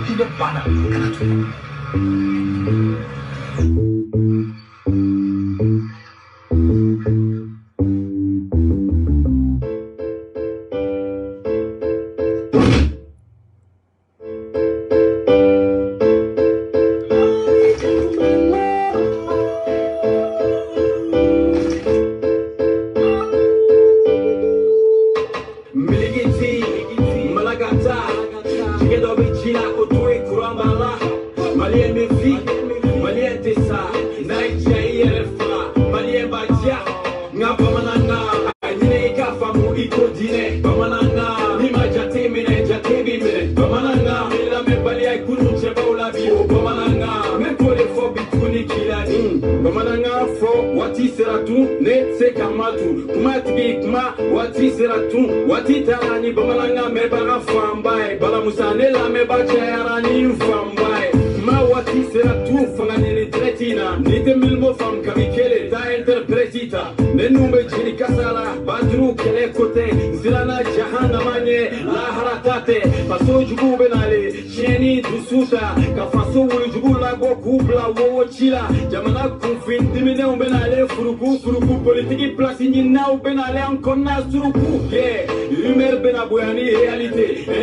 Tidak panas karena cukup.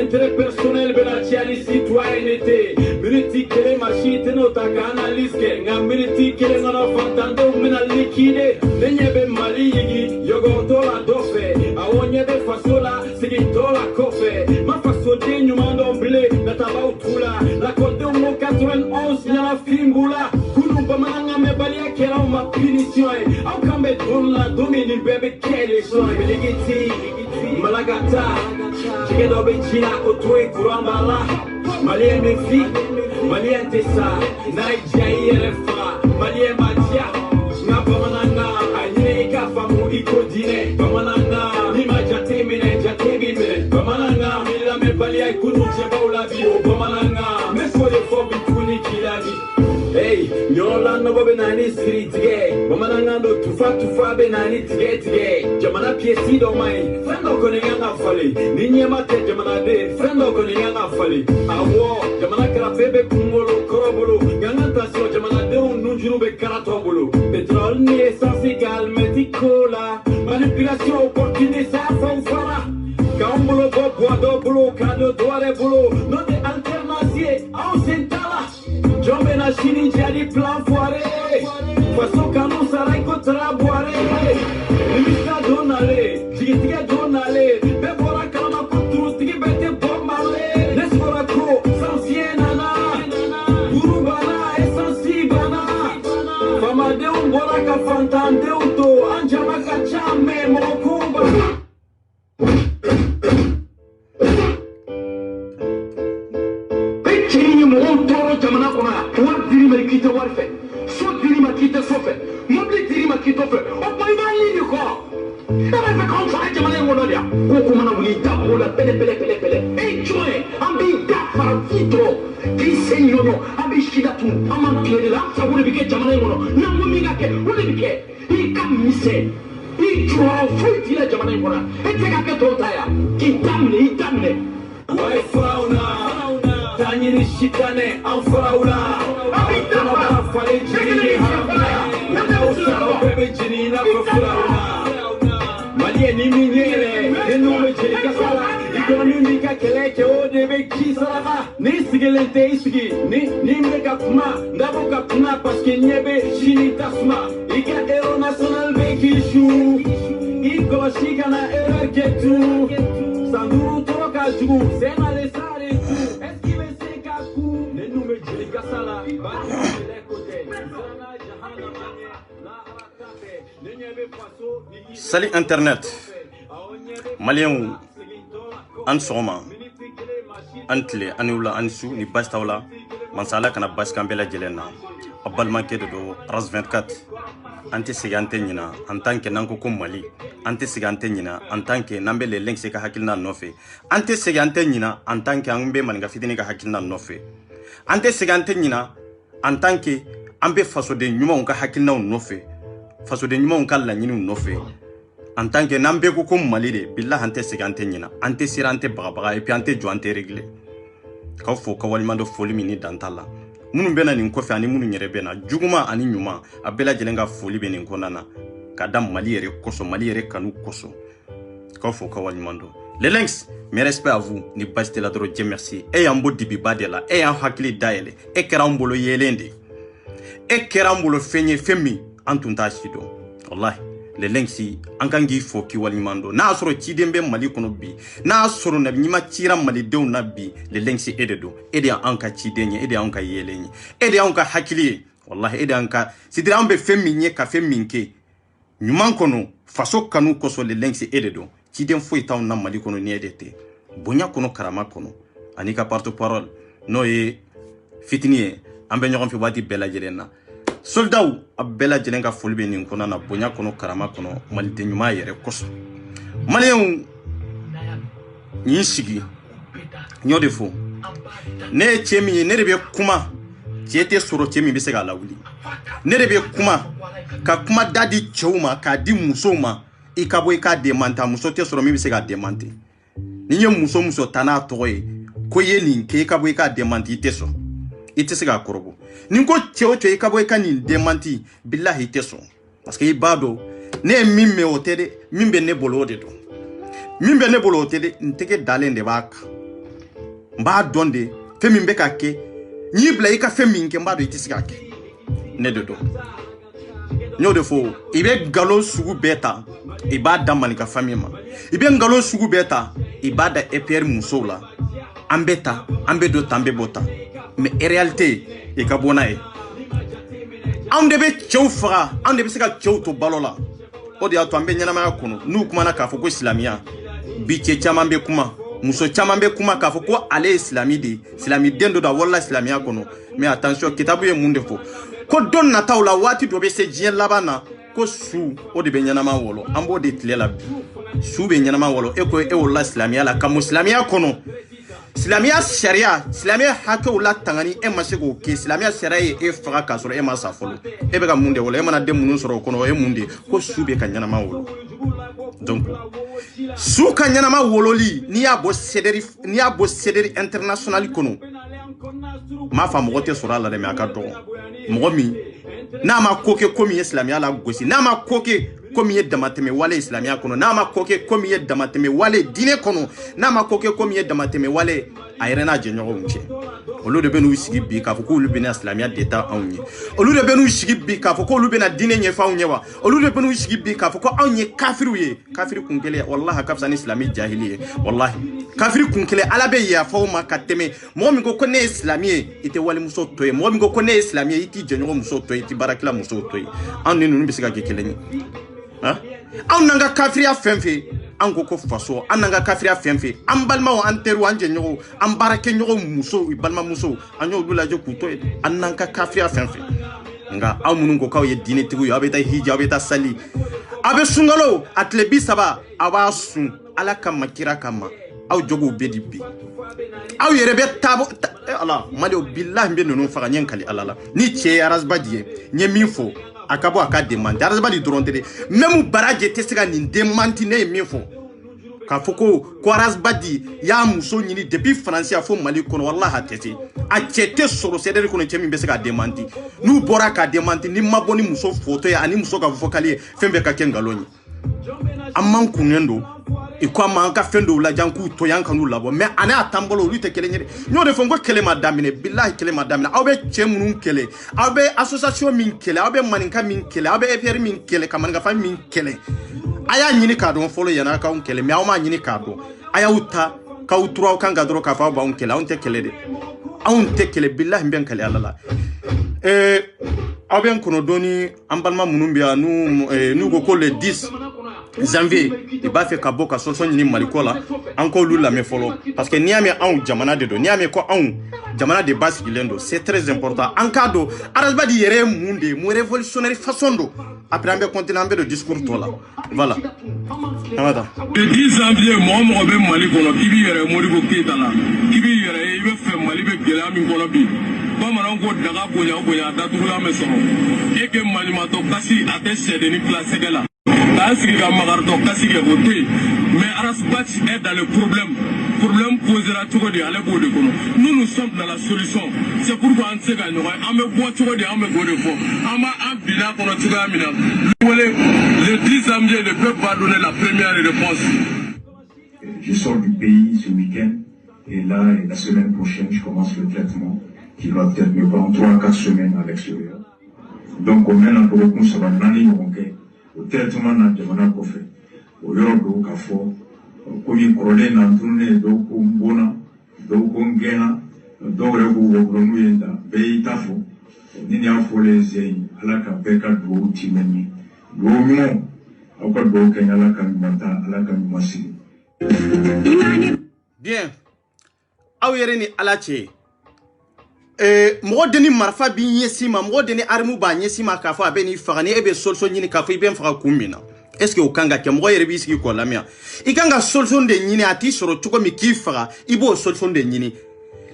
Interpersonnel benatiali citoyenneté militi kele machine no takanalyse nga militi kele ngana fantande umena liquide nenyebe mali yigi yogo tola dofe awonyebe fasola sigi tola kofe ma fasode nyumando mble nataba utula la konde mo 91 nyala fimbula kulumba mananga mebalia kera ma punition au kambe donla domini bebe kele so beligiti malagata Chikedo benchina otwe kurambala Malien mefi Malien tesa Naija IRFA Malien matia Ngapa mananga Anyine ikafa mu ikodine Bamananga Nima jate mine jate bimine Bamananga Mila mebalia ikunu cheba ulabio Bamananga Mekode fobi kuni kilani Hey, nyola no benani street gay. Bamananga no tufa benani tige. Jamana piesi do mai. Frendo kone yanga fali. Ninye mate jamana de. Frendo kone yanga fali. Awo, jamana krafebe kumolo korobolo. Yanga tasio jamana de ununjuru be karatobolo. Petrol ni essence calme cola. Manipulation opportunité ça fanfara. Kambolo bobo dobolo kado doare bolo. Non de alternatie au sentala. Jombe na shini jadi plan foire Faso kanu sarai kontra boire Limita donale Jigitiga donale Bebora kalama kutru Tigi bete bomale Nesfora ko Sansiena na Guru bana Esansi bana Fama de un bora ka fantan de uto Anjama ka chame mokumba jamana kona war diri ma kita warfe so diri ma kita sofe mobli diri ma kita fe o boy ma ni ko dara fe kon fa jamana ngono dia ko ko mana wuli ta ko la pele e joy ambi da fara fito ki senyono ambi shidatu amam kire la sa wuli bike jamana ngono na mo mi ga ke wuli bike i kam mise i joy fuiti la jamana ngono e te ga ke to ta ya ki tamne wai fauna Tanyini shitane anfaraula Abitama bafale jini hamna Nausaro bebe jini na kofuraula Malie ni minyere Nenume jini kasala Ikonomi mika keleke odebe kisala Ni sigilente isigi Ni meka kuma Ndaboka kuna paske nyebe shini tasma Ika ero national bekishu Iko shika na erketu Sanduru toka jugu Sena lesare tu Salut Internet Malien an soma antle anula ansu ni bastawla mansala kana baskambela jelena abalmanke do ras 24 anti sigante nyina en tant que nanko ko Mali anti sigante nyina en tant que nambele link se ka hakilna nofe anti sigante nyina en tant que ambe manga fitini ka hakilna nofe anti sigante nyina en tant que ambe faso de nyuma on ka hakilna nofe faso de nyuma on ka la nyinu nofe en tant que n'an bɛɛ ko ko Mali de billahi an tɛ segin an tɛ ɲina an tɛ siran an tɛ bagabaga et puis an tɛ jɔ an tɛ régler k'aw fo ka waliman dɔ foli min ni dan t'a la minnu bɛ na nin kɔfɛ ani minnu yɛrɛ bɛ na juguman ani ɲuman a bɛɛ lajɛlen ka foli bɛ nin kɔnɔna na ka da Mali yɛrɛ kosɔn Mali yɛrɛ kanu kosɔn k'aw fo ka waliman dɔ les links mes respects à vous ni basi tɛ la dɔrɔn Dieu merci e y'an bɔ dibiba de la e y'an hakili dayɛlɛ e kɛra an bolo yeelen de e kɛra an bolo fɛn ye fɛn min an tun t'a si dɔn wallahi les links an kan k'i fo k'i waliman dɔn n'a y'a sɔrɔ ciden bɛ Mali kɔnɔ bi n'a y'a sɔrɔ nabi ɲuman cira malidenw na bi les links e de don e de y'an ka ciden ye e de y'an ka yeelen ye e de y'an ka hakili ye wallahi e de y'an ka c'est-à-dire an bɛ fɛn min ye ka fɛn min kɛ ɲuman kɔnɔ faso kanu kosɔn les links e de don ciden foyi t'anw na Mali kɔnɔ ni e de tɛ bonya kɔnɔ karama kɔnɔ ani ka porte-parole n'o ye fitini ye an bɛ ɲɔgɔn fɛ waati bɛɛ lajɛlen na soldaw a bɛɛ lajɛlen ka foli bɛ nin kɔnɔ na bonya kɔnɔ karama kɔnɔ maliden ɲuman yɛrɛ kosɔn maliyɛnw ɲin sigi ɲɔ de fo ne ye cɛ min ye ne de bɛ kuma cɛ tɛ sɔrɔ cɛ min bɛ se k'a lawuli ne de bɛ kuma ka kuma da di cɛw ma k'a di musow ma i ka bɔ i k'a demanta muso tɛ sɔrɔ min bɛ se k'a demante ni ye muso muso ta n'a tɔgɔ ye ko i ye nin kɛ i ka bɔ i k'a demante i tɛ sɔn i tɛ se k'a kɔrɔbɔ ni ko cɛ o cɛ i ka bɔ i ka nin demanti billahi i tɛ sɔn parce que i b'a dɔn ne ye min mɛn o tɛ dɛ min bɛ ne bolo o de dɔn min bɛ ne bolo o tɛ dɛ n tɛgɛ dalen de b'a kan n b'a dɔn de fɛn min bɛ ka kɛ n y'i bila i ka fɛn min kɛ n b'a dɔn i tɛ se k'a kɛ ne de dɔn n y'o de fɔ i bɛ nkalon sugu bɛɛ ta i b'a da maninka famille ma i bɛ nkalon sugu bɛɛ ta i b'a da EPR musow la an bɛ ta an bɛ dɔ ta an bɛ bɔ ta mais en réalité i ka bɔ n'a ye anw de bɛ cɛw faga anw de bɛ se ka cɛw to balo la o de y'a to an bɛ ɲɛnamaya kɔnɔ n'u kumana k'a fɔ ko silamɛya bi cɛ caman bɛ kuma muso caman bɛ kuma k'a fɔ ko ale ye silamɛ de ye silamɛden dɔ da wala silamɛya kɔnɔ mais attention kitabu ye mun de fɔ ko don nataw la waati dɔ bɛ se diɲɛ laban na ko su o de bɛ ɲɛnama wɔlɔ an b'o de tile la bi su bɛ ɲɛnama wɔlɔ e ko e wolola silamɛya la ka mun silamɛya kɔnɔ silamɛya sariya silamɛya hakɛw la tangani e ma se k'o kɛ silamɛya sariya ye e faga k'a sɔrɔ e ma sa fɔlɔ e bɛ ka mun de wolo e mana den minnu sɔrɔ o kɔnɔ o ye mun de ko su bɛ ka ɲɛnama wɔlɔ donc su ka ɲɛnama wololi n'i y'a bɔ CDR international kɔnɔ m'a fa mɔgɔ tɛ sɔrɔ a la dɛ mais a ka dɔgɔ mɔgɔ min n'a ma ko kɛ ko min ye silamɛya la gosi n'a ma ko kɛ ko min ye damatɛmɛ wale ye silamɛya kɔnɔ n'a ma ko kɛ ko min ye damatɛmɛ wale diinɛ kɔnɔ n'a ma ko kɛ ko min ye damatɛmɛ wale a yɛrɛ n'a jɛɲɔgɔnw cɛ olu de bɛ n'u sigi bi k'a fɔ k'olu bɛna silamɛya de ta anw ye olu de bɛ n'u sigi bi k'a fɔ k'olu bɛna diinɛ ɲɛfɔ anw ye wa olu de bɛ n'u sigi bi k'a fɔ ko anw ye kafiriw ye kafiri kun kelen wallahi a ka fisa ni silamɛ jahili ye wallahi kafiri kun kelen ala bɛ yafa o ma ka tɛmɛ mɔgɔ min ko ne ye silamɛ ye i tɛ walimuso to ye mɔgɔ min ko ne ye silamɛ ye i t'i jɛɲɔgɔn muso to ye i t'i baarakɛla muso to ye anw ni ninnu bɛ se ka kɛ kelen ye anw n'an ka kafiriya fɛn fɛn an ko faso an n'an ka kafiriya fɛn fɛn an balimaw an teriw an jɛɲɔgɔnw an baarakɛɲɔgɔn musow balimamusow an y'olu lajɛ k'u to yen an n'an ka kafiriya fɛn fɛn nka aw minnu ko k'aw ye diinɛtigiw ye aw bɛ taa hiji aw bɛ taa sali aw bɛ sunkalo a tile 30 aw b'a sun ala kama kira kama aw jogow bɛ di bi aw yɛrɛ bɛ taabo ala maliw billahi n bɛ ninnu faga n ye n kali ala la ni cɛ ye arasibadi ye n ye min fɔ a ka bɔ a ka demande arasibadi dɔrɔn tɛ dɛ même baraje tɛ se ka nin demande ne ye min fɔ k'a fɔ ko arasibadi y'a muso ɲini depuis faransi a fo mali kɔnɔ wallahi a tɛ se a cɛ tɛ sɔrɔ CDR kɔnɔ cɛ min bɛ se k'a demande n'u bɔra k'a demande ni ma bɔ ni muso photo ye ani muso ka vocal ye fɛn bɛɛ ka kɛ nkalon ye an man kunnen don i ko an man ka fɛn dɔw lajɛ an k'u to yan kan'u labɔ mais ani a t'an bolo olu tɛ kelen ye dɛ n y'o de fɔ n ko kɛlɛ ma daminɛ billahi kɛlɛ ma daminɛ aw bɛ cɛ minnu kɛlɛ aw bɛ association min kɛlɛ aw bɛ maninka min kɛlɛ aw bɛ EPR min kɛlɛ ka maninka fan min kɛlɛ a y'a ɲini k'a dɔn fɔlɔ yan'a k'anw kɛlɛ mais aw m'a ɲini k'a dɔn a y'aw ta k'aw tura aw kan ka dɔrɔn k'a fɔ aw b'anw kɛlɛ anw tɛ kɛlɛ dɛ anw tɛ kɛlɛ billahi n bɛ n kɛlɛ ala la aw bɛ n kɔnɔ dɔɔni an balima minnu bɛ yan n'u ko ko le 10 janvier i b'a fɛ ka bɔ ka solution ɲini maliko la an k'olu lamɛn fɔlɔ parce que n'i y'a mɛn anw jamana de don n'i y'a mɛn ko anw jamana de ba sigilen don c'est très important an k'a dɔn arasibadi yɛrɛ ye mun de ye mun révolutionnaire façon don après an bɛ continuer an bɛ don discours tɔ la voilà an ka taa. le 10 janvier mɔgɔ mɔgɔ bɛ mali kɔnɔ k'i b'i yɛrɛ Modibo Keyita la k'i b'i yɛrɛ ye i bɛ fɛ mali bɛ gɛlɛya min kɔnɔ bi bamananw ko daga bonya bonya a datugulan bɛ sɔrɔ e kɛ manimatɔ kasi a tɛ sɛdenni fila sɛgɛ la Mais Arasbach est dans le problème. Le problème posera tout de aller pour nous, nous sommes dans la solution. C'est pourquoi on sait gagner. On me voit tout de on me go de fond. On m'a ambina pour notre gamina. Le 10 janvier, le peuple va donner la première réponse. Je sors du pays ce week-end et là, la semaine prochaine, je commence le traitement qui va peut-être me prendre 3 à 4 semaines à l'extérieur. Donc, on met pour le ça va n'aller au traitement dans le monde qu'on fait. Au lieu de Kafo, qu'on y croit dans tourner, donc on bona, donc on gagne, donc on yenda, bay tafo, ni a folé zay, à la capeka do timeni, do mon, au cas do Kenya la kamimata, à la kamimasi. Bien. Aw yɛrɛ ni ala cɛ mɔgɔ deni marifa b'i ɲɛsin ma mɔgɔ deni armu b'a ɲɛsin ma k'a fɔ a bɛ n'i faga ni e bɛ solution ɲini k'a fɔ i bɛ n faga kun min na est-ce que o kan ka kɛ mɔgɔ yɛrɛ b'i sigi k'o lamɛn i kan ka solution de ɲini a t'i sɔrɔ cogo min k'i faga i b'o solution de ɲini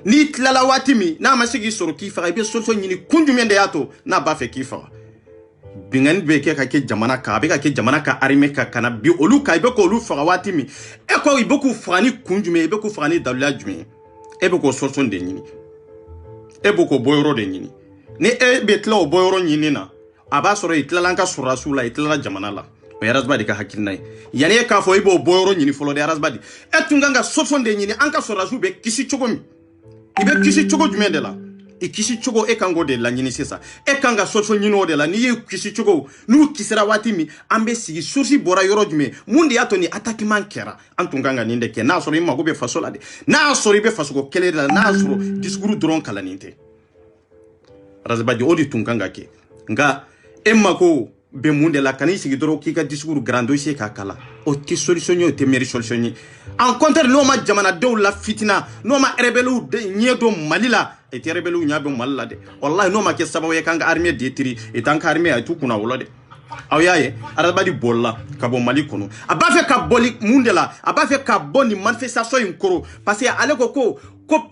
n'i tilala waati min n'a ma se k'i sɔrɔ k'i faga i bɛ solution ɲini kun jumɛn de y'a to n'a b'a fɛ k'i faga bingani bɛ kɛ ka kɛ jamana kan a bɛ ka kɛ jamana ka armée ka kana bi olu kan i bɛ k'olu faga waati min e ko i bɛ k'u faga ni kun jumɛn i bɛ k'u faga ni daliluya jumɛn e bɛ k'o solution de ɲini e bɛ k'o bɔyɔrɔ de ɲini ni e bɛ tila o bɔyɔrɔ ɲini na a b'a sɔrɔ i tilala an ka sɔrɔdasiw la i tilala jamana la o ye Arasba de ka hakilina ye yanni e k'a fɔ i b'o bɔyɔrɔ ɲini fɔlɔ de Arasba de e tun kan ka solution de ɲini an ka sɔrɔdasiw bɛ kisi cogo min i bɛ kisi cogo jumɛn de la i kisi cogo e kan k'o de laɲini sisan e kan ka solution ɲini o de la n'i ye kisi cogo n'u kisira waati min an bɛ sigi source bɔra yɔrɔ jumɛn mun de y'a to ni attaquement kɛra an tun kan ka nin de kɛ n'a sɔrɔ i mago bɛ faso la de n'a sɔrɔ i bɛ fasoko kɛlɛ de la n'a sɔrɔ discours dɔrɔn kalannen tɛ Arasba o de tun kan ka kɛ nka e mako bɛ mun de la kan'i sigi dɔrɔn k'i ka discours grand dossier k'a kala o tɛ solution ye o tɛ meilleure solution ye en contraire n'o ma jamanadenw la fitina n'o ma rebelliw ɲɛ don Mali la et tɛ rebelliw ɲɛ don Mali la dɛ wallahi n'o ma kɛ sababu ye k'an ka armée détruire et an ka armée a t'u kunna wolo dɛ aw y'a ye Arasba bolila ka bɔ Mali kɔnɔ a b'a fɛ ka bɔli mun de la a b'a fɛ ka bɔ nin manifestation in kɔrɔ parce que ale ko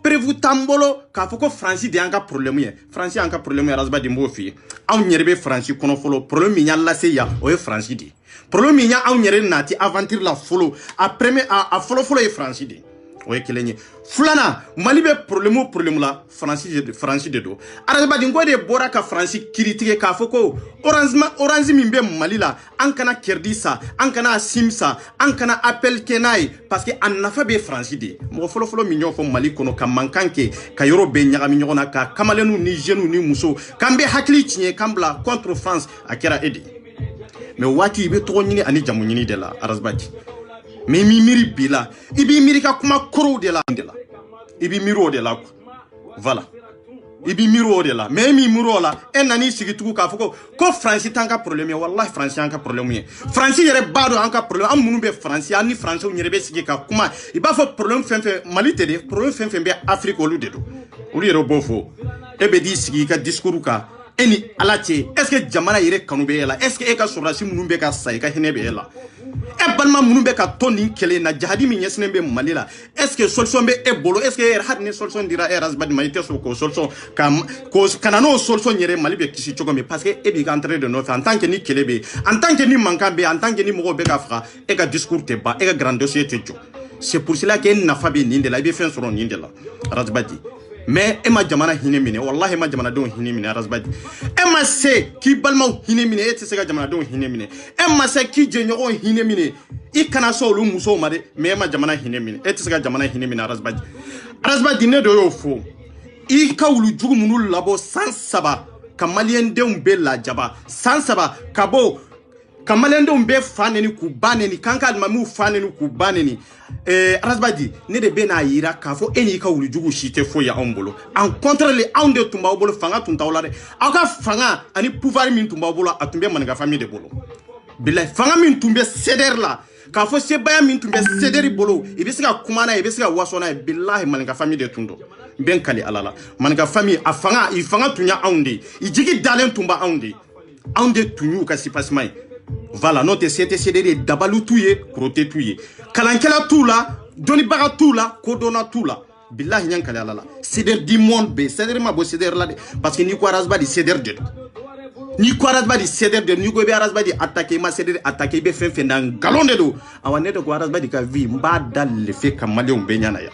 prévu t'an bolo k'a fɔ ko France de y'an ka problème ye France y'an ka problème ye Arasba n b'o f'i ye anw yɛrɛ bɛ France kɔnɔ fɔlɔ problème min y'a lase yan o ye France de problème min y'anw yɛrɛ nati aventure la fɔlɔ a fɔlɔ ye France de o ye kelen ye filanan Mali bɛ problème la France de do Arasba ko de bɔra ka France critiquer k'a fɔ ko orange min bɛ Mali la an kana crédit sa an kana sim sa an kana appel kɛ n'a ye parce que a nafa bɛ France de mɔgɔ fɔlɔ min y'o fɔ Mali kɔnɔ ka mankan kɛ ka yɔrɔ bɛɛ ɲagami ɲɔgɔn na ka kamalenw ni jeunes ni musow k'an bɛ hakili tiɲɛ k'an bila contre France a kɛra e de mais waati i bɛ tɔgɔ ɲini ani jamu ɲini de la Arasba mais mi miri bila i b'i miri ka kuma korow de la i b'i miri o de la voilà i b'i miri o de la mais mi miri o la e nani sigi tugu k'a fɔ ko France t'an ka problème ye wallahi France y'an ka problème ye France yɛrɛ b'a dɔn an ka problème an minnu bɛ France an ni Français yɛrɛ bɛ sigi ka kuma i b'a fɔ problème fɛn fɛn Mali tɛ de problème fɛn fɛn bɛ Afrique olu de don olu yɛrɛ b'o fɔ e bɛ t'i sigi i ka discours kan e ni ala cɛ est-ce que jamana yɛrɛ kanu bɛ e la est-ce que e ka sɔrɔdasi minnu bɛ ka sa i ka hinɛ bɛ e la e balima minnu bɛ ka to nin kɛlɛ na jihadi min ɲɛsinnen bɛ Mali la est-ce que solution bɛ e bolo est-ce que e yɛrɛ hali ni solution dira e Arasba ma i tɛ sɔn k'o solution kana n'o solution yɛrɛ Mali bɛ kisi cogo min parce que e b'i ka entrain de nɔfɛ en tant que ni kɛlɛ bɛ yen en tant que ni mankan bɛ yen en tant que ni mɔgɔw bɛ ka faga e ka discours tɛ ban e ka grand dossier tɛ jɔ c'est pour cela que e nafa bɛ nin de la i bɛ fɛn sɔrɔ nin de la Arasba mais e ma jamana hinɛ minɛ wallahi e ma jamanadenw hinɛ minɛ Arasba e ma se k'i balimaw hinɛ minɛ e tɛ se ka jamanadenw hinɛ minɛ e ma se k'i jɛɲɔgɔnw hinɛ minɛ i kana sɔn olu musow ma dɛ mais e ma jamana hinɛ minɛ e tɛ se ka jamana hinɛ minɛ Arasba ne dɔ y'o fɔ i ka wulujugu minnu labɔ san 3 ka maliyɛndenw bɛ lajaba san 3 ka bɔ ka maliyɛndenw bɛ fa neni k'u ba neni k'an ka alimamiw fa neni k'u ba neni Arasba ne de bɛ n'a yira k'a fɔ e n'i ka wulujugu si tɛ foyi ye anw bolo en contraire anw de tun b'aw bolo fanga tun t'aw la dɛ aw ka fanga ani pouvoir min tun b'aw bolo a tun bɛ Maninka famille de bolo bilahi fanga min tun bɛ CDR la k'a fɔ sebaya min tun bɛ CDR bolo i bɛ se ka kuma n'a ye i bɛ se ka waso n'a ye bilahi Maninka famille de tun don n bɛ n kali ala la Maninka famille a fanga tun ye anw de ye i jigi dalen tun bɛ anw de tun y'u ka sipasima ye voilà n'o tɛ se tɛ CDR ye dabaliw t'u ye kuro tɛ t'u ye kalankɛla t'u la dɔnnibaga t'u la kodɔnna t'u la bilahi ɲan kali ala la CDR du monde bɛ CDR ma bɔ CDR la de parce que n'i ko Arasba CDR de don ni ko Arazbadi ceder de ni ko be Arazbadi attaquer ma ceder attaquer be fen fen dan galon de do awane de ko Arazbadi ka vi mba dal le fe kam malion be nyana ya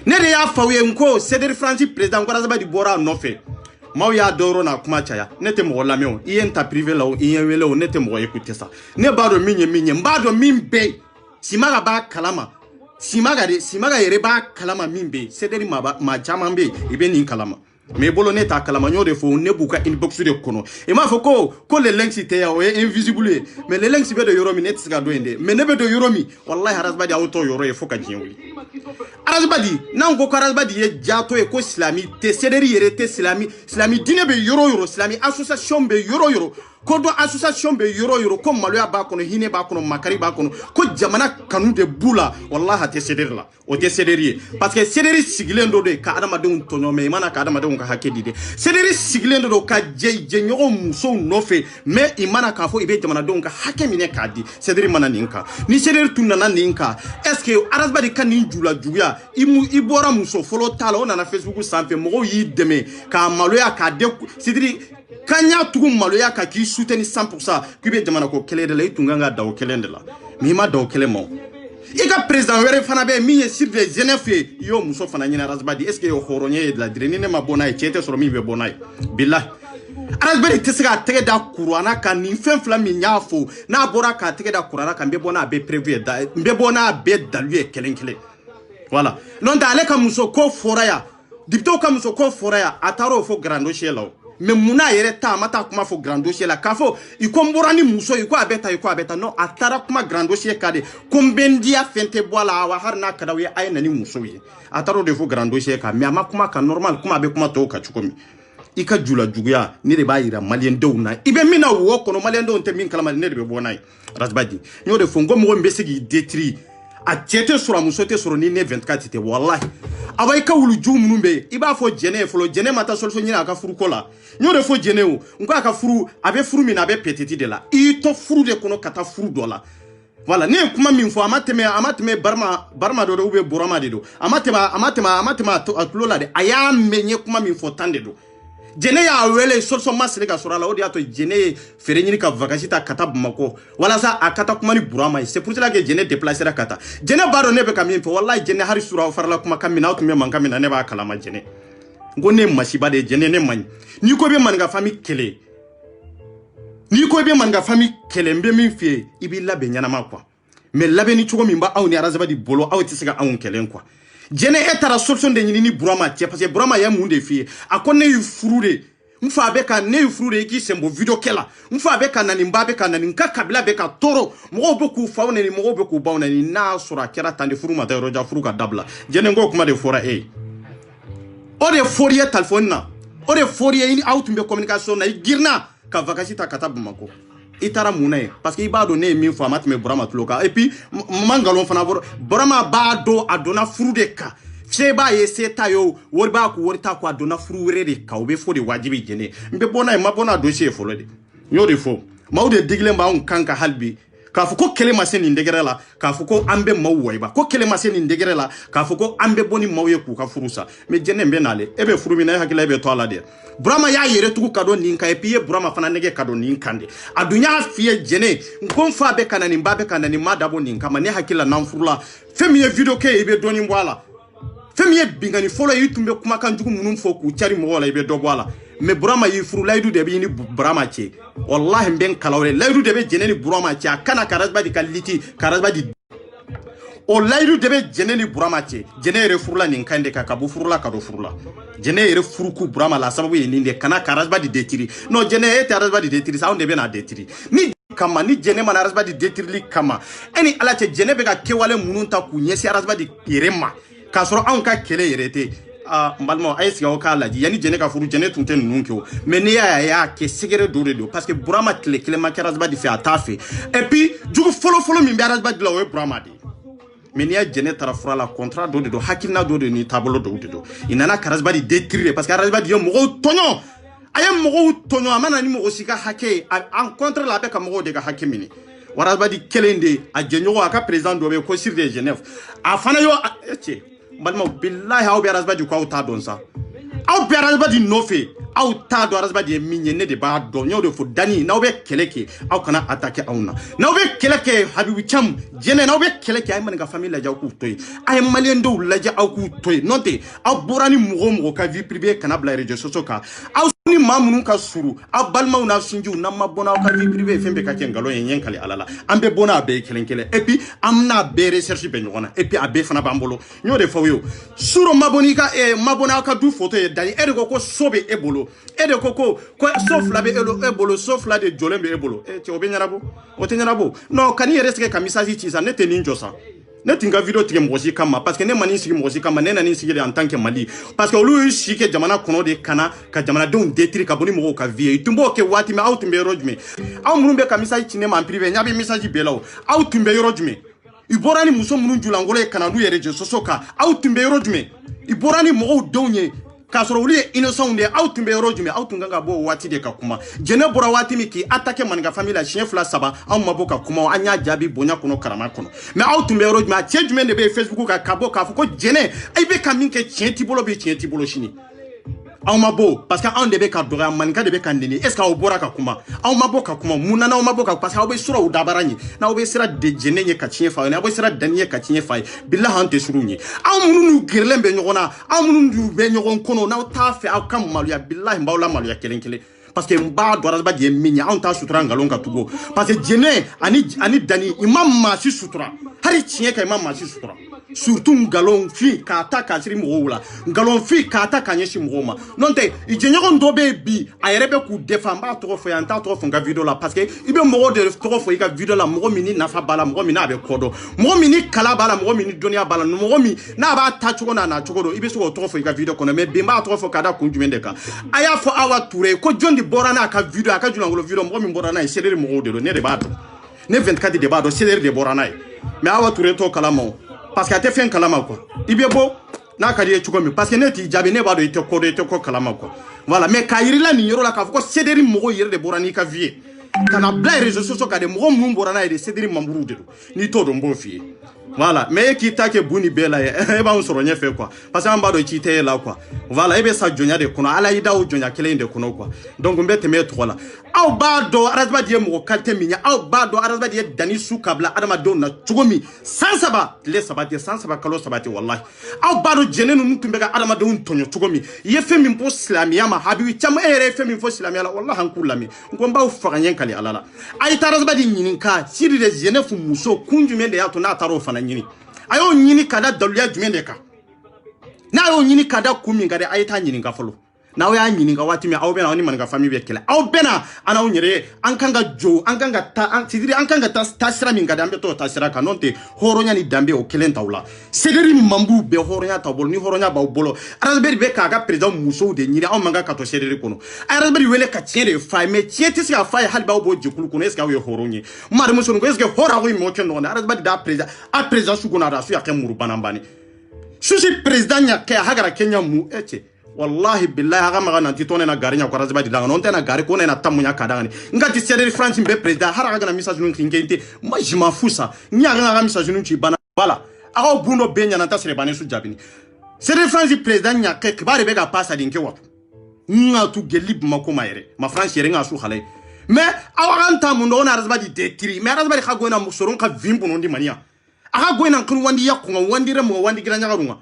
ne de ya fawe nko ceder Francis président ko Arazbadi bora no fe maw ya doro na kuma chaya ne te mo la meon ien ta privé la o ien wele o ne te mo écouter ça ne ba do minye mba do mimbe simaga ba kalama simaga yere ba kalama mimbe ceder ma chama mbe ibe ni kalama mais bolo ne ta kalama nyo de fo ne buka inbox de kono e ma fo ko le links te ya o invisible mais le links be de yoromi net siga do ende mais ne be de yoromi wallahi Arazbadi auto yoro e fo ka jinwi Arazbadi nan ko Arazbadi ye jato e ko islami te cederi yere te islami dine be yoro islami association be yoro ko do association be yoro ko maloya ba kono hine ba kono makari ba kono ko jamana kanu de bula wallahi te cederi la o te cederi parce que cederi sigilendo de ka adama de tonyo me mana ka adama de ka hakedi de cederi sigilendo do ka je nyogo muso nofe me imana ka fo ibe jamana de ka hakemine ka di cederi mana ninka ni cederi tunana ninka est-ce que Arazbadi kan ni jula juya ibora muso folo tala ona na Facebook sanfe mo yi deme ka maloya ka de cederi kanya tugu maloya ka ki soutenir 100% kibe jamana ko kele de la itunganga daw kelende la mi ma daw kele mo ika président wéré fana be mi sur des jeunesse yo muso fana nyina Arazbadi est-ce que yo khoronye de la dreni ne ma bona e chete soro mi be bona billah Arazbadi tesega tege da kurana ka ni fen fla mi nyafo na bora ka tege da kurana ka mbe bona be prévu da mbe bona be dalue kelenkele voilà non da ale ka muso ko foraya dipto ka muso ko foraya ataro fo grando shelo mais muna yere ta mata kuma fo grand dossier la kafo ikomborani muso iko abeta no atara kuma grand dossier kade kombendia fente bola wa harna kadawe ay nani muso yi ataro de fo grand dossier ka mais ama kuma ka normal kuma be kuma to ka chukomi ika jula juguya ni de ba yira malien dewna ibe mina wo kono malien do nte min kala malien de be bonay Arazbadi nyo de fongo mo mbesegi detri a chete sura musote sura ni ne 24 te wallahi awai ka wulu jumu numbe iba fo jene folo jene mata solution nyina aka furu kola nyo de fo jene o nko aka furu abe furu mi na be petiti de la I to furu de kono kata furu dola voilà ne kuma min fo amateme barma do ube borama de do amatema atlola de aya menye kuma min fo tande do jene ya wele solution masile ka sura la odi ato jene fere nyini ka vacances ta kata Bamako wala sa akata kuma ni burama c'est pour cela que jene déplacer la kata jene baro ne be kamin fo wallahi jene hari sura farla kuma kamina auto me mankamina ne ba kalama jene ngone masiba de jene ne man ni ko be man ga famille kele mbe min fie ibi labe nyana ma kwa mais labe ni chugo mimba aw ni Arazbadi bolo aw tisega awon kelen kwa jene etara solution de nyini ni burama tie parce que burama ya munde fie akone yu furude mfa beka ne yu furude ki sembo video kela mfa beka nani mbabe ka nani nka kabila beka toro mo boku faune ni mo boku bauna ni na sura kera tande furu mata roja furu ka dabla jene ngo kuma de fora ode forie telephone na ode forie ini out mbe communication na girna ka vacances ta kata Bamako itara munaye parce que iba do ne min fo amatme burama tloka et puis mangalon fana burama ba do adona furu de ka feba ye seta yo wori ba ku wori ta ko adona furu were de ka obe fo de wajibi jene mbe bona ma bona dossier fo le de yo de fo mawde digle ba on kanka halbi ka fo ko kele maseni ndegere la ka fo ko ambe mawwe ba ko kele maseni ndegere la ka fo ko ambe boni mawye ku ka furusa me jene mbe nale ebe furu mi na hakila ebe to ala de burama ya yere tuku kado ninka epiye burama fana nege kado ninkande adunya fiye jene ngonfa be kanani mbabe kanani madabo ninka mane hakila namfurula femiye video ke ebe doni mbwala femiye bingani folo yitumbe kuma kanjugu munum fo ku chari mola ebe dobwala me burama yifuru laidu de be ni burama che wallahi mben kalawle laidu de be jene ni burama che kana Arazbadi kaliti Arazbadi o laidu de be jene ni burama che jene re furula ninkande ka kabu furula kado furula jene re furuku burama la sababu ye ninde kana Arazbadi detiri no jene ete Arazbadi detiri sa on de be na detiri ni kama ni jene man Arazbadi detirili kama eni ala che jene be ka kewale mununta ku nyesi Arazbadi yerema kasoro an ka kele yerete mbalmo ay siga o kala ji yani jene ka furu jene tunte nunko mais ne ya ke sigere do parce que burama kele ma Arazbadi fi atafe et puis jugu folo mi Arazbadi la o burama di menia jene tarafura la contrat do hakina do ni tableau do inana Arazbadi détruire parce que Arazbadi yo mo tonyo ayam mo tonyo amana ni mo sika hake en contre la be ka mo de ka hakimini Arazbadi kelende a jenyo aka président do be ko sur de Genève afana yo eche balma billahi hawo be Arazbadi ko ta don sa aw be arazbadi nofe aw ta do arazbadi minye ne de ba do nyo de fo dani na be keleke aw kana attaquer awna na be keleke habibu cham jene na be keleke ay man ga famille la jaw ku toy ay malien do la ja aw ku toy nonte aw borani mugo ka vie privée kana bla réseaux sociaux ka aw ni mamunun ka suru aw balma na sinju na mabona ka vie privée fembe ka kengalo yen kali alala ambe bona be kelenkele et puis amna be recherche be nyona et puis abe fana bambolo nyo de fo yo suro mabonika e mabona ka du photo e dani e de ko sobe ebolo e de ko sauf la be ebolo sauf la de jolembe ebolo e ti obenyarabo o tenyarabo no kani reste ka message ti sa ne te ninjo sa ne tinga video tige mosi kama parce que ne mani sigi mosi kama ne nani sigi en tant que Mali parce que olu sike jamana kono de kana ka jamana don detri ka boni mo ka vie tumbo ke wati me out mbe rojme aw munumbe ka message ti ne man privé nyabe message belaw out mbe rojme iborani muso munun julangolo e kana du yere je sosoka out mbe rojme iborani mo donye kasoro uli innocent de out mbe rojme out nganga bo wati de ka kuma jene bora wati mi ki attaque manga famille chien fla saba aw maboka kuma anya jabi bonya kono karama kono mais out mbe rojme a change de be Facebook ka kabo ka fuko jene ay be kaminke chien tibolo be chien tibolo chini aw mabo parce que on debe ka dora manka debe ka ndini est ce que aw bora ka kuma aw mabo ka kuma munana aw mabo ka parce que aw be sura u dabarani na aw be sira de jene nye ka chien fa na aw be sira daniye ka chien fa billahi ante surunyi aw mununu gerlembe nyogona aw mununu be nyogon kono na ta fe aw kam maluya billahi mbawla maluya kelenkele parce que mba doras ba je minya on ta sutura ngalon ka tugo parce que jene ani dani imam ma si sutura hari chien ka imam ma si sutura surtout ngalon fi ka ta ka siri mo wala ngalon fi ka ta ka nyeshi mo ma nonte ijenye ko ndobe bi ayerebe ku defamba to fo yanta to fo nga video la parce que ibe mo de to fo ga video la mo mini na fa bala mo mini abe kodo mo mini kala bala mo mini donia bala mo mi na ba ta chugo na chugo do ibe so to fo ga video kono me bimba to fo kada kunjumende ka aya fo awa toure ko jondi borana ka video aka julangolo video mo mi borana e cédéri mo de ne de bato ne 24 de bato cédéri de borana mais awa toure to kala mo parce que a te fait un kalama quoi ibe bo na ka die chugo mi parce que ne ti jabe ne ba do ite ko kalama quoi voilà mais ka yiri la ni yoro la ka ko cédéri mo yire de borani ka vie kana bla réseaux sociaux ka de mo mun borana e de cédéri mamburu de ni to do mbo vie voilà mais qui ta ke buni bela e ba on soro nye fe quoi parce que amba do ci te la quoi voilà e be sa jonya de kono ala ida o jonya kele inde kono quoi donc mbete me to la aw ba do arazba die mo kalte minya aw ba do arazba die dani su kabla adama do na chugomi sansaba le sabati sansaba kalo sabati wallahi aw ba do jenenu mutumbe ga adama do ntonyo chugomi ye fe min po islamia ma habibi cham ere fe min fo islamia la wallahi an kulami ngomba u faganyen kali alala ay tarazba di nyininka siri de jenefu muso kunjumende ya to na taro fana nyini ayo nyini kada daluya jumende ka na ayo nyini kada kumi ngade ayita nyini nga folo na oya nyini nga wati mi aw bena oni man nga famille be kele aw bena ana onyere ankanga jo ankanga ta sidiri ankanga ta sira mi ngade ambe to ta sira ka nonte horonya ni dambe o kelen tawla sederi mambu be horonya tawbol ni horonya ba bolo araberi be ka ga president muso de nyini aw manga ka to sederi kono araberi wele ka tiere fa me tiete ska fa halba obo jikulu kono eska we horonye mar muso ngo eske hora ko mo ken no araberi da president a president su gona da su ya ken muru banambani susi president nya ke hagara Kenya mu eche wallahi billahi haga magana titone na garinya kwa razba di danga non tena gari ko na tamunya kadanga ngati cederi France mbe president haraga na message nun kingente moi je m'en fous ça nya ga message nun ci bana voilà awo bundo benya na tasre bane su jabini cederi France president nya ke bare be ga passa dinke wato nga tu gelib makoma yere ma France yere nga su xale mais awagan tamundo na razba di dekiri mais razba di xago na musoron ka vimbu non di mania aga goina kun wandi yakku wandi remo wandi giranya garunga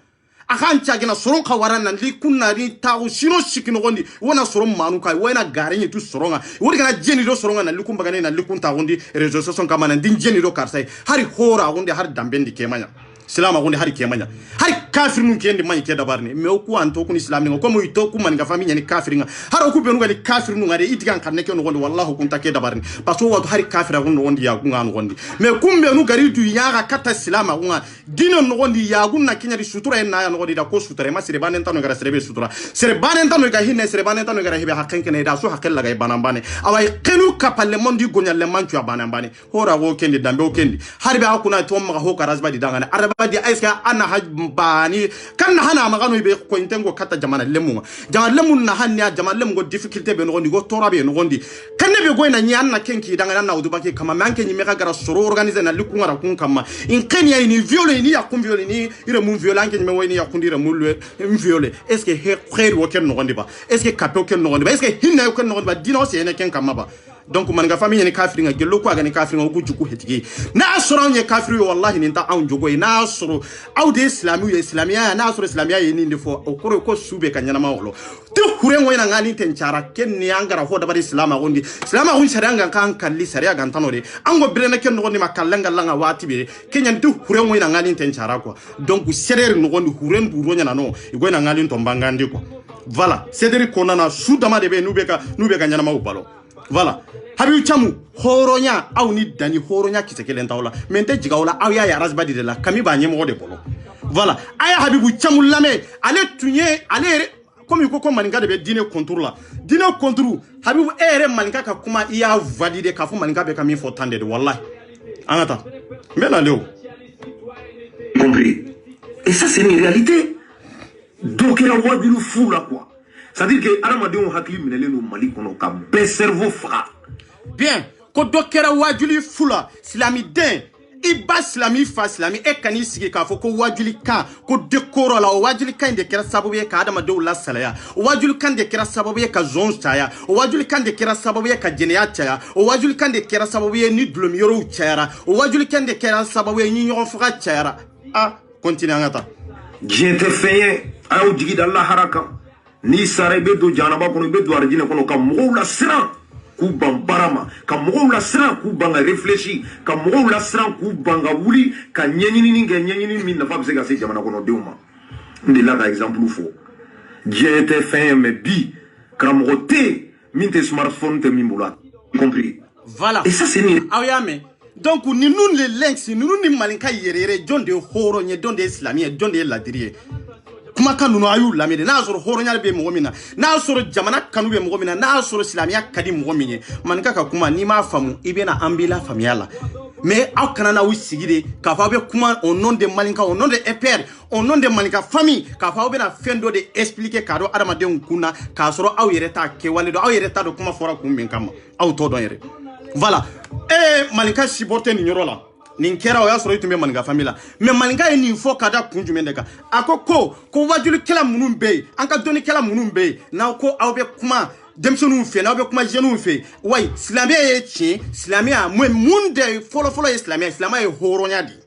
akan chagina soron ka warana li kunna ni tawo sino sikino gondi wona soron manu kai wona garenye tu soronga wodi kana jeni do soronga na likum bagane na likum ta gondi réseaux sociaux kama na din jeni do karsai hari hora gondi har dambendi kemanya silama gondi hari kemanya hari kafir nun kendi mani ke dabarni me ku anto kun islam ni ko mo ito ku man ga famille ni kafir nga haro ku benu ngali kafir nun ngade itigan kan neke no gondi wallahu kun take dabarni parce que wato hari kafira gon gondi ya gunga no gondi me kumbe nu gari tu yaga kata silama gunga dino no gondi ya gunna kinya di sutura en na ya no gondi da ko sutura ma sire banen tano gara sire sutura sire banen tano ga hinne sire banen tano gara hibe hakken kene da su hakkel laga banambane awai kenu kapalle mondi gonya le manchu banambane hora go kendi dambe o kendi harbe akuna to ma ho karazba di dangane araba di aiska ana hajba ni kan hana magano be ko intengo kata jamana lemu na hanya jamana lemu go difficulté be no go tora be no gondi kan ne be go na nyan na kenki danga na udu baki kama manke ni mega gara soro organiser na liku ngara kun kama in kenya ni viole ni yakum viole ni ire mun violanke ni me woni yakundira mulwe viole est-ce que frère wo ken no gondi ba est-ce que kapo ken no gondi ba est-ce que hinna ken no gondi ba dino se ene ken kama ba donc man ga famille ni kafiri nga gelo ko aga ni kafiri nga gujuku hetigi na asoro nye kafiri wallahi ni ta an jogo na asoro awde islamiya na asoro islamiya ni ndefo okoro ko sube kanyana mawlo to hure ngoyna ngani tenchara ken ni angara ho dabari islama gondi islama gon sharanga kan kalli sariya gan tanore ango birena ken no ni makallanga langa wati be kenya to hure ngoyna ngani tenchara ko donc serer no gondi hure nduro nya no igoyna ngani to mbangandi ko voilà cedric konana sudama de be nube ka nyana mawbalo voilà habibu chamu horonya aw ni dani horonya kisekelen tawla mente jigawla aw ya rasbadi de la kami ba nyemo de bolo voilà aya habibu chamu lame ale tunye ale comme ko maninga de be dine contour la dine contour habibu ere maninga ka kuma iya valide ka fu maninga be kami for tande de wallahi anata mena leo compris et ça c'est une réalité donc il y a wadilu fou là quoi. C'est-à-dire que Aramadou Hakli Mineleno Mali kono ka be cerveau fra. Bien, ko dokera wajuli fula slami den iba slami fa slami e kani sigi ka fo ko wajuli kan ko dekoro la wajuli kan de kera sababu ka Adamadow la salaya wajuli kan de kera sababu ka zon chaya wajuli kan de kera sababu ka jeniya chaya wajuli kan de kera sababu ni dulum yoro chaya wajuli kan de kera sababu ni nyon fra chaya ah continue ngata J'étais fait ayo digi dalla haraka ni sare be do janaba kono be do arjina kono ka mo la sran ku bambarama ka mo la sran ku banga réfléchi ka mo la sran ku banga wuli ka nyenyini min na fa be se jamana kono deuma ndi la par exemple fo j'étais fait mais bi kramote min te smartphone te mimbula compris voilà et ça c'est ni awiyame donc ni nun le links ni nun ni malinka yerere jonde horo nye jonde islamie jonde ladiriye kuma kanu ayu lamide na soro horonya be mogomina na soro jamana kanu be mogomina na soro islamia kadi mogomine maninka ka kuma ni ma famu ibena ambila famiala mais aw kana na wisigide ka fa be kuma au nom de malinka au nom de EPR au nom de malinka famille ka fa be na fendo de expliquer ka do Adamadenw kuna ka soro aw yereta ke wale do aw yereta do kuma fora kun kama aw to don yere voilà malinka supporter ni nyorola ninkera o ya soro itumbe maninga famila me maninga e ni fo kada kunjumendeka akoko ko wajulu kala munun be anka doni kala munun be na ko awbe kuma demsonu fe na awbe kuma jenu fe way islamia e chi islamia munde folo islamia e horonya di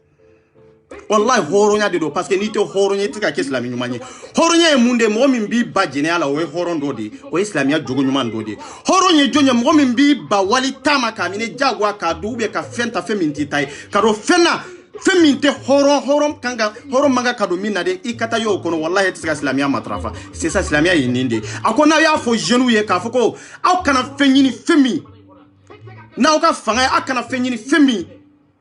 wallahi horonya di do parce que ni te horonya tika ke islamia nyumanye horonya e munde mo min bi bajene ala o horondo di o islamia jogo nyuman do di horonya jonya mo min bi ba wali tama ka mine jagwa ka dube ka fenta feminti tay ka do fenna feminte horon kanga horon manga ka do minna de ikata yo kono wallahi tika islamia matrafa c'est ça islamia yininde akona ya fo jenou ye ka fo ko aw kana fenyini femi na o ka fanga akana fenyini femi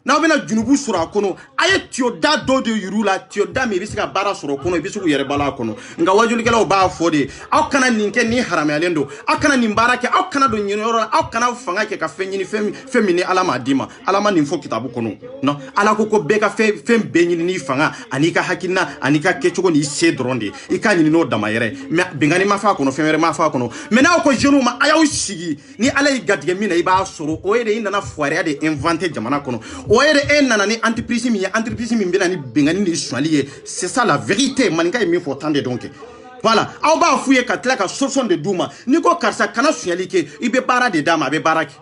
na bena junubu sura kono aye tioda do de yurula tioda me bisika bara sura kono bisuku yere bala kono nga wajuli kala ba fode aw kana ninke ni harame alendo akana ni barake aw kana do nyoro aw kana fanga ke ka fenyini femini alama dima alama ni fo kitabu kono no ala ko beka fem benyini ni fanga anika hakina anika kechugo ni se dronde ikani no dama yere me bengani mafa kono femere mafa kono me na ko jenu ma ayaw sigi ni alay gadige mina iba soro o yede inda na foire de inventer jamana kono oere nana ni entreprise mi bena ni bengani ni swaliye c'est ça la vérité maninga mi faut tendre donc voilà aw ba fuye ka tla ka solution de duma ni ko karsa kana sunyalike ibe bara de dama be baraki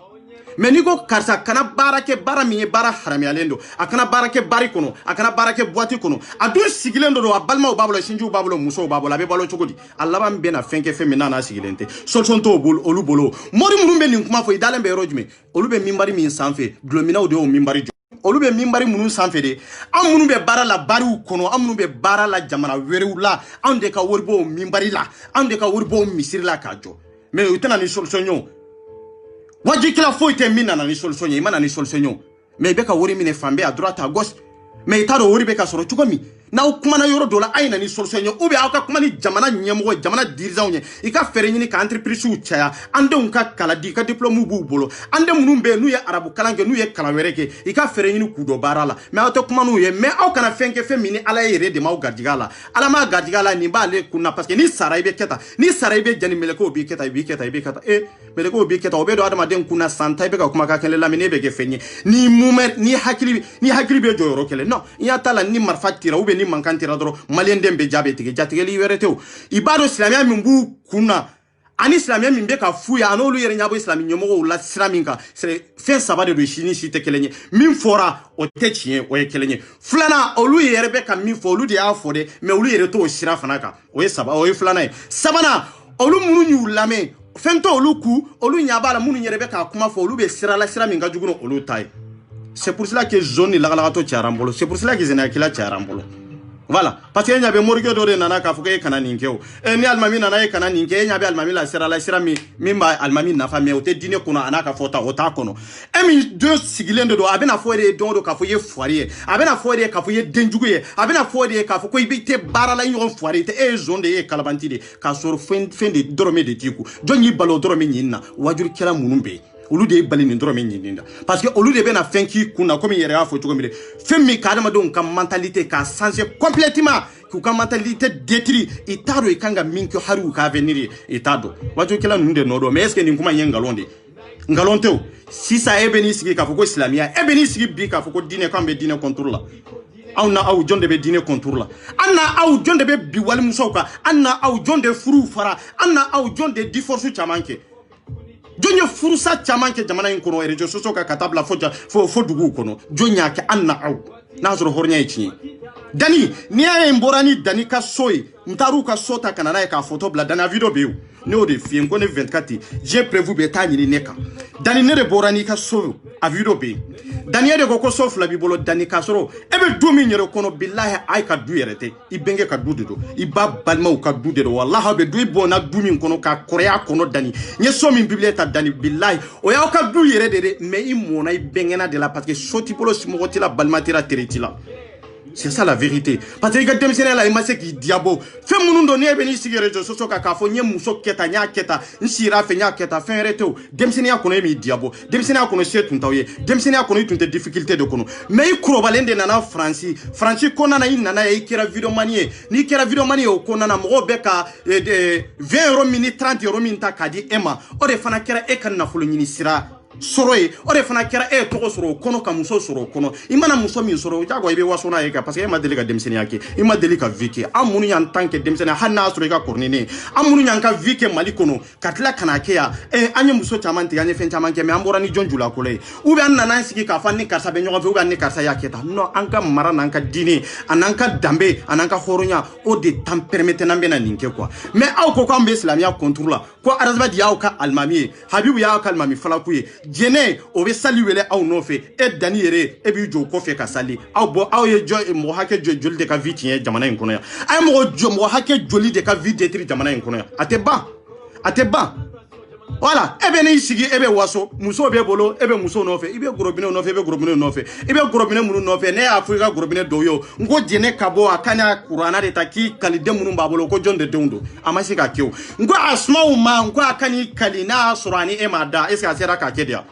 mais ni ko karsa kana barake bara mi bara harami alendo akana barake bari kono akana barake boîte kono adu sigilendo do abalma o bablo shinju bablo muso bablo be balo chokodi Allah ba mbena fenke femina na sigilente solution to bol olu bolo mori munumbe ni kuma fo idalembe rojume olu be mimbari min sanfe glomina o de o mimbari olube mimbari munun sanfede am munun be bara la bari kono am munun be bara la jamana werew la am de ka worbo mimbari la am de ka worbo misir la kajo mais utana ni solution yo waji kila foite minna na ni solution yo imana ni solution yo mais be ka wori mine fambe à droite à gauche mais i t'a dɔn o de bɛ ka sɔrɔ cogo min n'aw kumana yɔrɔ dɔ la a ye na ni solution ye ou bien aw ka kuma ni jamana ɲɛmɔgɔ jamana dirigeants ye i ka fɛɛrɛ ɲini ka entreprise caya an denw ka kalan di ka diplôme b'u bolo an den minnu bɛ yen n'u ye arabu kalan kɛ n'u ye kalan wɛrɛ kɛ i ka fɛɛrɛ ɲini k'u dɔ baara la mais aw tɛ kuma n'u ye mais aw kana fɛn kɛ fɛn min ni ala ye yɛrɛ de m'aw garijigɛ la ala m'a garijigɛ la nin b'ale kunna parce que ni sara i bɛ kɛ tan ni sara i bɛ jɛni mɛlɛkɛw b'i kɛ tan i b'i kɛ tan i bɛ kɛ tan mɛlɛkɛw b'i kɛ tan o bɛ don adamaden kunna san ta i bɛ ka kumakan kɛlɛ la mais ne bɛ kɛ fɛn ye ni mumɛ ni hakili bɛ jɔyɔrɔ kɛlɛ non i y'a ta la ni marifa tira ou bien ni mankan tira dɔrɔn malien den be jabe tigɛ jatigɛli wɛrɛ tɛ o i b'a dɔn silamɛya min b'u kunna ani silamɛya min bɛ ka fu ya an'olu yɛrɛ ɲɛbɔ silamɛ ɲɛmɔgɔw la sira min kan fɛn saba de don si ni si tɛ kelen ye min fɔra o tɛ tiɲɛ o ye kelen ye filanan olu yɛrɛ bɛ ka min fɔ olu de y'a fɔ dɛ mais olu yɛrɛ t'o sira fana kan o ye filanan ye sabanan olu minnu y'u lamɛn fɛn tɛ olu ku olu ɲɛ b'a la minnu yɛrɛ bɛ k'a kuma fɔ olu bɛ sira la sira min ka jugu ni olu ta ye c'est pour cela que zone ni lagalagatɔ cayara n bolo c'est pour cela que zenakila cayara n bolo voilà parce que e ɲa bɛ morikɛ dɔ de nana k'a fɔ k'e kana nin kɛ o ni alimami nana e kana nin kɛ e ɲa bɛ alimami la sira min b'a alimami nafa mais o tɛ diinɛ kɔnɔ a n'a ka fɔta o t'a kɔnɔ e min don sigilen de don a bɛna fɔ e de ye don o don k'a fɔ i ye fuwari ye a bɛna fɔ e de ye k'a fɔ i ye denjugu ye a bɛna fɔ e de ye k'a fɔ ko i tɛ baara la i ɲɔgɔn fuwari i tɛ e ye zone de ye e ye kalabanti de k'a sɔrɔ fɛn de dɔrɔmɛ de t'i kun jɔn y'i balo o dɔrɔmɛ ɲini na wajurukɛla minnu bɛ yen olu de ye bali nin dɔrɔn min ɲinini da parce que olu de bɛna fɛn k'i kun na komi yɛrɛ y'a fɔ cogo min fɛn min ka adamadenw ka mentalité k'a changer complètement k'u ka mentalité détruire i t'a dɔn i kan ka min kɛ hali u ka avenir ye i t'a dɔn wajukɛla ninnu de nɔ dɔn mais est ce que nin kuma in ye nkalon de nkalon tɛ o sisan e bɛ n'i sigi k'a fɔ ko silamɛya e bɛ n'i sigi bi k'a fɔ ko diinɛ k'an bɛ diinɛ contour la aw na aw jɔn de bɛ diinɛ contour la an na aw jɔn de bɛ bi walimusow kan an na aw jɔn de furuw fara an na aw jɔn de divorce caman kɛ jɔn ye furusa caman kɛ jamana in kɔnɔ réseaux sociaux kan ka taa bila fo duguw kɔnɔ jɔn y'a kɛ an na aw n'a sɔrɔ hɔrɔnya ye tiɲɛ Dani n'i y'a ye n bɔra ni Dani ka so ye n taar'u ka so ta ka na n'a ye k'a photo bila Dani a video bɛ yen ne y'o de f'i ye ko ne 24 j'ai prévu bɛ taa ɲini ne kan Dani ne de bɔra n'i ka so a video bɛ yen Dani e de ko so fila b'i bolo Dani k'a sɔrɔ e bɛ du min yɛrɛ kɔnɔ bilahi a ye ka du yɛrɛ tɛ i bɛnkɛ ka du de don i ba balimaw ka du de don walahi aw bɛ du i bɔnna du min kɔnɔ ka kɔrɔya kɔnɔ Dani n ye so min publié ta Dani bilahi o y'aw ka du yɛrɛ de dɛ mais i mɔnna i bɛnkɛna de la parce que so t'i bolo somɔgɔ t'i la balima t'i la tere t'i la. C'est ça la vérité. Parce que i ka denmisɛnniya la i ma se k'i diabo fɛn minnu don n'e bɛ n'i sigi réseaux sociaux kan k'a fɔ n ye muso kɛta n y'a kɛta n sira fɛ n y'a kɛta fɛn wɛrɛ tɛ o denmisɛnniya kɔnɔ e m'i diabo denmisɛnniya kɔnɔ se tun t'aw ye denmisɛnniya kɔnɔ i tun tɛ difficulté de kɔnɔ mais i kɔrɔbalen de nana Faransi kɔnɔna na i nana ye i kɛra vidéoman ye n'i kɛra vidéoman ye o kɔnɔna na mɔgɔw bɛ ka 20 euros min ni 30 euros min ta k'a di e ma o de fana kɛra e ka nafolo ɲini sira sɔrɔ ye o de fana kɛra e ye tɔgɔ sɔrɔ o kɔnɔ ka muso sɔrɔ o kɔnɔ i mana muso min sɔrɔ o jagoya i bɛ waso n'a ye kan parce que e ma deli ka denmisɛnniya kɛ i ma deli ka vie kɛ an minnu y'an tan kɛ denmisɛnniya hali n'a sɔrɔ i ka kɔrɔ ni ne ye an minnu y'an ka vie kɛ Mali kɔnɔ ka tila ka na kɛ yan an ye muso caman tigɛ an ye fɛn caman kɛ mais an bɔra ni jɔn julakola ye ou bien an nana an sigi k'a fɔ ni karisa bɛ ɲɔgɔn fɛ ou bien ni karisa y'a kɛ tan non an ka mara n'an ka diinɛ a n'an ka danbe a n'an ka hɔrɔnya o de t'an permettre n'an bɛna nin kɛ quoi mais aw ko k'an bɛ silamɛya contour la ko Arazbadi y'aw ka alimami ye Habibu y'aw ka alimami falaku ye jɛnɛ o bɛ sali wele aw nɔfɛ e Dani yɛrɛ e b'i jɔ o kɔfɛ ka sali aw ye mɔgɔ hakɛ joli de ka vie tiɲɛ jamana in kɔnɔ yan a ye mɔgɔ hakɛ joli de ka vie détruire jamana in kɔnɔ yan a tɛ ban voilà e bɛ n'i sigi e bɛ waso muso b'e bolo e bɛ muso nɔfɛ i bɛ gorobinɛ nɔfɛ i bɛ gorobinɛ nɔfɛ i bɛ gorobinɛ minnu nɔfɛ ne y'a fɔ i ka gorobinɛ dɔw ye o n ko jɛnɛ ka bɔ a ka n'a kuranna de ta k'i kali den minnu b'a bolo ko jɔn de denw don a ma se ka kɛ o n ko a sumaw ma n ko a ka n'i kali n'a y'a sɔrɔ ani e m'a da est ce que a sera k'a kɛ de yan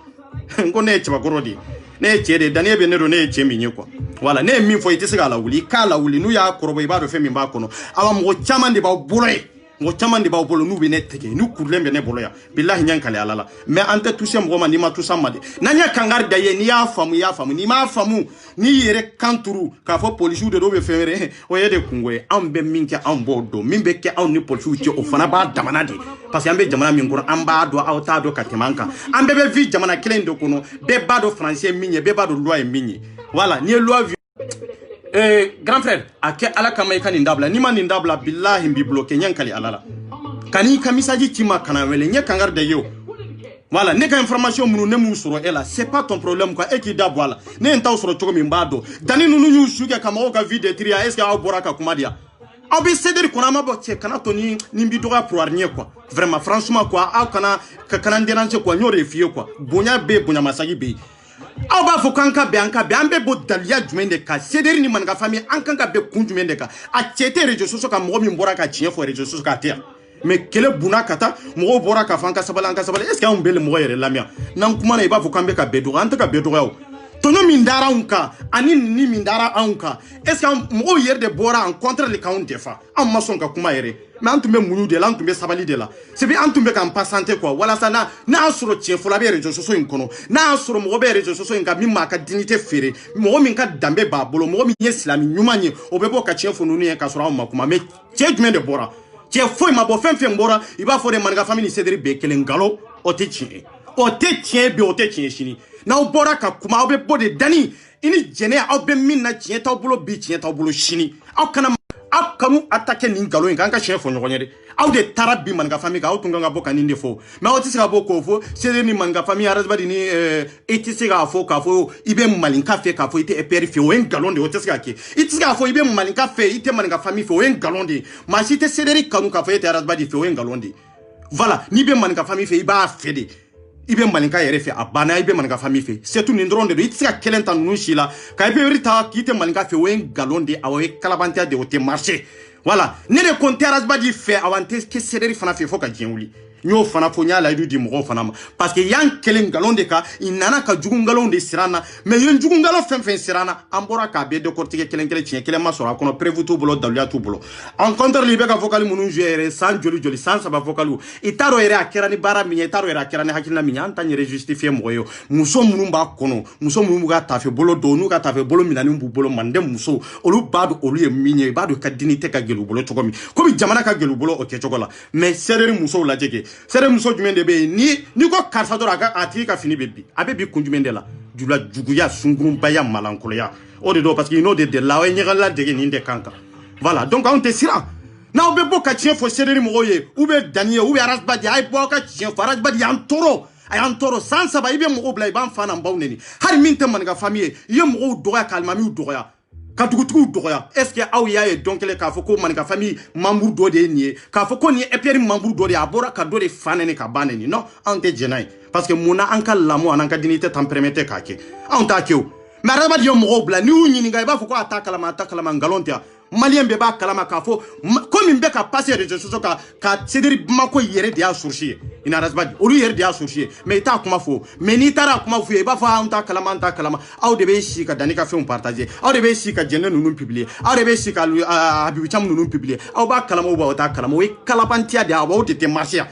n ko ne ye cɛbakɔrɔ de ye ne ye cɛ de ye Dani bɛ ne don ne ye cɛ min ye quoi voilà ne ye min fɔ i tɛ se k'a lawuli i k'a lawuli n'u y'a kɔrɔbɔ i b'a dɔn fɛn min b'a kɔnɔ awa mɔgɔ caman de b'aw bolo ye mɔgɔ caman de b'aw bolo n'u bɛ ne tigɛ n'u kurulen bɛ ne bolo yan bilahi ɲɛ kale ala la mais an tɛ touché mɔgɔ ma n'i ma touché ma de n'an ye kangari da ye n'i y'a faamu i y'a faamu n'i m'a faamu n'i yɛrɛ kan turu k'a fɔ polisiw de don bɛ fɛn wɛrɛ o ye de kungo ye anw bɛ min kɛ anw b'o dɔn min bɛ kɛ anw ni polisiw cɛ o fana b'a damana de parce que an bɛ jamana min kɔnɔ an b'a dɔn aw t'a dɔn ka tɛmɛ an kan an bɛɛ bɛ vi jamana kelen de kɔnɔ bɛɛ b'a dɔn français ye min ye bɛɛ b'a dɔn loi ye min ye voilà n'i ye loi grand frère a kɛ ala kama i ka nin dabila n'i ma nin dabila bilahi n b'i bloqué ɲɛ kali ala la ka n'i ka message ci ma kana wele ɲɛ kangari da ye o voilà ne ka information minnu ne m'u sɔrɔ e la c'est pas ton problème quoi e k'i da bɔ a la ne ye n t'aw sɔrɔ cogo min n b'a dɔn Dani ninnu y'u su kɛ ka mɔgɔw ka vie détruire est ce que aw bɔra ka kuma di yan aw bɛ céder kɔnɔ an ma bɔ cɛ kana to ni bi dɔgɔya pour rien quoi vraiment franchement quoi aw kana déranger quoi n y'o de f'i ye quoi bonya bɛ yen bonyamasagi bɛ yen aw b'a fɔ k'an ka bɛn an bɛ bɔ daliya jumɛn de kan sederi ni maninka famille an kan ka bɛn kun jumɛn de kan a cɛ tɛ réseaux sociaux kan mɔgɔ min bɔra ka tiɲɛ fɔ réseaux sociaux kan a tɛ yan mais kɛlɛ bunna ka taa mɔgɔw bɔra ka fɔ an ka sabali est ce que anw bɛ mɔgɔ yɛrɛ lamɛn n'an kumana i b'a fɔ k'an bɛ ka bɛn dɔgɔya an tɛ ka bɛn dɔgɔya o tɔɲɔ min dara anw kan ani ni min dara anw kan est ce que mɔgɔw yɛrɛ de bɔra en contre de k'anw defa anw ma sɔn ka kuma yɛrɛ mais an tun bɛ muɲu de la an tun bɛ sabali de la c'est bien an tun bɛ k'an patienter quoi walasa n'a y'a sɔrɔ tiɲɛ fɔla bɛ réseaux sociaux in kɔnɔ n'a y'a sɔrɔ mɔgɔ bɛ réseaux sociaux in kan min b'a ka dignité feere mɔgɔ min ka danbe b'a bolo mɔgɔ min ye silamɛ ɲuman ye o bɛ bɔ ka tiɲɛ fɔ ninnu ye k'a sɔrɔ anw ma kuma mais cɛ jumɛn de bɔra cɛ foyi ma bɔ fɛn fɛn bɔra i b'a fɔ de maninka famille ni sederi bɛɛ kelen nkalon o tɛ tiɲɛ ye o tɛ tiɲɛ bi o tɛ tiɲɛ sini n'aw bɔra ka kuma aw bɛ bɔ de dani i ni jɛnɛya aw bɛ min na tiɲɛ t'aw bolo bi tiɲɛ t'aw bolo sini aw kanu attaquer nin nkalon in k'an ka tiɲɛ fɔ ɲɔgɔn ye dɛ aw de taara bi maninka famille kan aw tun kan ka bɔ ka nin de fɔ mais aw tɛ se ka bɔ k'o fɔ sederi ni maninka famille arasibadi ni i tɛ se k'a fɔ i bɛ maninka fɛ k'a fɔ i tɛ EPR fɛ o ye nkalon de ye o tɛ se ka kɛ i tɛ se k'a fɔ i bɛ maninka fɛ i tɛ maninka famille fɛ o ye nkalon de ye maa si tɛ sederi kanu k'a fɔ e tɛ arasibadi fɛ o ye nkalon de ye voilà n'i bɛ maninka famille fɛ i b'a fɛ de i bɛ maninka yɛrɛ fɛ a banna i bɛ maninka famille fɛ c'est tout nin dɔrɔn de don i tɛ se ka kelen ta ninnu si la ka EPR ta k'i tɛ maninka fɛ o ye nkalon de ye o ye kalabantiya de o tɛ marché voilà ne de ko n tɛ arasibadi fɛ awa n tɛ sederi fana fɛ fo ka diɲɛ wuli n y'o fana fɔ n y'a layidu di mɔgɔw fana ma parce que yan kelen nkalon de kan i nana ka jugu nkalon de sira an na mais yen jugu nkalon fɛn fɛn sira an na an bɔra k'a bɛɛ décortiquer kelen kelen tiɲɛ kelen ma sɔrɔ a kɔnɔ prévu t'u bolo daluya t'u bolo en contre i bɛ ka vocal minnu jouer yɛrɛ san joli san saba vocal i t'a dɔn yɛrɛ a kɛra ni baara min ye i t'a dɔn yɛrɛ a kɛra ni hakilina min ye an t'an yɛrɛ justifier mɔgɔ ye muso minnu b'a kɔnɔ muso minnu b'u ka tafe bolo don n'u ka tafe bolo minɛnen b'u bolo manden muso olu b'a dɔn olu ye min ye i b'a dɔn ka dignité ka gɛlɛ u bolo cogo min komi jamana ka gɛlɛ u bolo o kɛcogo la mais sederi musow lajɛ kɛ sederi muso jumɛn de bɛ yen ni ko karisa dɔrɔn a tigi ka fini bɛ bi a bɛ bi kun jumɛn de la jula juguya sunkurunbaya malankoloya o de don parce que n'o de la o ye ɲɛgɛn ladege nin de kan kan voilà donc anw tɛ siran n'aw bɛ bɔ ka tiɲɛ fɔ sederi mɔgɔw ye ou bɛ dani ye ou bɛ arasibadi a ye bɔ aw ka tiɲɛ fɔ arasibadi y'an tɔɔrɔ a y'an tɔɔrɔ san saba i bɛ mɔgɔw bila i b'an fa n'an baw neni hali min tɛ maninka famille ye i ye mɔgɔw dɔgɔya ka alimamiw dɔgɔya ka dugutigiw dɔgɔya est ce que aw y'a ye dɔn kelen k'a fɔ ko maninka famille membre dɔ de ye nin ye k'a fɔ ko nin ye EPR membre dɔ de ye a bɔra ka dɔ de fa nɛni ka ba nɛni non anw tɛ jɛn n'a ye parce que mun na an ka lamɔ an'an ka dignité t'an permettre k'a kɛ anw t'a kɛ o mais adamaden ye mɔgɔw bila n'i y'u ɲininka i b'a fɔ ko a t'a kalama nkalon tɛ yan maliyɛn bɛɛ b'a kalama k'a fɔ ko min bɛ ka passer réseaux sociaux kan ka sederi bamako yɛrɛ de y'a source ye i na arasibadi olu yɛrɛ de y'a source ye mais i t'a kuma fɔ mais n'i taara a kuma fɔ ye i b'a fɔ an t'a kalama aw de bɛ si ka danni ka fɛnw partager aw de bɛ si ka jɛnɛ ninnu publier aw de bɛ si ka Habibu Camu ninnu publier aw b'a kalama ou b'aw t'a kalama o ye kalabantiya de ye aw de tɛ marcher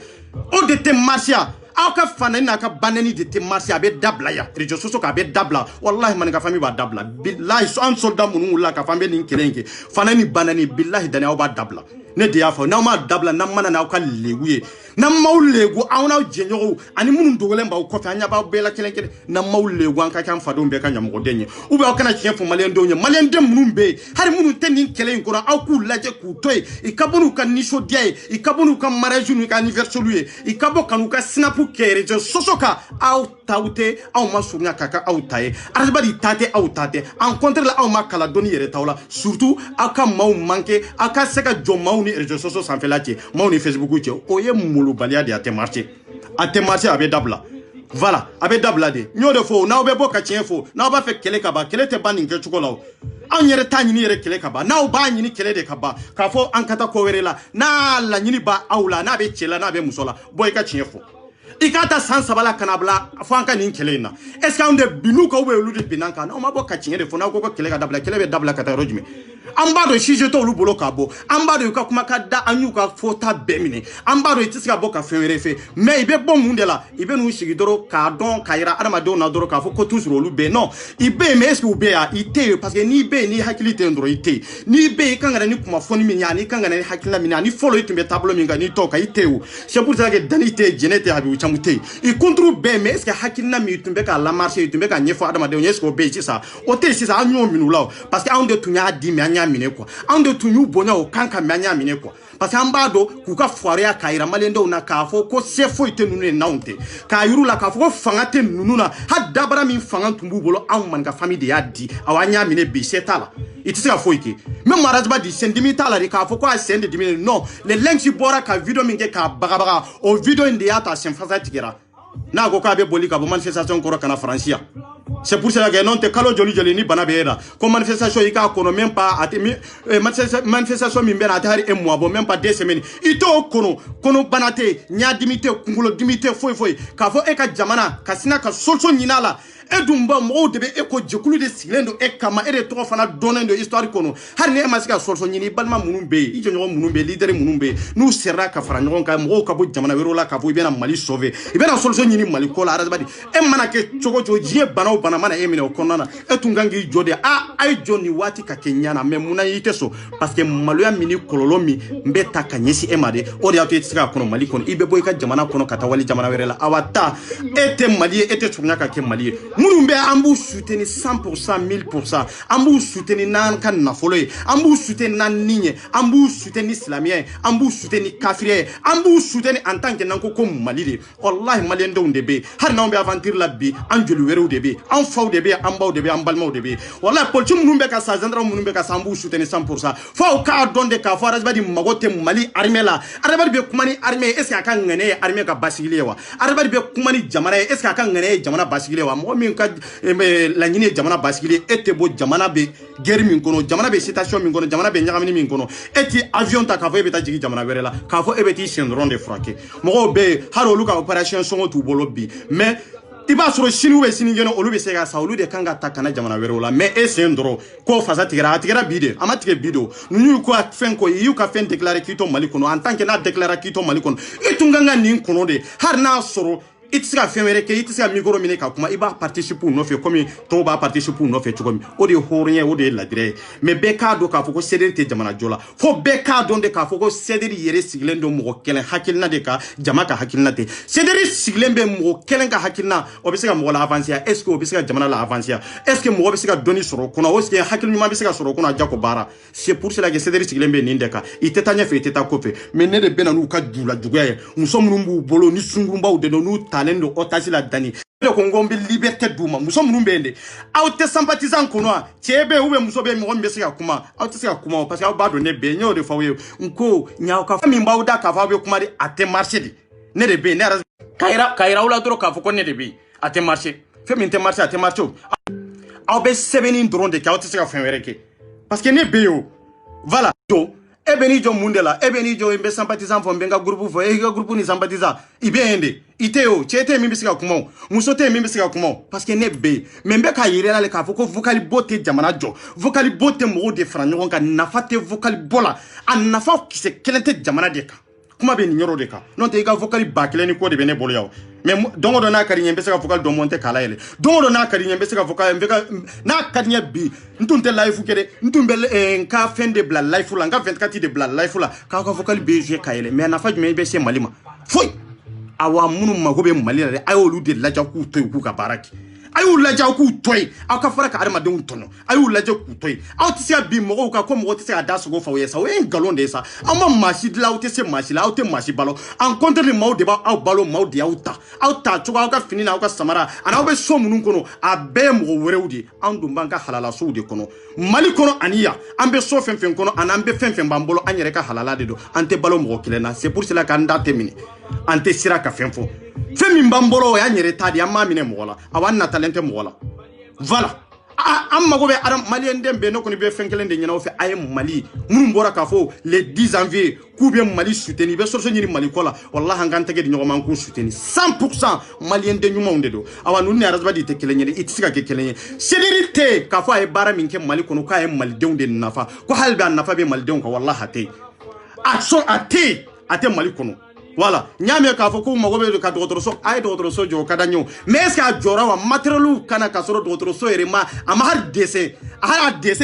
o de tɛ marcher aw ka fanani n'a ka banani de tɛ marcher a bɛ dabila yan réseaux sociaux k'a bɛ dabila wallahi maninka famille b'a dabila billahi an soldat minnu wulila k'a fɔ an bɛ nin kɛlɛ in kɛ fanani banani billahi dani aw b'a dabila ne de y'a fɔ n'aw m'a dabila n'an mana n'aw ka lebu ye n'an m'aw lebu aw n'aw jɛɲɔgɔnw ani minnu dogolen b'aw kɔfɛ an ɲɛ b'aw bɛɛ la kelen kelen n'an m'aw lebu an ka kɛ an fadenw bɛɛ ka ɲɛmɔgɔden ye ou bien aw kana tiɲɛ fɔ maliyɛndenw ye maliyɛnden minnu bɛ yen hali minnu tɛ nin kɛlɛ in kɔnɔ aw k'u lajɛ k'u to yen i ka bɔ n'u ka nisɔndiya ye i ka bɔ n'u ka mariage n'u ka anniversaire ye i ka bɔ ka n'u ka sinapu kɛ réseaux sociaux kan aw taw tɛ aw ma surunya ka kɛ aw ta ye arasibadi ta tɛ aw ta tɛ en contre la aw ma kala dɔnni yɛrɛ t'aw la surtout aw ka maaw manqué aw ka se ka jɔ maaw ni réseaux sociaux sanfɛla cɛ maaw ni Facebook cɛ o ye molobaliya de ye a tɛ marcher a bɛ dabila voilà a bɛ dabila de n y'o de fɔ n'aw bɛ bɔ ka tiɲɛ fɔ n'aw b'a fɛ kɛlɛ ka ban kɛlɛ tɛ ban nin kɛcogo la o anw yɛrɛ t'a ɲini yɛrɛ kɛlɛ ka ban n'aw b'a ɲini kɛlɛ de ka ban k'a fɔ an ka taa ko wɛrɛ la n'a laɲini b'a aw la n'a bɛ cɛ la n'a bɛ muso la bɔ i ka tiɲɛ fɔ i k'a ta san saba la ka na bila fo an ka nin kɛlɛ in na est ce que anw de bin'u kan ou bien olu de binn'an kan n'aw ma bɔ ka tiɲɛ de fɔ n'aw ko ko kɛlɛ ka dabila kɛlɛ bɛ dabila ka taa yɔrɔ jumɛn an b'a dɔn sujet t'olu bolo k'a bɔ an b'a dɔn u ka kuma ka da an y'u ka fɔta bɛɛ minɛ an b'a dɔn i tɛ se ka bɔ ka fɛn wɛrɛ fɛ mais i bɛ bɔ mun de la i bɛ n'u sigi dɔrɔn k'a dɔn k'a yira adamadenw na dɔrɔn k'a fɔ ko toujours olu bɛ yen non i bɛ yen mais est ce que u bɛ yan i tɛ yen parce que n'i bɛ yen n'i hakili tɛ yen dɔrɔn i tɛ yen n'i bɛ yen i kan ka na ni kunnafoni min ye ani i kan ka na ni hakilina min ye ani fɔlɔ i tun bɛ taabolo min kan n'i tɔ kan i tɛ yen o c'est pour ça que Dani tɛ yen Jɛnɛ tɛ yen Habibu Camu tɛ yen i contre bɛɛ mais est ce que hakilina min i tun bɛ k'a lamarcher i tun bɛ k'a ɲɛfɔ adamadenw ye est ce que o bɛ yen sisan o tɛ yen sisan an y'o minɛ u la o parce que anw de tun y'a di mais an y'a minɛ quoi anw de tun y'u bonya o kan ka mais an y'a minɛ quoi parce que an b'a dɔn k'u ka fariya k'a yira maliyɛndenw na k'a fɔ ko se foyi tɛ ninnu ye n'anw tɛ k'a yir'u la k'a fɔ ko fanga tɛ ninnu na hali dabara min fanga tun b'u bolo anw maninka famille de y'a di awa an y'a minɛ bi se t'a la i tɛ se ka foyi kɛ même Arasibadi sen dimi t'a la de k'a fɔ ko a sen de dimi non le lynx bɔra ka video min kɛ k'a bagabaga o video in de y'a to a sen fasa tigɛra n'a ko k'a bɛ boli ka bɔ manifestation kɔrɔ ka na Faransi yan C'est pour cela que non te kalo joli joli ni bana beera. Comme manifestation ika kono même pas manifestation mi bena atari un mois bon même pas 2 semaines. Ito kono banate nya dimité kungulo dimité foi ka fo e ka jamana kasina ka solution nyinala. E dumba mo de be e ko jekulu de silendo e kama e de to fana donen de histoire kono. Har ne masika solution nyini balma munun be i jonyo munun be leader munun be nu serra ka fara nyon ka mo ka bo jamana wero la ka bo be na Mali sauver. I be na solution nyini Mali ko la arabadi. E mana ke chogo jie bana bana mana e mine o konana e tungangi jode ay joni wati ka kenyana me muna yite so parce que maloya mini kololo mi mbeta kanyesi emade o de ato tsika kono Mali kono ibe boy ka jamana kono kata wali jamana were la awata ete Mali ete tsunya ka ke Mali munumbe ambu soutenir 100% 1000% ambu soutenir nan kan na foloy ambu soutenir nan nigne ambu soutenir islamien ambu soutenir kafirien ambu soutenir en tant que nanko ko Mali de wallahi malien do ndebe har na on be aventure la bi anjulu were de be an faw de be an baw de be an balmaw de be wallahi polci munun be ka sa gendarme munun be ka sambu soutenir 100% faw ka donde ka fo arabadi magote Mali armée la arabadi be kumani armée est ce que aka ngane armée ka basigile wa arabadi be kumani jamana est ce que aka ngane jamana basigile wa mo min ka la nyine jamana basigile ete bo jamana be guerre min kono jamana be situation min kono jamana be nyagamini min kono eti avion ta ka fo e be ta jigi jamana were la ka fo e be ti syndrome de fraqué mo be harolu ka operation songo tu bolo bi mais iba soro sinu we sinu geno olu be se ga sa olu de kanga takana jamana wero la mais e sendro ko faza tigara bide amatige bido nunu ko fen ko yu ka fen déclarer kito Mali kono en tant que na déclarer kito Mali kono itunganga nin kono de har na soro itska femere ke itska micro mine ka kuma iba participer no fe comme to ba participer no fe chugomi o de horien o de la dire mais be ka do ka foko cederi te jamana jola fo be ka don de ka foko cederi yere siglendo mo kelen hakilna de ka jamaka hakilna te cederi siglembe mo kelen ka hakilna o be se ka mo la avancer est ce que o be se ka jamana la avancer est ce que mo be se ka doni soro kuna o se hakil nyuma be se ka soro kuna jako bara c'est pour cela que cederi siglembe nindeka itetanya fe iteta kofe mais ne de benanu ka dula jugaye muso munumbu bolo ni sungurumba o de no talendo otasi la dani le Congo be liberté duma muso munumbe aw te sympathisant kono chebe ube muso be mo mbese ka kuma aw te ka kuma parce que aw ba do ne be nyo de fawe nko nyaaw ka mi mbawda ka fawe kuma di ate marché di ne de be ne kaira wala dro ka foko ne de be ate marché fe mi te marché ate marché aw be 7 drone de ka aw te ka fenwereke parce que ne be yo voilà do ebeni jo mundela ebeni jo imbe sympathisant fo mbenga groupe fo e groupe ni sympathisant ibe ende iteo chete mi bisika kuma musote mi bisika kuma parce que ne be membe ka yirela le ka fo ko vocal bote jamana jo vocal bote mo de franyo ka nafate vocal bola an nafa ki se kelente jamana de ka kuma be ni nyoro de ka non te ka vocal bakele ni ko de bene bolo yaw mais dongo do na kari nyembe se ka vocal do monte kala ele dongo do na kari nyembe se ka vocal mbeka na kari bi ntunte life kede ntumbe nka fin de bla life la nka 24 de bla life la ka vocal be je ka ele mais na fa jume be se malima foi awa munu magobe Mali la ayolu de laja ku toy ku ka baraki ayu laja ku toy aka fara ka arma de tono ayu laja ku toy aw tisia bi mo ka ko mo tisia da so go fa yesa we ngalon de sa ama mashi de la tisia mashi la te mashi balo en contre le mau de ba aw balo mau de auta to ka fini na ka samara ana be so munun kono abe mo werewdi andu banka halala so de kono Mali kono aniya ambe so fen kono anambe fen bambolo anyere ka halala de do ante balo mo kilena c'est pour cela qu'anda terminé ante sira ka fenfo femi mbambolo ya nyere tadi amma mine mola awanna talente mola voilà amma go be aram malien dembe no koni be fenkelende nyina o fe ay Mali mun bora ka fo le 10 janvier ku be Mali soutenu be sorso nyini Mali kola wallahi ngante ke di nyoma man ko soutenu 100% malien de nyuma onde do awanu ne arasba di te kelenye itisika ke kelenye sécurité ka fo ay bara minke Mali kono ka ay Mali de onde nafa ko halbe an nafa be Mali de on ka wallahi ate action ate Mali kono voilà nyame ka fo ko magobe ka dotoroso ay dotoroso jo kadanyo mais est-ce que jora wa matérielu kana ka soro dotoroso erema ama har dese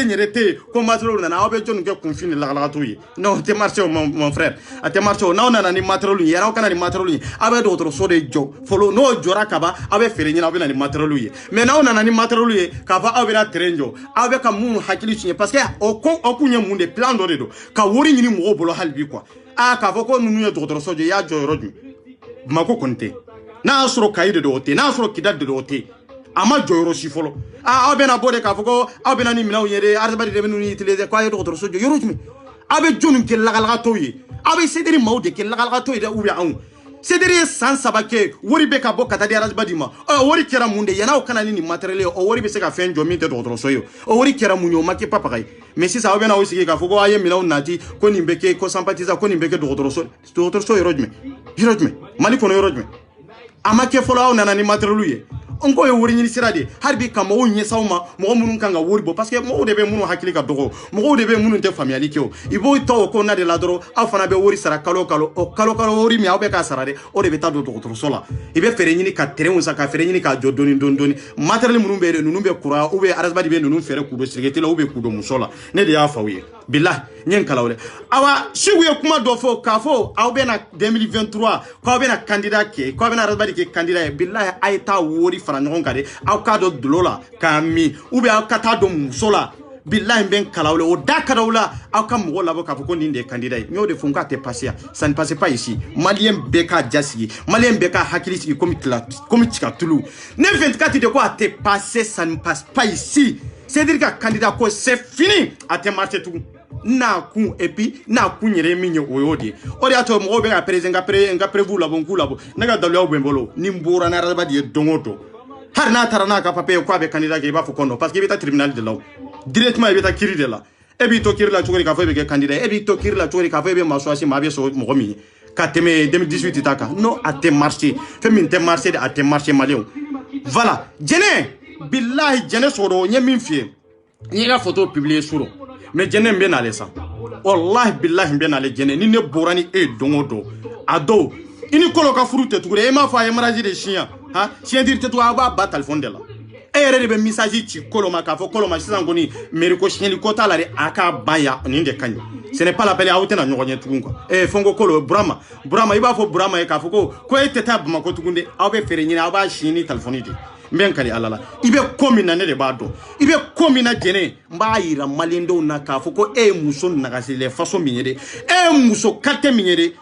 nyerete ko matérielu na obe jon ke confine la toyi non te marché mon frère ate marché na ona ni matérielu yera kana ni matérielu abe dotoroso de jo folo no jora kaba abe fere nyina obe na ni matérielu mais na ona ni matérielu ka va abe na trenjo abe ka mun hakili chinye parce que okunye munde plan do do ka wori nyini mo bolo halbi quoi ka foko nunu ya dotoroso je ya joyroju mako konte na soro kaide do te na soro kidad do te ama joyro si folo abena bode ka foko abena ni minaw yede arzabadi de nunu itilize ko ya dotoroso je yoroju abe jonun ke lagalga toyi abe sederi mawde ke lagalga toyi da ubi an c'est-à-dire sans sabake wori be ka bo kata di arasbadima o wori kera munde yana o kana ni matériel o wori be se ka fen jomi te do soyo o wori kera munyo make papa kai mais si ça o bena o sigi ka foko aye mina onati ko ni mbeke ko sympathiser ko ni mbeke do soyo rojme mali kono rojme amake folo o nana ni matériel ye onko e wori ni sirade harbi kam o nye sawma mo munun kanga wori bo parce que mo de be munu hakili ka dogo mo de be munun te familiali ke o ibo to ko na de la doro afana be wori sara kalo wori mi awbe ka sarade o de be ta do sola ibe fere ni ka terrain sa ka fere ni ka jodoni doni matériel munun be nunu be kura ou be arasbadi be nunu fere kudo sirgete la ou be kudo musola ne de ya fawi billah nyen kalawle awa shigu kuma do fo ka fo awbe na 2023 ko awbe na candidat ke ko awbe na arasbadi ke candidat billah ayta wori fara ɲɔgɔn kan de aw ka dɔ dulo la k'a min ou bien aw ka taa dɔn muso la billahi n bɛ n kala o da ka d'aw la aw ka mɔgɔw labɔ k'a fɔ ko nin de ye candidat ye n y'o de fɔ n k'a tɛ passer yan ça ne passe pas ici malien bɛɛ k'a ja sigi malien bɛɛ k'a hakili sigi comme tika tulu ne 24 de ko a tɛ passer ça ne passe pas ici c'est-à-dire que candidat ko c'est fini a tɛ marcher tugun na kun et puis na kun yɛrɛ min ye o y'o de ye o de y'a to mɔgɔw bɛ ka président n ka prévu labɔ n k'u labɔ ne ka daliluyaw bɛ n bolo ni n bɔra n'a arabadi ye don o don har n'a taara n'a ka papier ko a bɛ candidat kɛ i b'a fɔ ko non parce que i bɛ taa tribunal de la o directement i bɛ taa kiiri de la e b'i to kiiri la cogo di k'a fɔ i bɛ kɛ candidat e b'i to kiiri la cogo di k'a fɔ i bɛ maa choisi maa bɛ sɔrɔ mɔgɔ min ye ka tɛmɛ 2018 ta kan non a tɛ marcher fɛn min tɛ marcher de a tɛ marcher maliyɛnw voilà jɛnɛ billahi jɛnɛ sɔrɔ n ye min f'i ye n y'i ka photo publier sur mais jɛnɛ n bɛ n'ale san wallahi billahi n bɛ n'ale jɛnɛ ni ne bɔra ni e don o don a dɔw i ni kolo ka furu tɛ tugu dɛ e m'a fɔ a ye mariage de siɲɛ ha siɲɛ diri tɛ tugu a b'a ba téléphone de la e yɛrɛ de bɛ message ci kolo ma k'a fɔ kolo ma sisan kɔni mairie ko siɲɛli ko t'a la dɛ a k'a ban yan nin de ka ɲi ce n'est pas la peine aw tɛna ɲɔgɔn ye tugun quoi fɔ n ko kolo Burama i b'a fɔ Burama ye k'a fɔ ko e tɛ taa Bamakɔ tugun dɛ aw bɛ fɛɛrɛ ɲini aw b'a siɲɛ ni téléphone de n bɛ n kali ala la i bɛ ko min na ne de b'a dɔn i bɛ ko min na jɛnɛ n b'a yira maliyɛn dɔw na k'a fɔ ko e ye muso nagasilen façon min ye dɛ e ye muso qualité min ye dɛ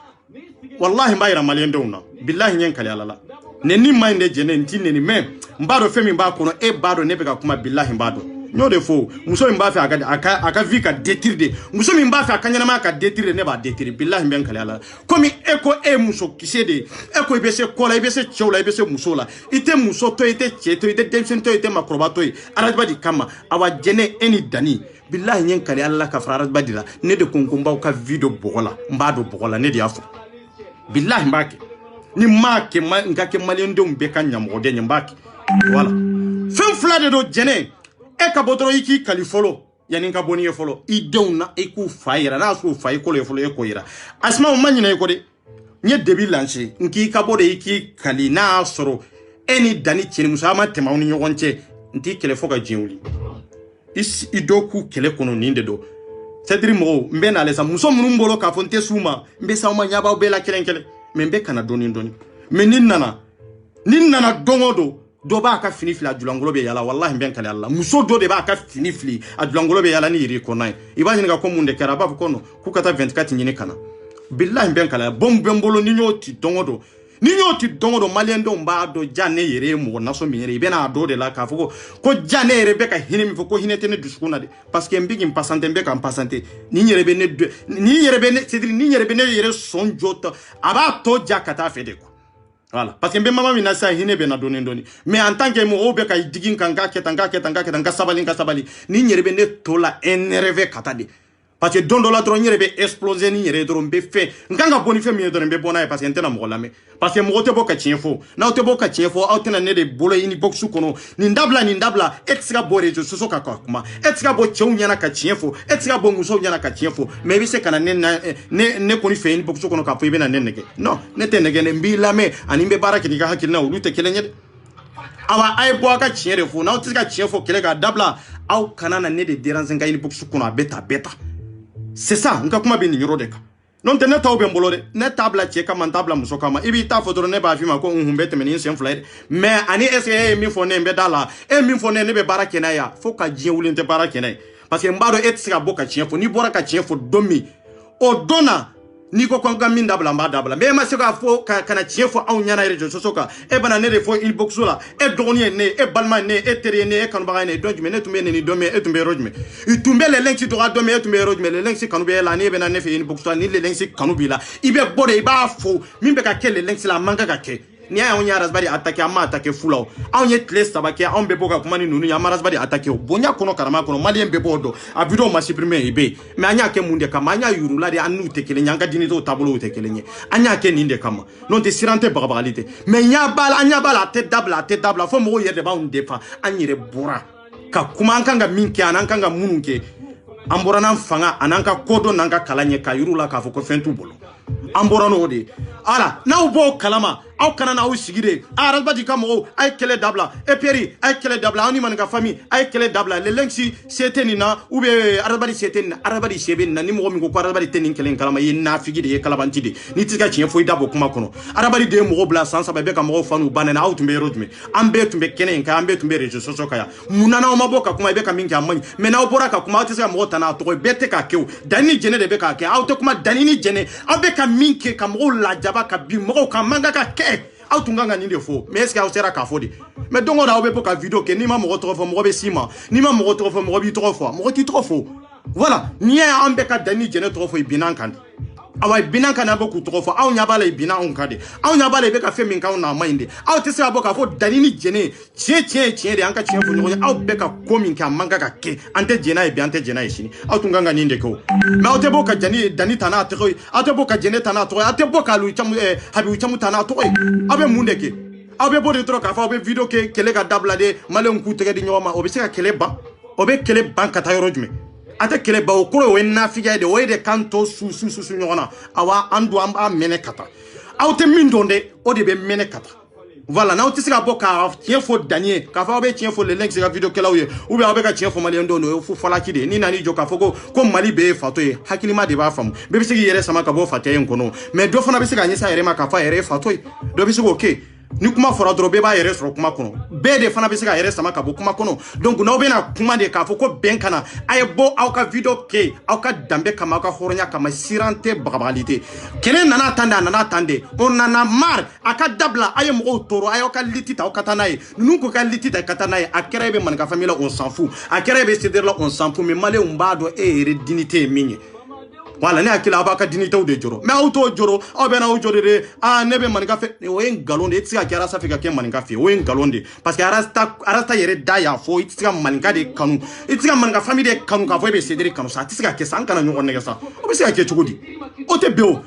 wallahi n b'a yira maliyɛn dɔw na billahi n ye n kali ala la neni ma ɲi de jɛnɛ n ti neni mais n b'a dɔn fɛn min b'a kɔnɔ e b'a dɔn ne bɛ ka kuma billahi n b'a dɔn n y'o de fɔ muso min b'a fɛ a ka vie ka détruire de muso min b'a fɛ a ka ɲɛnamaya ka détruire de ne b'a détruire billahi n bɛ n kali ala la komi e ko e ye muso kisɛ de ye e ko i bɛ se kɔ la i bɛ se cɛw la i bɛ se muso la i tɛ muso to i tɛ cɛ to i tɛ denmisɛnnin to i tɛ makɔrɔba to ye araba di kama awa jɛnɛ e ni danni billahi n ye n kali ala la ka fara araba di la ne de ko n ko n b'aw ka vie dɔ bɔgɔ la n b'a dɔn bɔgɔ la ne de y'a fɔ billahi n b'a kɛ ni m'a kɛ n ka kɛ maliyɛndenw bɛɛ ka ɲɛmɔgɔden ye n b'a kɛ voilà fɛn fila de don jɛnɛ e ka bɔ dɔrɔn i k'i kali fɔlɔ yanni ka bɔ n'i ye fɔlɔ i denw na i k'u fa yira n'a sɔrɔ fa i kolo ye fɔlɔ e k'o yira Asma o ma ɲinɛ i kɔ dɛ n ye debi lancer n k'i ka bɔ de i k'i kali n'a y'a sɔrɔ e ni danni cɛnimuso a ma tɛmɛ aw ni ɲɔgɔn cɛ n t'i kɛlɛ fɔ ka diɲɛ wuli i dɔw k'u kɛlɛ kɔnɔ nin de don c'est-à-dire mɔgɔw n bɛ n'ale sa muso minnu bolo k'a fɔ n tɛ s'u ma n bɛ s'aw ma ɲa b'aw bɛɛ la kelen kelen mais n bɛ kana dɔɔni dɔɔni mais ni nana don o don dɔ b'a ka fini fili a julangolo bɛ yala wallahi n bɛ n kali ala la muso dɔ de b'a ka fini fili a julangolo bɛ yala ni yiri kɔnɔ ye i b'a ɲininka ko mun de kɛra a b'a fɔ ko non k'u ka taa 24 ɲini ka na billahi n bɛ n kali ala bon bɛ n bolo ni y'o ti don o don maliyɛn dɔw b'a dɔn ja ne yɛrɛ ye mɔgɔ naso min yɛrɛ i bɛ n'a dɔn de la k'a fɔ ko ja ne yɛrɛ bɛ ka hinɛ min fɔ ko hinɛ tɛ ne dusukun na de parce que n bɛ k'i pasante n bɛ ka n pasante ni n yɛrɛ bɛ ne yɛrɛ sɔn jɔ ta a b'a tɔ ja ka taa fɛ de quoi voilà parce que n bɛ mama min na sisan hinɛ bɛ na dɔɔni dɔɔni mais en tant que mɔgɔw bɛ ka digi n kan n k'a kɛ tan n ka sabali ni n yɛrɛ bɛ ne to la énervé ka taa de parce que don dɔ la dɔrɔn n yɛrɛ bɛ exploser ni n yɛrɛ ye dɔrɔn n bɛ fɛn n kan ka bɔ ni fɛn min ye dɔrɔn n bɛ bɔ n'a ye parce que n tɛna mɔgɔ lamɛn parce que mɔgɔ tɛ bɔ ka tiɲɛ fɔ n'aw tɛ bɔ ka tiɲɛ fɔ aw tɛna ne de bolo i ni box kɔnɔ nin dabila e tɛ se ka bɔ réseaux sociaux kan ka kuma e tɛ se ka bɔ cɛw ɲɛna ka tiɲɛ fɔ e tɛ se ka bɔ musow ɲɛna ka tiɲɛ fɔ mais i bɛ se ka na ne kɔni fɛ i ni box kɔnɔ k'a fɔ i bɛ na ne nɛgɛ non ne tɛ nɛgɛ n b'i lamɛn ani n bɛ baara kɛ n'i ka hakilina olu tɛ kelen ye dɛ awa a ye bɔ a ka tiɲɛ de fɔ n'aw tɛ se ka tiɲɛ fɔ kɛlɛ k'a dabila aw kana na ne de déranger ka i ni box kɔnɔ a bɛ ta c'est ça n ka kuma bɛ nin yɔrɔ de kan n'o tɛ ne taw bɛ n bolo dɛ ne t'a bila cɛ kama n t'a bila muso kama i b'i ta fɔ dɔrɔn ne b'a f'i ma ko n bɛ tɛmɛ ni n sen fila ye dɛ mais ani est ce que e ye min fɔ ne n bɛ da la e ye min fɔ ne ne bɛ baara kɛ n'a ye fo ka diɲɛ wuli n tɛ baara kɛ n'a ye parce que n b'a dɔn e tɛ se ka bɔ ka tiɲɛ fɔ n'i bɔra ka tiɲɛ fɔ don min o don na ni ko kon min dabla mba dabla mais ma se ka fo kana tie fo aw nyana rejo sosoka e bana ne fo il boxula e doni ne e balma ne e tere ne e kan baga ne donc ne tumbe ne do me e tumbe rojme i tumbe le lenki to do me e tumbe rojme le lenki kanu be la ne be na ne fe il boxula ni le lenki kanu bi la ibe bode ba fo min be ka kele lenki la manga ka ke ni a on ya rasbari attaquer ama attaquer fulaw on ye tle sabake on be boka kuma ni nunu ya rasbari attaquer bonya kono karama kono malien be bodo a video ma supprimer ibe mais anya ke munde kama anya yurula de anu tekele nyanga dini to tableau tekele nye anya ke ninde kama non te sirante barabalite mais nya bala tête dabla fo mo yede ba on defa anyire bora ka kuma kanga minki anankanga mununke ambora nan fanga ananka kodo nanga kalanye ka yurula ka fo ko fentu bolo ambora no de ala na ubo kalama aw kana na aw sigire arabadi kamo ay kele dabla e peri ay kele dabla ani man ga famille ay kele dabla le lenksi seteni na ube arabadi seteni na arabadi sebe na ni mo mi ko arabadi tenin kelen kalama ye na figide ye kalabanti de ni tiga chien foi dabo kuma kono arabadi de mo bla sansa be ka mo fanu banana aw tumbe rodme ambe tumbe kenen ka ambe tumbe rejo sosoka ya munana o maboka kuma be ka mingi amani mena o boraka kuma tisa mo tana to bete ka kew dani jene de be ka ke aw to kuma dani ni jene abe ka minke ka mo la jaba ka bi mo ka manga ka ke aw tunganga ni defo mais est-ce que aw sera ka fodi mais dongo na obe poka video ke ni ma mo trop fo mo be sima ni ma mo trop fo mo bi trop fo mo ti trop fo voilà ni ya ambe ka dani jene trop fo binan kan awa binan kan aboku trop fo aw nya bala binan on kade aw nya bala be ka fe min kan na minde aw te se aboka fo dani ni jene tie de anka tie fo nyonya aw be ka komin ka manga ka ke ante jena e bi ante jena e shini aw tunganga ni ndeko mais aw te boka dani tana to aw te boka jene tana to aw te boka lu chamu habi chamu tana to abe mundeke abe bode tro ka fa obe video ke kele ka dabla de male on ku tege di nyoma obe se ka kele ba obe kele banka ta yorojme ate kele ba okoro we na figa de we de kanto su nyona awa andu amba mene kata awte mindonde o de be mene kata voilà na otisi ka boka tien fo danier ka fa obe tien fo le link se ka video kela uye ube obe ka tien fo mali ndo no fu fola kide ni nani joka foko ko mali be fato e hakilima de ba fam be bi se yere sama ka bo fate en kono mais do fona be se ka nyisa yere ma ka fa yere fato do bi se okay ni kuma fora dro be ba yere soro kuma kono be de fana be se ka yere sama ka bo kuma kono donc na obe na kuma de ka foko ben kana ay bo aw ka video ke aw ka dambe kama ka horonya kama sirante bagabalite kene nana tande on nana mar aka dabla ay mo toro ay ka litita aw katanaye nunu ko ka litita katanaye akere be man ka famille on s'en fout akere be ceder là on s'en fout mais malé on bado e dignité minye wala ne akila abaka dinita de joro mais auto joro obena o joro de nebe manika fe o en galonde etsi akara sa fika ke manika fe o en galonde parce que arasta yere daya fo etsi manika de kanu etsi manika famille de kanu ka fo be cedere kanu sa etsi ke san kana nyogo nega sa o be se ake chugodi o te beo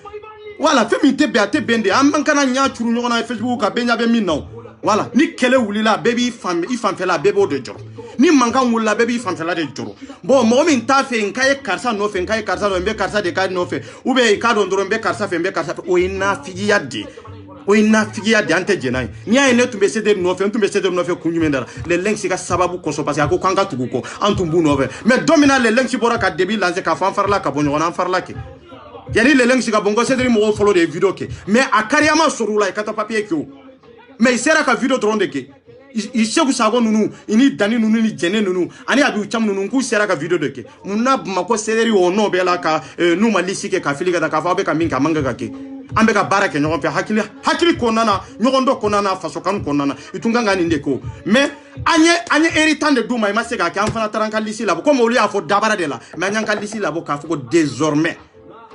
wala fe mi te be ate bende am kana nya churu nyogo na Facebook ka benya be min no wala ni kele wulila baby fam fela bebo de joro ni manka wula baby fam fela de joro bon mo min ta fe nkaye karsa no fe nkaye karsa no mbe karsa de ka no fe ube ka don doro mbe karsa fe o ina figiya de ante jenai ni ay ne tumbe ceder no fe kunyumendara le lenksi ka sababu koso parce ko kanga tuguko antumbu no fe mais domina le lenksi bora ka debi lancer ka fan farla ka bonyo na farla ke yani le lenksi ka bongo ceder mo follow de video ke mais akariama sorula ka ta papier ke mais il sera ka video dronde ke il segu sago nunu ini dani nunu ni jene nunu ani abi ucham nunu ku sera ka video de ke munna mako seleri ono bela ka nu malisi ke ka filiga da ka fa be ka minka manga ka ke ambe ka barake nyogon fe hakili konana nyogon do konana faso kan konana itunga ngani ndeko mais anye héritant de duma ma se ka ke amfana taranka lisi labo comme oli afo dabara de la mais nyanka lisi labo ka foko désormais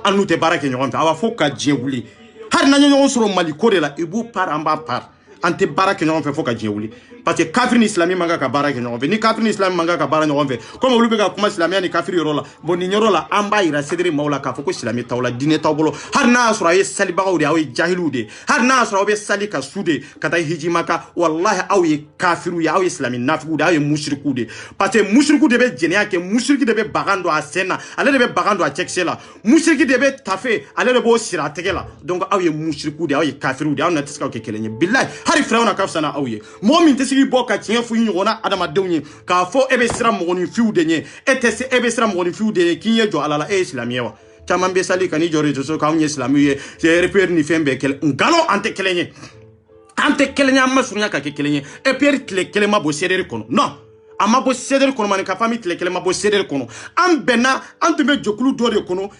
anu te barake nyogon fe awa foka djewuli har na nyogon soro mali ko de la ibu par amba par ante barake nyogon fe foka djewuli parce que kafir islami manga ka barake nyogon fe ni kafir islami manga ka barake nyogon fe comme olu be ka kuma islami ni kafir yorola bon ni yorola amba ira cedri maula ka foko islami tawla dine tawbolo har na asra ye saliba odi awi jahilude har na asra be salika sude kata hijimaka wallahi awi kafiru ya awi islami nafiku da awi mushriku de parce que mushriku de be jenia ke mushriki de be bagando a sena ale de be bagando a cheksela mushriki de be tafe ale de bo sira tegela donc awi mushriku de awi kafiru de awi natiska ke kelenye billahi hari frawna kafsana awi momin tesi boka tien fu nyona adama dewnye ka fo ebe sira mogoni fiu denye etese ebe sira mogoni fiu de kinye jo alala e islamiyewa chama mbe sali kani jore jo ka unye islamiye je reper ni fembe kel ngalo ante kelenye amma sunya ka ke kelenye e per kelema bo seder kono non ama bo seder kono man ka fami kelema bo seder kono am bena antumbe jokulu dore kono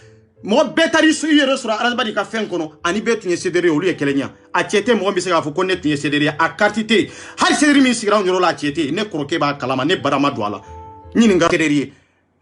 mo betari su yere sura arasba di ka fen kono ani betu nye sedere olu ye kelenya a tiete mo mbise ga fo ko ne tunye sedere a kartite hal sedere mi sigra nyoro la tiete ne kroke ba kalama ne barama douala nyini nga sedere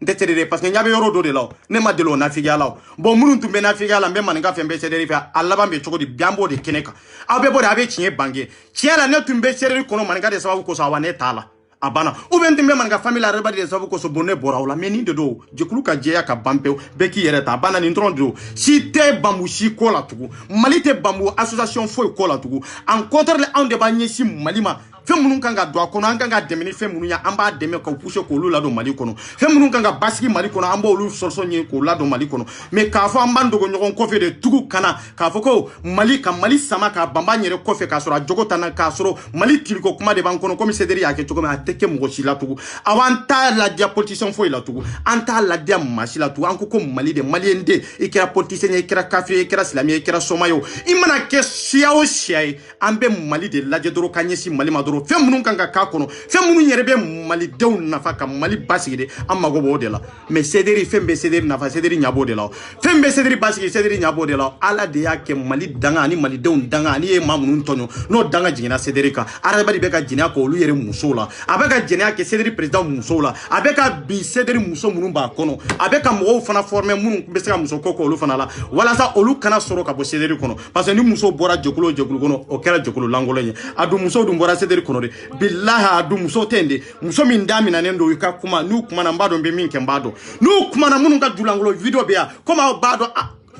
ndetedere parce que nyabe yoro do de law ne ma de lo na figa law bon munun tumbe na figa la mbema nga fembe sedere fa alaba mbe choko di biambo de keneka abe bo de abe chinye bange chiela ne tumbe sedere kono man ga de sababu ko so awane tala abana ou bien timbe man ga famille araba de sababu ko so bonne borawla meni de do jekulu ka jeya ka bampe beki yere ta bana ni tron do si te bamushi ko la tugu mali te bambu association foi ko la tugu en contre le en de bagné si malima fem munun kanga do kono an kanga demeni fem munun ya amba deme ko pousse ko lula do mali kono fem munun kanga baski mali kono amba olu sorso nyi ko la do mali kono mais ka fo amba ndo go nyon ko fe de tugu kana ka fo ko mali ka mali sama ka bamba nyere ko fe ka sura jogo tana ka soro mali tiliko kuma de ban kono comme cederi ya ke tugo ma teke mo si la tugu awanta la dia politicien fo la tugu anta la dia machi la tugu an ko mali de malien de ikira politicien ikira kafri ikira islamie ikira somayo imana ke siao siai ambe mali de la jedoro kanyesi mali ma fem munun kanga ka kono fem munun yere be mali dew nafa ka mali basigi amma go bo de la mais cederi fembe cederi nafa cederi nyabo de la fembe cederi basigi cederi nyabo de la ala de yake mali danga ni mali dew danga ni e mamunun tonyo no danga jina cederi ka araba di be ka jina ko lu yere muso la abeka jina ke cederi president muso la abeka bi cederi muso munun ba kono abeka mo fana former munun be se ka muso ko lu fana la wala sa olu kana soro ka bo cederi kono parce que ni muso bora jekulo kono o kera jekulo langolo nye adu muso dum bora cederi kono de billahi adu muso tende muso min damina nendo yuka kuma nu kuma na mbado mbe min ke mbado nu kuma na munun ka julangolo video be ya koma bado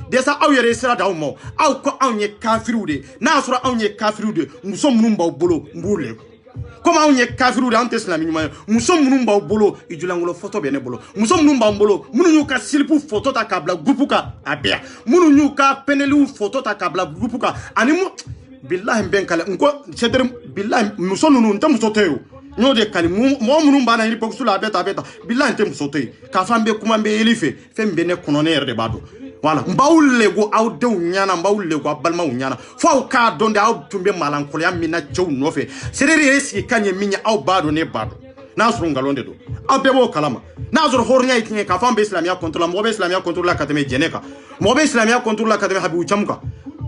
desa aw yere sira daw mo aw ko aw nye kafiru de na sura aw nye kafiru de muso munun ba bolo mbule koma aw nye kafiru de ante islami nyuma muso munun ba bolo ijulangolo photo be ne bolo muso munun ba bolo munun yuka silpu photo ta kabla grupu ka abia munun yuka penelu photo ta kabla grupu ka animu billahi ben kala nko cedere billahi muso nunu nta muso teyo no de kali mo munun bana ni poksu la beta billahi nta muso teyo ka fambe kuma be elife fembe ne kono ne yerde bado wala mbawle go aw de nyana mbawle go balma nyana fo ka donde aw tumbe malankolo ya mina chew nofe cedere esi kanye minya aw bado ne bado na suru ngalonde do aw bebo kalama na suru hornya itinye ka fambe islamia contrôle mo be islamia contrôle la kateme jeneka mo be islamia contrôle la kateme habu chamuka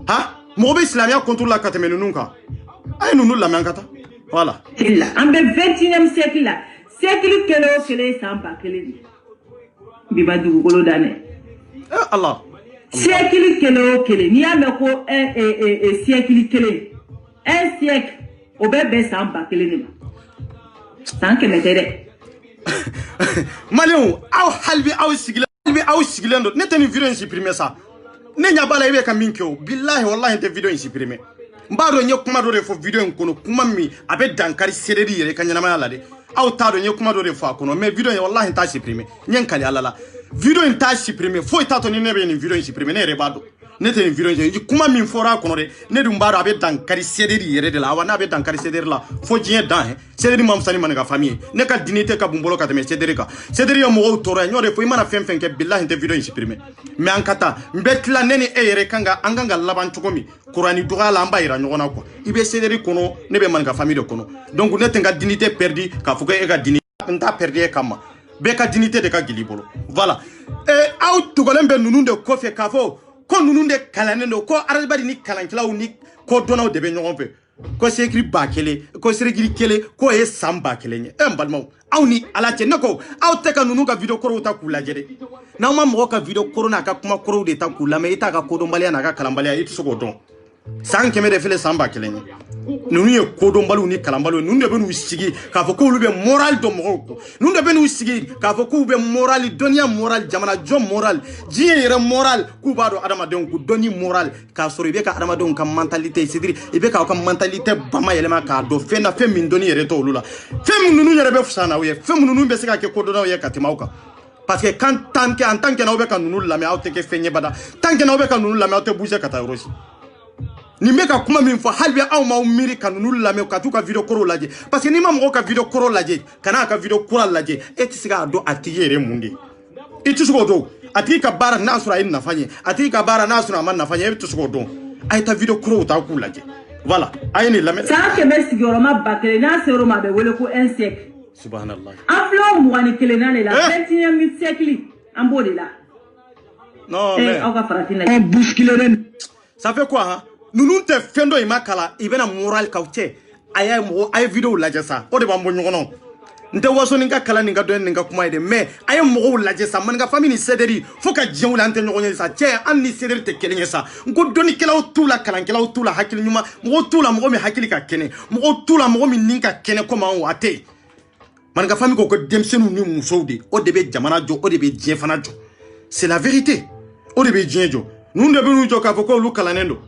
ha Mobe islamia contre la katemenu nunka. Ay nunu la mankata. Voilà. Là, en 21e siècle là, siècle kele samba kele. Bibadu golo dane. Allah. Siècle kele ni ame ko siècle kele. Un siècle obebe samba kele ni. Sans que metere. Malion, halbi aw sigilendo. Neteni video supprimer ça. Ne nyabala ibe ka minkyo billahi wallahi te video supprimer mbaro nye kuma do refo video nkono kuma mi abe dankari sereri yere kanyana ma yala de aw ta do nye kuma do refo akono mais video wallahi ta supprimer nyen kali alala video ta supprimer fo ta to ni nebe ni video supprimer ne rebado ne te ni video je kuma mi fora kono de ne dum mbaro abe dankari sereri yere de la wana abe dankari sereri la fo jien dan sereri mam sani man ga famille ne ka dinité ka bumbolo ka te me sereri yo mo toro nyore fo imana femfen ke billahi te video supprimer mais ankata mbetla neni eyere kanga anganga laban chukomi Qurani dugala amba ira nyona kwa ibe cederi kono nebe man ga famille kono donc ne tenga dignité perdi ka fuka e ga dignité nta perdi kama be ka dignité de ka gilibolo voilà aw tugolembe nununde kofe kafo ko nununde kalanendo ko arabadi ni kalanklaw ni ko donaw de be nyompe ko sekri bakele ko sergiri kele ko e samba kele nye mbalmo aw ni alache nako aw teka nunu ka video koro ta kula jere na ma mo ka video koro na ka kuma koro de ta kula me ita ka kodo mbalia na ka kalambalia itu soko don san keme de fele samba kele nye nunu ye kodo mbalu ni kalambalu nunu de benu sigi ka fo ko lube moral do mo nunu de benu sigi ka fo ko be moral donia moral jamana jom moral jiere moral ku bado adama don ku doni moral ka soro be ka adama don ka mentalité sidiri ibe ka mentalité bama yelema ka do fena fem doni yere to lula fem nunu yere be fusana we fem nunu be se ka ke kodo na ye katimauka parce que quand en tant que na obe ka nunu la me auto ke fenye bada tant que na obe ka nunu la me auto bouger kata rosi ni meka kuma min fo halbi aw ma umiri kanunu la me ka tuka video koro laje parce que ni ma mo ka video koro laje kana ka video koro laje etisiga do atiyere mundi etisugo do atika bara nasura in nafanye atika bara nasura man nafanye etisugo do ay ta video koro ta ku laje voilà ay ni la me ça que merci goroma bakele na sero ma be wele ko un siècle subhanallah aflo mo wani kele na le la 21e siècle ambode la Non, mais... Ça fait quoi, hein? Nous te fendo imakala, ibena moral kaute. Aye vidéo la jessa. O de bambo nyono. Nte waso ninga kala ninga do ninga kuma ide mais aye mo la jessa man nga famille céderi faut ka djewla ante nyono sa tie an ni céderi te kelenya sa. Ngo doni kala tula kala kala tula hakili nyuma. Mo tula mo mi hakili ka kene. Mo tula mo mi ninka kene koma on ate. Man nga famille ko demsenu ni musodi. O de be jamana jo, o de be dje fana jo. C'est la vérité. O de be dje jo. Nous de be nu jo ka foko lu kala nendo.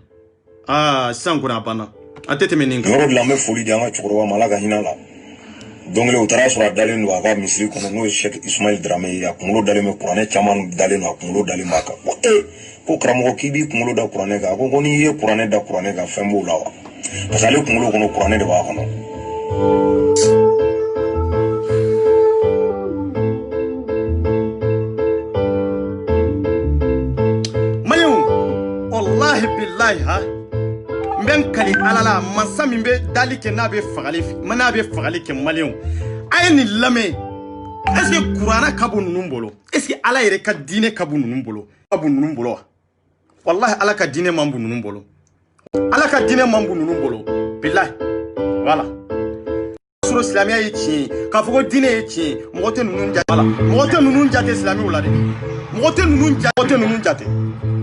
Ah, sanguna bana. Atete meninga. Yoro de la me folie dianga chukuro malaga hinala. Donc le utara sura dalen do ava misri kono no Cheikh Ismail Dramé ya kumulo dalen me Qur'ane chaman dalen no kumulo dalen maka. Ko kramo kibi kumulo da Qur'ane ga ko ni ye Qur'ane da Qur'ane ga fembo lawa. Parce que le kumulo kono Qur'ane de ba kono. Mayou wallahi billahi ha ben kali alala mansa min be dali ke na be fagali mana be fagali ke malion ay ni lame est-ce que Qur'ana kabu nunun bolo est-ce que ala yere ka dine kabu nunun bolo wallahi ala ka dine mambu nunun bolo ala ka dine mambu nunun bolo billahi voilà suro islamia yi chi ka fugo dine yi chi mogote nunun jate voilà mogote nunun jate islami wala de mogote nunun jate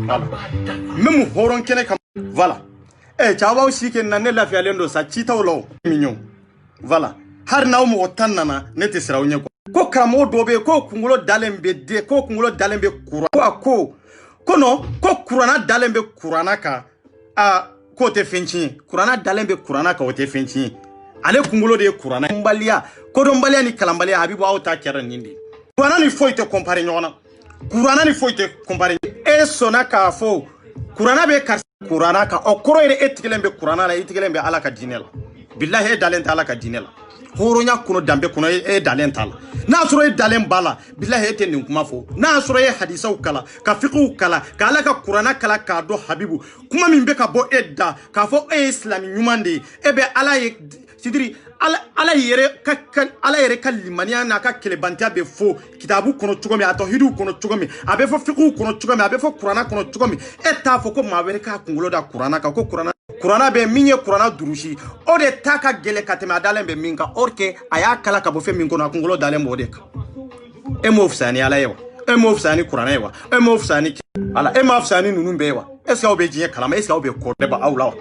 voilà même horon kene kam voilà. Eh, chawa aussi que n'a la fi alendo sa chita wolo mignon. Voilà. Har na mo tanana nete sira onye ko kramo dobe ko kungulo dalembe de ko kungulo dalembe kura ko no ko kurana dalembe kurana ka a ko te fenchi kurana dalembe kurana ka o te fenchi ale kungulo de kurana mbalia ko do mbalia ni kalambalia habibu auta kera nindi kurana ni faut te comparer nyona kurana ni faut te comparer e sona ka fo kurana be kar Qur'ana ka okoro ere etigelembe Qur'ana la etigelembe ala ka dinela billahi e dalenta ala ka dinela horonya kuno dambe kuno e dalenta la na soro e dalen bala billahi ete nin kuma fo na soro e hadisa kala ka fiqhu kala ka ala ka Qur'ana kala ka do habibu kuma min be ka bo edda ka fo e islami nyumande e be ala ye sidiri ala yere ka limaniya na ka kelebanta be fo kitabu kono chugomi atohidu kono chugomi abe fo fiqhu kono chugomi abe fo Qur'ana kono chugomi eta fo ko mawere ka kungulo da Qur'ana ka ko Qur'ana be minye Qur'ana durushi o de taka gele kateme adalen be minka orke aya kala ka bo fe min kono kungulo dalen bo de ka e mo fsani ala yewa e mo fsani Qur'ana yewa e mo fsani ala e ma fsani nunun be yewa est-ce que obe jiye kala ma est-ce que obe ko de ba awla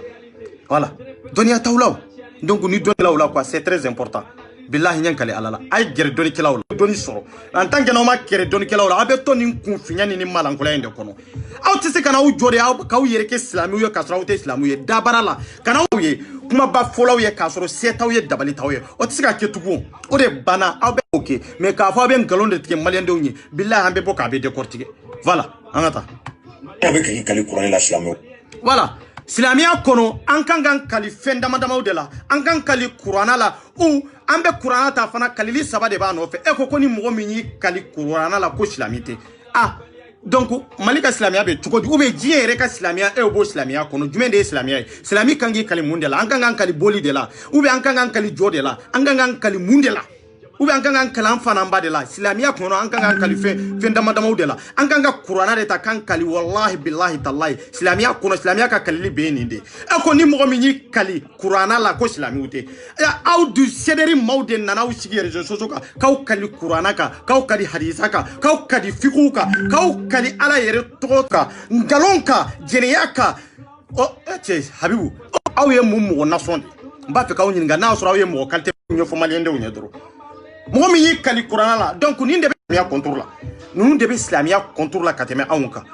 voilà donia tawlaw. Donc nous donnons là quoi, c'est très important. Billahi nyankale alala. Ay gere doni kila wala, doni soro. En tant que na ma kere doni kila wala, abe to ni kunfinya ni malankola ende kono. Aw tise kana u jode aw ka u yere ke islamu yo kasra u te islamu ye dabarala. Kana u ye kuma ba fola u ye kasro seta u ye dabali taw ye. O tise ka ketugo. O de bana aw be OK. Mais ka fa be ngalon de tike malien de unyi. Billahi ambe boka be décortiquer. Voilà, anata. Avec qui kali Qur'an la islamu. Voilà. Silamia kono ankangan kali fenda madama udela ankan kali Qur'ana la ou ambe Qur'ana ta fana kalili saba de ba no fe e ko koni mo minyi kali Qur'ana la ko islamité ah donc malika islamia be tuko di ube jiere ka islamia e obo islamia kono jumende islamia islami kangi kali mundela ankangan kali boli de la ube ankangan kali jode la ankangan kali mundela ube ankangan kala fana mbade la islamia kono ankangan kali fenda madama udela ankanga Qur'ana de ta kan kali wallahi billahi tallahi islamia kono islamia ka kali beninde e ko ni mo minyi kali Qur'ana la ko islami ute aw du sederi mawde nana usigi réseaux sociaux ka kali Qur'ana ka kali hadisa ka kali fiqhu ka kali ala yere toka ngalonka jeneyaka o ete habibu aw ye mumu na sonde mba fe ka onyi ngana so aw ye mo kalte nyo fo malende onye doro mo mi kali Qur'ana la donc ni ndebe islamia contrôle la nous ndebe islamia contrôle la kateme awunka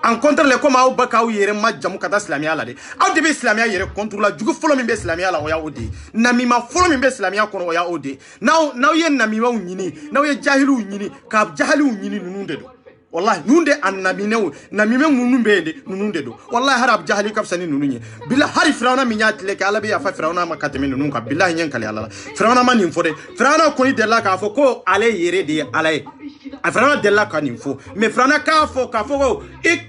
en contre le comme aw baka aw yere majamu kata islamia la de aw debe islamia yere contrôle la jugu folo mi be islamia la o ya odi namima folo mi be islamia kono o ya odi now ye namima unyini now ye jahilu unyini ka jahilu unyini nununde do wallahi nunde annabineu namime munumbe de nununde do wallahi harab jahili kapsani nununye bila hari firawna minyat leke alabi ya fa firawna makateme nununka billahi nyankali alala firawna mani fode firawna koni de la ka fo ko ale yere de alay firawna de la ka ninfo mais firawna ka fo ko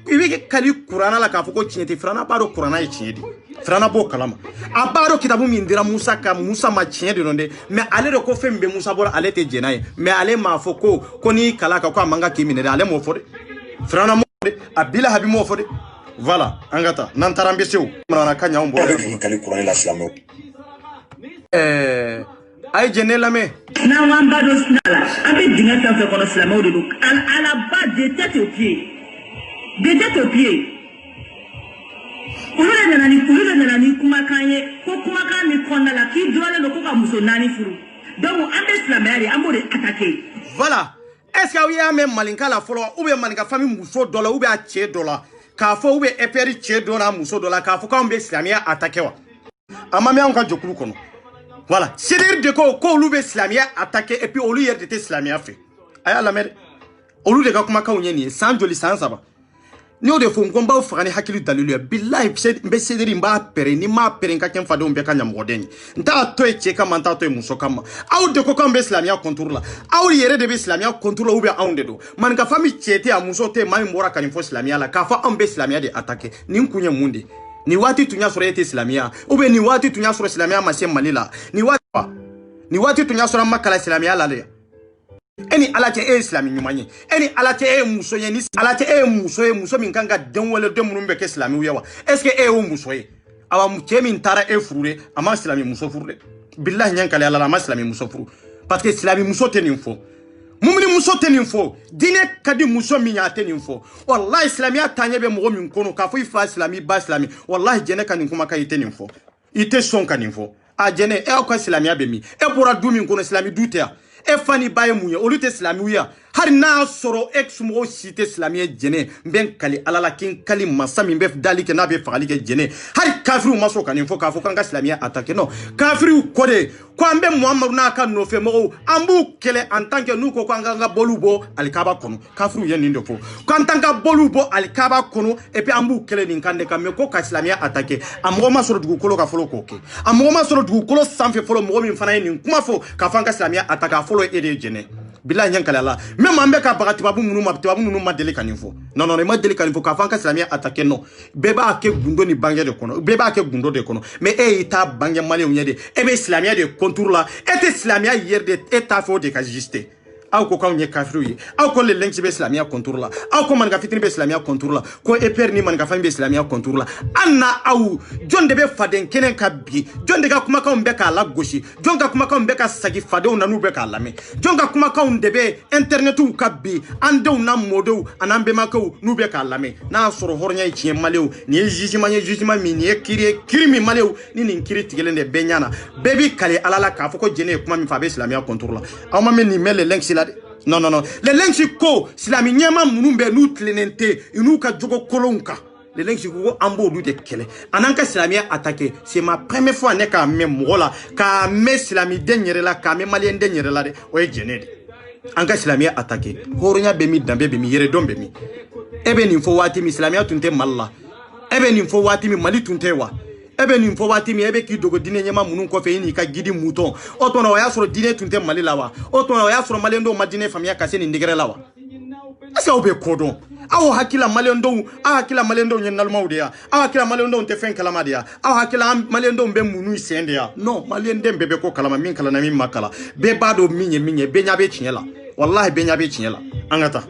ibi kali Qur'ana la ka fo ko chinyete firawna baro Qur'ana e chinyedi firawna bo kalama abaro kitabu mindira Musa ma chinyedi nonde mais ale de ko fembe Musa bora ale te jenaye mais ale ma fo ko ni kala ka ko amanga kimine ale mo fode firawna a bila habi mo fode voilà angata nan tarambe sew mana kanya on bo kali Qur'an la islam ay jene lame na wamba do snala abe dinga tan fe kono islam de do à la base de tête aux pieds Ulu nani kuma kanye ko kuma kan mi konna la ki dole no ko ka muso nani furu donc ambe islamiyari amore attaquer voilà est-ce que y a même malinka la folo ou bien malinka famille muso dola ou bien che dola ka fo ou bien eperi che dola muso dola ka fo ka ambe islamia attaquer wa amami an ka jokulu kono voilà c'est dire de ko olu be islamia attaquer et puis olu yerde te islamia fait aya la mer olu de ka kuma ka unyeni sans joli sans saba ni o de fo ngomba o fagani hakili dalilu ya billahi be sederi mba pere ni ma pere nka ken fado mbe kanya modenyi nta to e cheka manta to e muso kama au de ko kambe islamia contour la au yere de be islamia contour la ube aunde do man ka fami chete ya muso te mai mora kan fo islamia la ka fa ambe islamia de attaquer ni nkunye munde ni wati tunya sura ete islamia ube ni wati tunya sura islamia ma sem malila ni wati tunya sura makala islamia la le eni alate islami nyumanye eni alate muso yeni alate muso min kanga den wala dem numbe ke islami uyawa est-ce que muso ye awa mukemi ntara furure ama islami muso furure billahi nyankale ala ama islami muso furu parce que islami muso teninfo mumini muso teninfo dine kadi muso minya teninfo wallahi islami atanye be mo min kono ka fo ifa islami ba islami wallahi jene kan kuma ka teninfo ite son kaninfo a jene ko islami abemi pora du min kono islami dutea fani baye munye olu te islamiya har na soro ex mo cité islamie jene ben kali alala kin kali masami be dali ke na be fagali ke jene har kafiru maso kan info ka fo kan islamia attaque no kafiru kode ko ambe muhammadu na kan no fe mo ambu kele en tant que nous ko nga bolubo alikaba kono kafiru yen ndo fo ko en tant que bolubo alikaba kono et puis ambu kele nin kande kam ko ka islamia attaque amgo masoro dugu kolo ka folo koke amgo masoro dugu kolo sanfe folo mo min fana nin kuma fo ka fanga islamia attaque folo ede jene billahi nyankala la même ambe ka bagati babu munu ma deli kanifo non ma deli kanifo ka fanka islamia attaquer no beba ke gundo ni bange de kono beba ke gundo de kono mais ita bange mali unyede be islamia de contour la et islamia yerde eta fo de ka juste aw ko kaw nye kafiru yi aw ko le lenki be islamia contour la aw ko man ga fitini be islamia contour la ko eper ni man ga fami be islamia contour la anna aw jonde be faden kenen ka bi jonde ga kuma ka umbe ka la goshi jonga kuma ka umbe ka sagi fade na nu be ka lame jonga kuma ka unde be internetu ka bi ande na modo anambe makau nu be ka lame na soro hornya yi malew ni jijima mi ni kiri mi malew ni kiri tigelende be nyana bebi kale alala ka foko jene kuma mi fa be islamia contour la aw ma ni mele lenki non les lenchi ko silami nyama munumbe nu tlenente inu ka jogo kolonka les lenchi ko ambo du de kele ananka silami attaquer c'est ma première fois ne ka me mola ka me silami denyere la ka me malien denyere la de o jenede anka silami attaquer horonya be mi dambe be mi yere dombe mi ebe ni fo wati mi silami tunte malla ebe ni fo wati mi mali tunte wa ebe ni mfo wati mi ebe ki dogo dine nyema munun ko fe ni ka gidi mouton otono ya soro dine tunte mali lawa otono ya soro malendo madine famia kase ni ndigere lawa asa obe kodon awo hakila malendo nyen nalmawde ya awo hakila malendo nte fen kalama dia awo hakila malendo mbe munu isende ya non malende mbebe ko kalama min kala na min makala be bado minye be nyabe chinyela wallahi be nyabe chinyela angata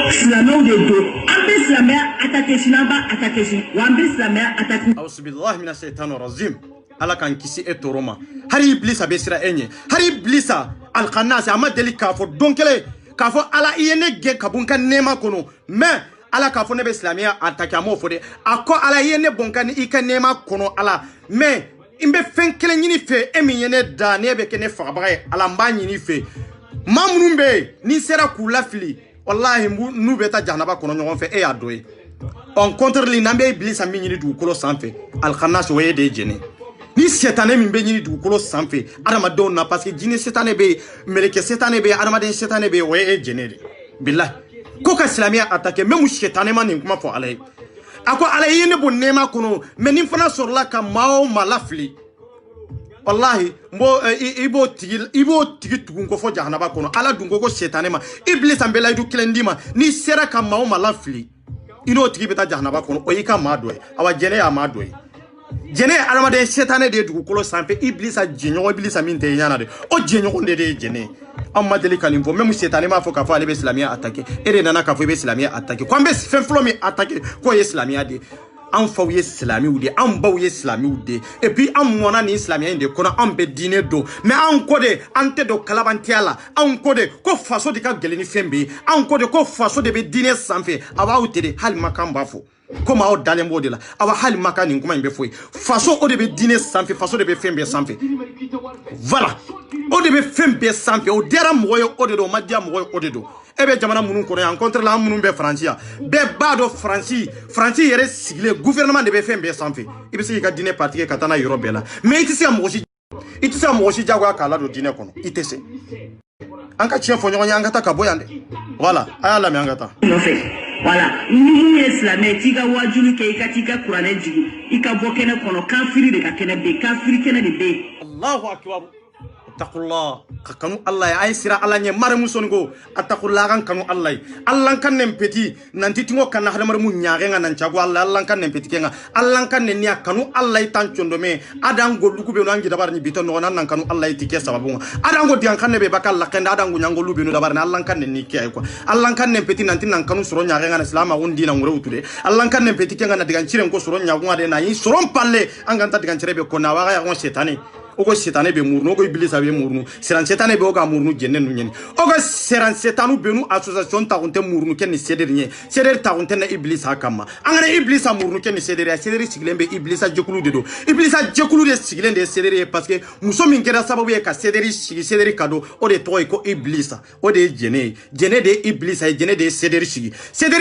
Islamou de do ambe islamia attaquer sinaba attaquer wa ambe islamia attaquer auzubillahi minash shaitanir rajim ala kan kisi etoroma hari iblisa besira enye hari iblisa alqanas ama delika fo donkele ka fo ala yene ge kabunka nema kono mais ala ka fo ne be islamia attaquer mo fo de akko ala yene bonka ni ika nema kono ala mais imbe fen kele nyini fe emi yene da ne be kene fabaye ala mba nyini fe mamnumbe ni sera kula fili wallahi nous beta jahanaba kono ñogon fe e ya doye on contre li nambe iblis am ñini du kolo sanfe al khanas waye de jene ni setane min be ñini du kolo sanfe adama do na parce que jini setane be meleke setane be adama den setane be waye e jene de billah ko ka islamia attaquer même setane man kuma fo alay ako alay yene bo nema kono menin fana sorla ka mao malafli wallahi mbo ibo tigi tugun ko fo jahanaba kono ala dungo ko setane ma iblis ambela idu klendima ni sera ka mauma lafli ino tigi beta jahanaba kono o yika madoy awa jene ya madoy jene alamade setane de dugukolo sanfɛ iblisa jɛɲɔgɔn iblisa min tɛ ɲana de o jɛɲɔgɔn de ye jɛnɛ an ma deli ka nin fɔ même setane m'a fɔ k'a fɔ ale bɛ silamɛya attaquer e de nana k'a fɔ i bɛ silamɛya attaquer ko an bɛ fɛn fɔlɔ min attaquer k'o ye silamɛya de an faw ye silamɛw de an baw ye silamɛw de et puis an mɔna nin silamɛya in de kɔnɔ an bɛ diinɛ dɔn mais an ko de an tɛ don kalabantiya la an ko de ko faso de ka gɛlɛn ni fɛn bɛ ye an ko de ko faso de bɛ diinɛ sanfɛ a b'aw tɛ de hali Makan b'a fɔ comme aw dalen b'o de la aw hali Makan nin kuma in bɛ fɔ ye faso o de bɛ diinɛ sanfɛ faso de bɛ fɛn bɛɛ sanfɛ voilà o de bɛ fɛn bɛɛ sanfɛ o diyara mɔgɔ ye o de don o ma diya mɔgɔ ye o de don e bɛ jamana minnu kɔnɔ yan contre la an minnu bɛ Faransi yan bɛɛ b'a dɔn Faransi yɛrɛ sigilen gouvernement de bɛ fɛn bɛɛ sanfɛ i bɛ se k'i ka diinɛ pratiquer ka taa n'a yɔrɔ bɛɛ la mais i tɛ se ka mɔgɔ si jagoya k'a ladon diinɛ kɔnɔ i tɛ se an ka tiɲɛ fɔ ɲɔgɔn ye an ka taa ka bɔ yan dɛ voilà a y'a lamɛn an ka taa voilà ni ye silamɛ t'i ka wajulu kɛ i ka t'i ka kuranɛ jigi i ka bɔ kɛnɛ kɔnɔ kafiri de ka kɛnɛ bɛ kafiri kɛnɛ de bɛ Allahu akbar Attaqullaah kanu Allah ay sira Allah nye mare musoni go attaqullaah kan kanu Allah Allah kan nem peti nanti tingo kan na hadamar mu nyaare nga nan chago Allah kan nem peti kenga Allah kan ne niya kanu Allah tan chondome adan go lugu be no angi dabar ni bito no nan kanu Allah tike sababu adan go dian kan ne be bakal lakenda adan go nyango lubi no dabar na Allah kan ne ni kay ko Allah kan nem peti nanti nan kanu soro nyaare nga na islam on dina ngure utude Allah kan nem peti kenga na digan chiren ko soro nyago ade na yi soro palle anganta digan chire be ko na waga ya ko setani ogo setane be murnu ogo iblisa be murnu seran setane be oga murnu jenne nu nyeni ogo seran setanu be nu association ta onte murnu ken ni seder nye seder ta onte na iblisa kama angana iblisa murnu ken ni seder sigilen be iblisa jekulu de do iblisa jekulu de sigilen de seder parce que muso min kera sababu ye ka seder kado o de toy ko iblisa o de jene de iblisa jene de seder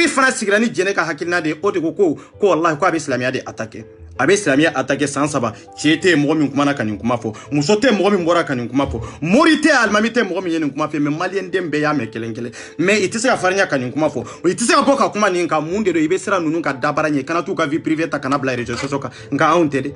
fana sigilani jene ka hakilina de o de ko wallahi ko abi islamia de attaquer abe islamia attaquer sans saba chete mo min kuma na kanin kuma fo musote mo min bora kanin kuma fo morite almamite mo min yenin kuma fe me malien dembe ya me kelenkele mais itise ka farnya kanin kuma fo itise ka boka kuma nin ka munde do ibe sira nunu ka dabara nye kana tu ka vie privée ta kana bla réseaux sociaux ka nga ontede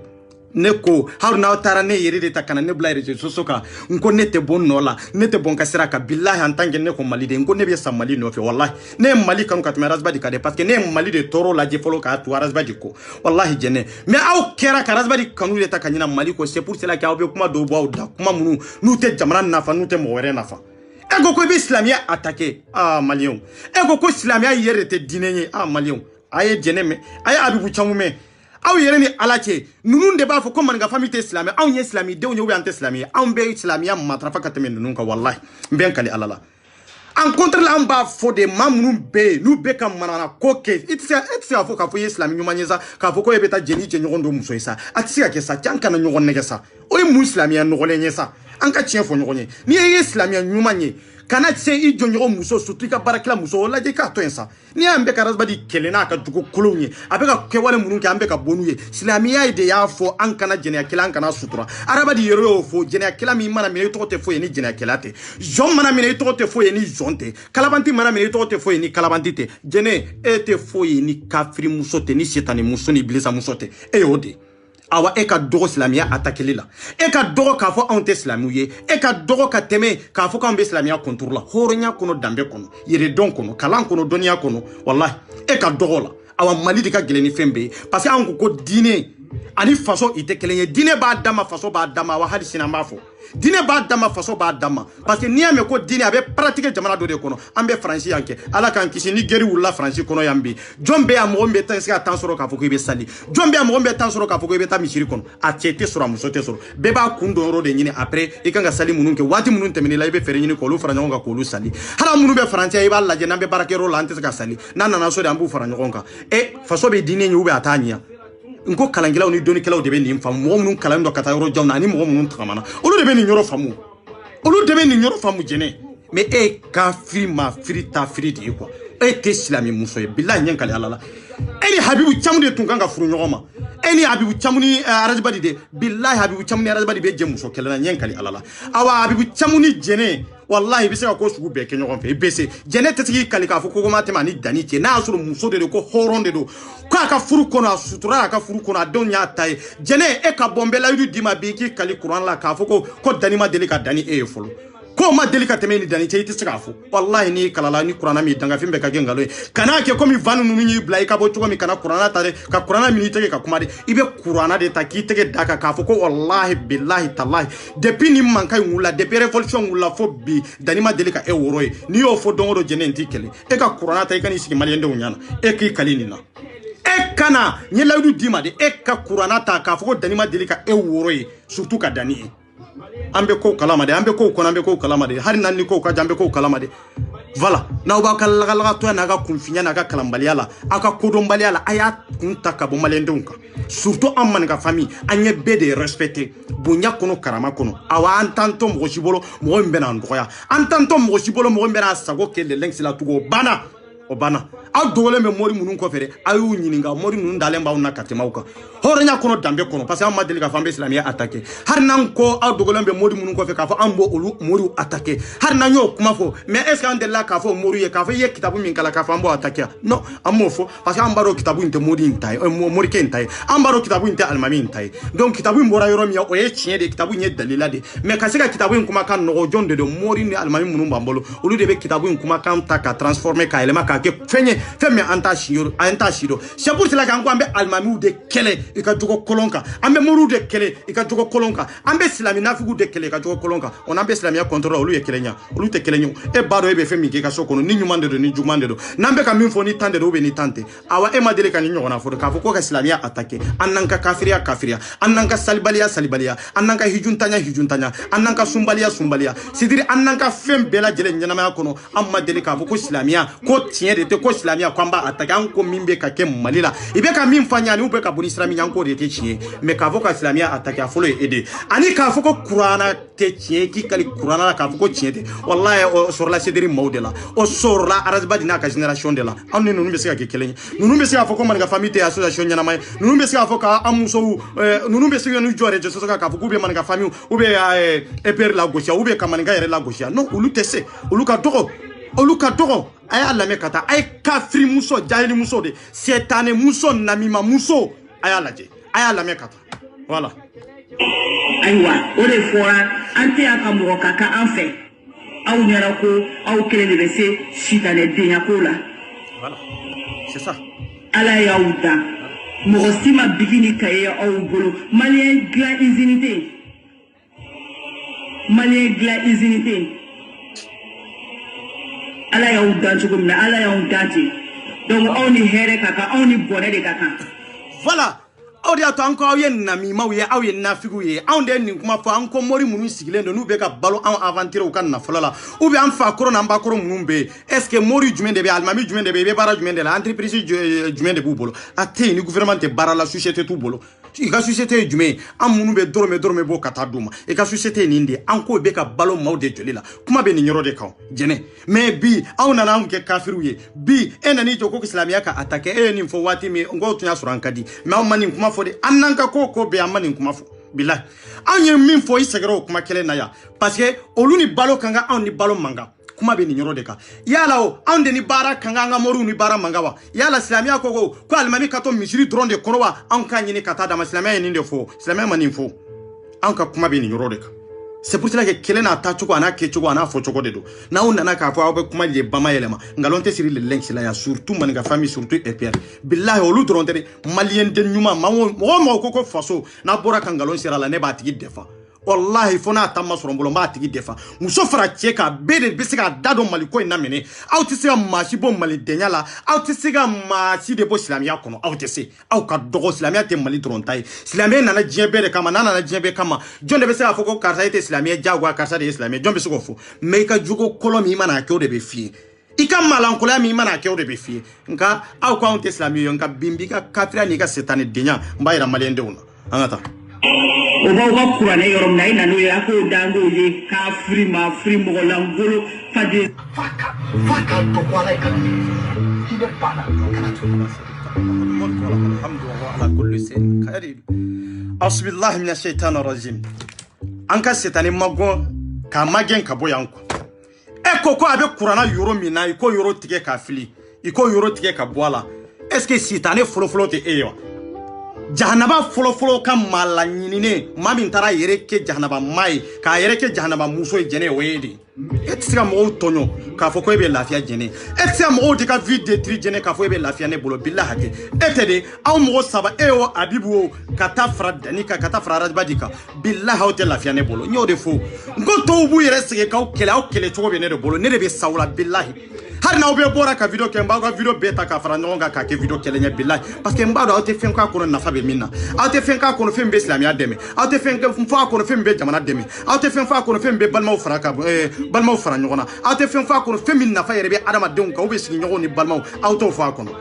neko haruna tara ne yeri de ta kana ne bla réseaux sociaux ka nko nete bon nola nete bon ka sira ka billahi en tant que ne ko mali de nko ne be sa mali no fe wallahi ne mali kanu ka tumeras badi ka de parce que ne mali de toro la je folo ka tu aras badi ko wallahi jene mais aw kera ka ras badi kanu de ta kanyina mali ko c'est pour cela ka be kuma do bo da kuma munu nu te jamana nafa nu te mo were nafa ego ko be islamia attaquer malien ego ko islamia yere te dinenye malien aye jene me aye abibu chamume aw yere ni alache nunun de ba fo ko man ga famille islamia aw ye islami de wonyo ante islamia aw be islamia matrafa ka temen nunun ka wallahi ben kali alala en contre la amba fo de mamnu be nu be kam manana ko ke itse fo ka fo islami nyumanyeza ka fo ko ebeta jeni je nyondo muso isa atisi ka ke sa janka na nyogon negesa o mu islamia no golenye sa anka chien fo nyogonye ni islamia nyumanye kana tse i jonyo muso surtout ka barakila muso la je ka to ensa ni ambe ka rasbadi kelena ka duko kolonye abeka ke wale mununke ambe ka bonuye islamia ide ya fo an kana jene akila an kana sutura arabadi yero fo jene akila mi mana mi to te fo ni jene akila te jom mana mi to te fo ni jonte kalabanti mana mi to te fo ni kalabanti te jene ete fo ni kafiri muso te ni setani muso ni blesa muso te e ode awa e ka dogo islamia attaquer la e ka dogo ka fo ante islamiye e ka dogo ka teme ka fo kan be islamia contrôle la horonya kono dambe kono yere don kono kalan kono donia kono wallahi e ka dogo la awa mali de ka geleni fembe parce que an ko dine ani faso ite kelenye dine ba dama faso ba dama wa hadisina mafo dine ba dama faso ba dama parce que ni ame ko dine abe pratiquer jamana do de kono ambe franchi yanke ala kan kisi ni geri wula franchi kono yambi jombe ya mo mbe tanska tansoro ka foko ibe sali jombe ya mo mbe tansoro ka foko ibe ta misiri kono atete sura musote soro beba kundo ro de nyine après ikanga sali mununke wati munun temeni la ibe fere nyine ko lu franya ngonga ko lu sali hala munu be franchi iba la je nambe barakero la antesa ka sali nana na so de ambu franya ngonga e faso be dine nyu be atanya nko kalangila oni doni kala o de be ni mfam mo mun kala ndo kata yoro jawna ni mo mun takamana olu de be ni nyoro famu olu de be ni nyoro famu jene mais e ka fi ma frita fridi quoi e te islami muso e billahi nyen kala alala eni habibu chamude tunganga furu nyoma eni habibu chamuni arajbadi de billahi habibu chamuni arajbadi be je muso kala nyen kala alala awa habibu chamuni jene wallahi bisa ko sugu be kenyo konfe bese jene tetiki kali ka fuko ma tema ni dani che na asuru muso de ko horonde do ko aka furu kono sutura aka furu kono donya tay jene e ka bombe la yudu dima be ki kali quran la ka fuko ko dani ma deli ka dani e folo ko ma deli ka tɛmɛ ni dani cɛ i tɛ se k'a fɔ wallahi ni kalala ni kuranna min danga fɛn bɛɛ ka kɛ nkalon ye kana kɛ komi vanu ninnu y'i bila i ka bɔ cogo min kana kuranna ta dɛ ka kuranna min i tɛgɛ ka kuma dɛ i bɛ kuranna de ta k'i tɛgɛ da kan k'a fɔ ko wallahi billahi tallahi depuis ni mankan in wulila depuis révolution wulila fo bi dani ma deli ka e woro ye n'i y'o fɔ don o don jɛnɛ in t'i kɛlɛ e ka kuranna ta i ka n'i sigi maliyɛndenw ɲɛna e k'i kali nin na e kana n ye layidu d'i ma de e ka kuranna ta k'a fɔ ko dani ma deli ka e woro ye surtout ka dani ye an bɛ kow kalama de an bɛ kow kɔnɔ an bɛ kow kalama de hali n'an ni kow ka jan an bɛ kow kalama de voilà n'aw b'a ka lagalagatɔya n'a ka kunfinya n'a ka kalanbaliya la aw ka kodɔnbaliya la a y'a kun ta ka bɔ maliyɛndenw kan surtout an maninka famille an ye bɛɛ de respecté bonya kɔnɔ karama kɔnɔ awa an t'an to mɔgɔ si bolo mɔgɔ min bɛna an dɔgɔya an t'an to mɔgɔ si bolo mɔgɔ min bɛna a sago kɛ lɛlɛnkisi la tugun o banna aw dogolen bɛ mori minnu kɔfɛ dɛ aw y'u ɲininka mori ninnu dalen b'aw na ka tɛmɛ aw kan hɔrɔnya kɔnɔ danbe kɔnɔ parce que an ma deli k'a fɔ an bɛ silamɛya attaqué hali n'an ko aw dogolen bɛ mori minnu kɔfɛ k'a fɔ an b'o olu moriw attaqué hali n'an y'o kuma fɔ mais est ce que an delila k'a fɔ mori ye k'a fɔ i ye kitabu min kalan k'a fɔ an b'o attaqué non an m'o fɔ parce que an b'a dɔn kitabu in tɛ mori in ta ye morikɛ in ta ye an b'a dɔn kitabu in tɛ alimami in ta ye donc kitabu in bɔra yɔrɔ min o ye tiɲɛ de kitabu in ye dalila de mais ka se ka kitabu in kumakan nɔgɔ jɔn de don mori ni alimami minnu b'an bolo olu de bɛ kitabu in kumakan ta ka transformer k'a yɛlɛma k'a kɛ fɛn ye fɛn min an t'a si dɔn c'est pour cela k'an ko an bɛ alimamiw de kɛlɛ i ka jogo kolon kan an bɛ moriw de kɛlɛ i ka jogo kolon kan an bɛ silami nafigiw de kɛlɛ i ka jogo kolon kan o n'an bɛ silamɛya contrôle olu ye kelen ye olu tɛ kelen ye e b'a dɔn e bɛ fɛn min kɛ i ka so kɔnɔ ni ɲuman de don ni juguman de don n'an bɛ ka min fɔ ni tan de don ou bien ni tan tɛ awa e ma deli ka ni ɲɔgɔnna fɔ k'a fɔ ko ka silamɛya attaqué an n'an ka kafiriya an n'an ka salibaliya an n'an ka hijuntanya an n'an ka sunbaliya c'est-à-dire an n'an ka fɛn bɛɛ lajɛlen ɲɛnamaya kɔnɔ an ma deli k'a fɔ ko silamɛya ko tiɲɛ de tɛ ko silamɛya ko an b'a attaqué an ko min bɛ ka kɛ Mali la i bɛ ka min fɔ ɲani ou bɛ ka bɔ ni sira min yan ko de tɛ tiɲɛ mais k'a fɔ ka silamɛya attaqué a fɔlɔ ye e de ani k'a fɔ ko kuranna tɛ tiɲɛ k'i kali kuranna la k'a fɔ ko tiɲɛ tɛ wallahi o sɔrɔla sederi maaw de la o sɔrɔla arazibaji n'a ka génération de la anw ni ninnu bɛ se ka kɛ kelen ye ninnu bɛ se k'a fɔ ko maninka famille tɛ association ɲɛnama ye ninnu bɛ se k'a fɔ k'an musow ninnu bɛ se ka n'u jɔ réseaux sociaux kan k'a fɔ k'u bɛ maninka famille ou bɛ EPR lagosiya ou bɛ ka maninka yɛrɛ lagosiya non olu tɛ se olu ka dɔgɔ a y'a lamɛn ka taa a ye kafiri muso jahili muso de sɛtanɛ muso namima muso a y'a lajɛ a y'a lamɛn ka taa voilà ayiwa o de fɔra an tɛ yan ka mɔgɔ ka kan an fɛ aw ɲɛna ko aw kelen de bɛ se sitanɛ denyako la voilà c'est ça ala y'aw da mɔgɔ si ma bigi ni kaye aw bolo maliyɛn dilan usine tɛ yen ala y'aw dan cogo min na ala y'aw dan ten donc aw ni hɛrɛ ka kan aw ni bɔnɛ de ka kan voilà aw de y'a to an ko aw ye namimaw ye aw ye nafigiw ye anw de ye nin kuma fɔ an ko mori minnu sigilen don n'u bɛ ka balo anw aventure u ka nafolo la ou bien an fa kɔrɔ n'an ba kɔrɔ minnu bɛ yen est ce que mori jumɛn de bɛ alimami jumɛn de bɛ yen i bɛ baara jumɛn de la entreprise jumɛn de b'u bolo a tɛ yen ni gouvernement tɛ baara la société t'u bolo i ka société ye jumɛn ye an minnu bɛ dɔrɔmɛ bɔ ka taa d'u ma i ka société ye nin de ye an k'o bɛ ka balo maaw de joli la kuma bɛ nin yɔrɔ de kan jɛnɛ mais bi aw nana anw kɛ kafiriw ye bi e nan'i jɔ ko silamɛya ka attaqué e ye nin fɔ waati min n ko tun y'a sɔrɔ an ka di mais aw ma nin kuma fɔ de an n'an ka ko bɛ an ma nin kuma fɔ bilahi anw ye min fɔ i sɛgɛrɛ o kuma kelen na yan parce que olu ni balo ka kan anw ni balo man kan kuma bɛ nin yɔrɔ de kan yala o anw de ni baara ka kan an ka moriw ni baara man kan wa yala silamɛya ko alimami ka to misiri dɔrɔn de kɔnɔ wa anw k'a ɲini ka taa dama silamɛya ye nin de fɔ silamɛya ma nin fɔ anw ka kuma bɛ nin yɔrɔ de kan c'est pour cela que kelen n'a taacogo a n'a kɛcogo a n'a fɔcogo de don n'aw nana k'a fɔ aw bɛ kuma de bamayɛlɛma nkalon tɛ siri lɛlɛnkisi la yan surtout maninka famille surtout EPR bilahi olu dɔrɔn tɛ dɛ maliyɛnden ɲuman mɔgɔ ko faso n'a bɔra ka nkalon sira la ne b'a tigi dɛfa wallahi fo n'a ta ma sɔrɔ n bolo n b'a tigi dɛfa muso fara cɛ kan bɛɛ de bɛ se ka da dɔn mali ko in na minɛ aw tɛ se ka maa si bɔ malidenya la aw tɛ se ka maa si de bɔ silamɛya kɔnɔ aw tɛ se aw ka dɔgɔ silamɛya tɛ mali dɔrɔn ta ye silamɛya nana diɲɛ bɛɛ de kama n'a nana diɲɛ bɛɛ kama jɔn de bɛ se k'a fɔ ko karisa e tɛ silamɛya diyagoya karisa de ye silamɛya jɔn bɛ se k'o fɔ mais i ka jogo kolon min i mana kɛ o de bɛ f'i ye i ka malankolaya min i mana kɛ o de bɛ f'i ye nka aw ko anw tɛ silamɛya ye nka bin b'i ka kafiriya n'i ka setanidenya n b'a yira maliyɛndenw na an ka taa o b'aw ka kuranɛ yɔrɔ min na i nan'o ye a k'o dan k'o ye k'a firi mɔgɔ langolo faden fa ka dɔgɔ ala ye ka hinɛ banna kana to asubillahi mina shaitani rajim an ka setani magɔn k'a magɛn ka bɔ yan kɔ e ko a bɛ kuranna yɔrɔ min na i ko yɔrɔ tigɛ k'a fili i ko yɔrɔ tigɛ ka bɔ a la est ce que setani fɔlɔfɔlɔ tɛ e ye wa jahanaba fɔlɔfɔlɔ ka maa laɲininen maa min taara yɛrɛ kɛ jahanaba maa ye k'a yɛrɛ kɛ jahanaba muso ye jɛnɛ o ye de et ti se ka mɔgɔw tɔɲɔ k'a fɔ ko e bɛ lafiya jɛnɛ e ti se ka mɔgɔw de ka vie détruire jɛnɛ k'a fɔ e bɛ lafiya ne bolo billahi tɛ e tɛ de aw mɔgɔ saba e o Abibu o ka taa fara Dani kan ka taa fara Arajibadi kan billahi aw tɛ lafiya ne bolo n y'o de fɔ n ko tɔw b'u yɛrɛ sigi k'aw kɛlɛ cogo bɛ ne de bolo ne de bɛ sa o la billahi hari n'aw bɛ bɔra ka video kɛ n b'aw ka video bɛɛ ta ka fara ɲɔgɔn kan k'a kɛ video kɛlɛ ɲɛ billahi parce que n b'a dɔn aw tɛ fɛn k'a kɔnɔ nafa bɛ min na aw tɛ fɛn k'a kɔnɔ fɛn min bɛ silamɛya dɛmɛ aw tɛ fɛn fɔ a kɔnɔ fɛn min bɛ jamana dɛmɛ aw tɛ fɛn fɔ a kɔnɔ fɛn min bɛ balimaw fara ɲɔgɔn na aw tɛ fɛn fɔ a kɔnɔ fɛn min nafa yɛrɛ bɛ adamadenw kan u bɛ sigi ɲɔgɔn ni balimaw aw t'o fɔ a kɔnɔ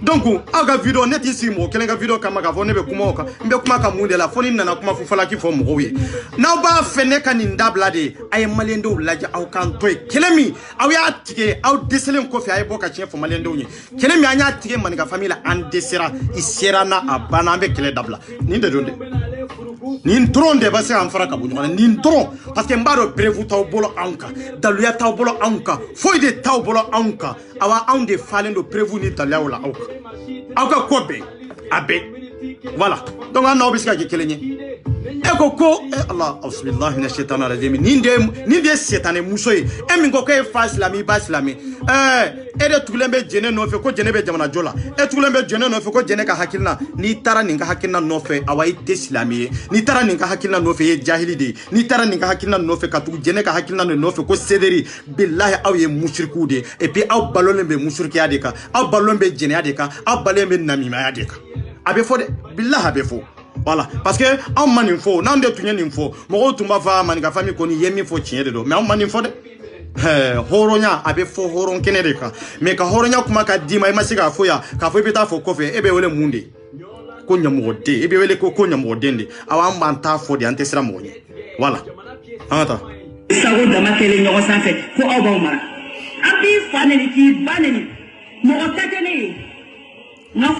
donc aw ka video ne t'i sigi mɔgɔ kelen ka video kama k'a fɔ ne bɛ kuma o kan n bɛ kuma ka mun de la fo ni nana kuma fɔfalaki fɔ mɔgɔw ye n'aw b'a fɛ ne ka nin dabila de a ye maliyɛndenw lajɛ aw k'an to yen kɛlɛ min aw y'a tigɛ aw dɛsɛlen kɔfɛ a ye bɔ ka tiɲɛ fɔ maliyɛndenw ye kɛlɛ min an y'a tigɛ maninka famille la an dɛsɛra i sera n'a a banna an bɛ kɛlɛ dabila nin de don dɛ nin dɔrɔn de bɛ se k'an fara ka bɔ ɲɔgɔn na nin dɔrɔn parce que n b'a dɔn prévu t'aw bolo anw kan daluya t'aw bolo anw kan foyi de t'aw bolo anw kan awa anw de falen don prévu ni daluyaw la aw kan aw ka ko bɛɛ a bɛɛ voilà donc an n'aw bɛ se ka kɛ kelen ye e ko Allah auzubillahi minash shaitani rajim nin de ye setane muso ye e min ko e fa silami i ba silami e de tugulen bɛ jɛnɛ nɔfɛ ko jɛnɛ bɛ jamana jɔ la e tugulen bɛ jɛnɛ nɔfɛ ko jɛnɛ ka hakilina n'i taara nin ka hakilina nɔfɛ awa i tɛ silami ye n'i taara nin ka hakilina nɔfɛ i ye jahili de ye n'i taara nin ka hakilina nɔfɛ ka tugu jɛnɛ ka hakilina de nɔfɛ ko sederi billahi aw ye musirikiw de ye et puis aw balolen bɛ musirikiya de kan aw balolen bɛ jɛnɛya de kan aw balolen bɛ namimaya de kan a bɛ fɔ dɛ billahi a bɛ fɔ voilà parce que anw ma nin fɔ n'anw de tun ye nin fɔ mɔgɔw tun b'a fɔ maninka famille kɔni ye min fɔ tiɲɛ de don mais anw ma nin fɔ dɛ hɔrɔnya a bɛ fɔ hɔrɔn kɛnɛ de kan mais ka hɔrɔnya kuma ka d'i ma i ma se k'a fɔ yan k'a fɔ i bɛ taa fɔ kɔfɛ e bɛ wele mun de ko ɲɛmɔgɔden e bɛ wele ko ɲɛmɔgɔden de awa an b'an t'a fɔ de an tɛ siran mɔgɔ ɲɛ voilà an ka taa sago dama kɛlen ɲɔgɔn sanfɛ ko aw b'aw mara an b'i fa neni k'i ba neni mɔgɔ tɛ kɛ ne ye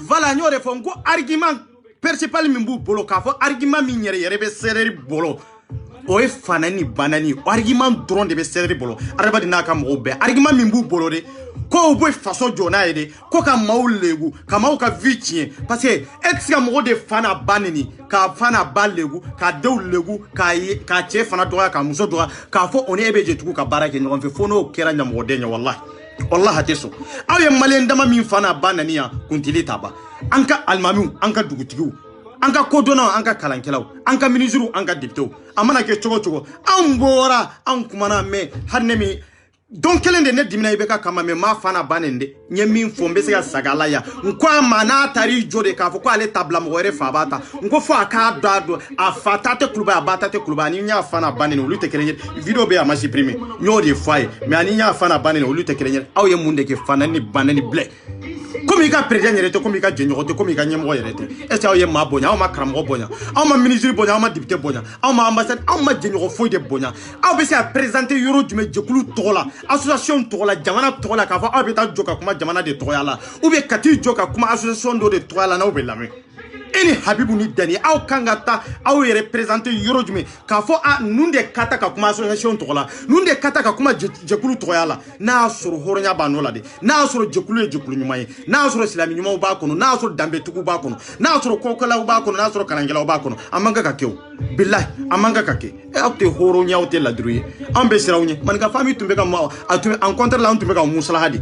voilà n y'o de fɔ n ko argument principal min b'u bolo k'a fɔ argument min yɛrɛ bɛ sɛrɛri bolo o ye fana ni bana ni argument dɔrɔn de bɛ sɛrɛri bolo adamaden n'a ka mɔgɔw bɛɛ argument min b'u bolo de ko u bɛ faso jɔ n'a ye de ko ka maaw lebu ka maaw ka vie tiɲɛ parce que e tɛ se ka mɔgɔ de fa n'a ba neni k'a fa n'a ba lebu k'a denw lebu k'a cɛ fana dɔgɔya k'a muso dɔgɔya k'a fɔ o ni e bɛ jɛ tugun ka baara kɛ ɲɔgɔn fɛ fo n'o kɛra ɲɛmɔgɔden ye wallahi wallahi a tɛ sɔn aw ye maliyɛn dama min fa n'a ba nani yan kuntili t'a ban an ka alimamiw an ka dugutigiw an ka kodɔnnaw an ka kalankɛlaw an ka ministres an ka députés a mana kɛ cogo cogo anw bɔra anw kumana mais hali ne min don kelen de ne dimina i bɛ ka kama mais maa fa n'a ba nin de n ye min fɔ n bɛ se ka saga la yan n ko a ma n'a taara i jɔ de k'a fɔ ko ale ta bila mɔgɔ wɛrɛ fa b'a ta n ko fɔ a k'a dɔn a fa ta tɛ kuruba a ba ta tɛ kuruba ani n y'a fa n'a ba nin olu tɛ kelen ye video bɛ a ma supprimer n y'o de fɔ a ye mais ani n y'a fa n'a ba nin olu tɛ kelen ye aw ye mun de kɛ fana ni bana ni bilɛ komi i ka président yɛrɛ tɛ komi i ka jɛɲɔgɔn tɛ komi i ka ɲɛmɔgɔ yɛrɛ tɛ est ce que aw ye maa bonya aw ma karamɔgɔ bonya aw ma ministre bonya aw ma député bonya aw ma ambassade aw ma jɛɲɔgɔn foyi de bonya aw bɛ se ka présenter yɔrɔ jumɛn jɛkulu tɔgɔ la association tɔgɔ la jamana tɔgɔ la k'a fɔ aw bɛ taa jɔ ka kuma jamana de tɔgɔya la ou bien ka t'i jɔ ka kuma association dɔ de tɔgɔya la n'aw bɛ lamɛn e ni Habibu ni Dani aw kan ka taa aw yɛrɛ présenter yɔrɔ jumɛn k'a fɔ a ninnu de ka taa ka kuma association tɔgɔ la ninnu de ka taa ka kuma jɛkulu tɔgɔya la n'a y'a sɔrɔ hɔrɔnya b'a nɔ la de n'a y'a sɔrɔ jɛkulu ye jɛkulu ɲuman ye n'a y'a sɔrɔ silamɛ ɲumanw b'a kɔnɔ n'a y'a sɔrɔ danbetigiw b'a kɔnɔ n'a y'a sɔrɔ kɔkɔlaw b'a kɔnɔ n'a y'a sɔrɔ kalankɛlaw b'a kɔnɔ a man kan ka kɛ o bilahi a man kan ka kɛ aw tɛ hɔrɔnya aw tɛ ladiri ye an bɛ siran aw ɲɛ maninka famille tun bɛ ka a tun en contre la an tun bɛ ka musalaha de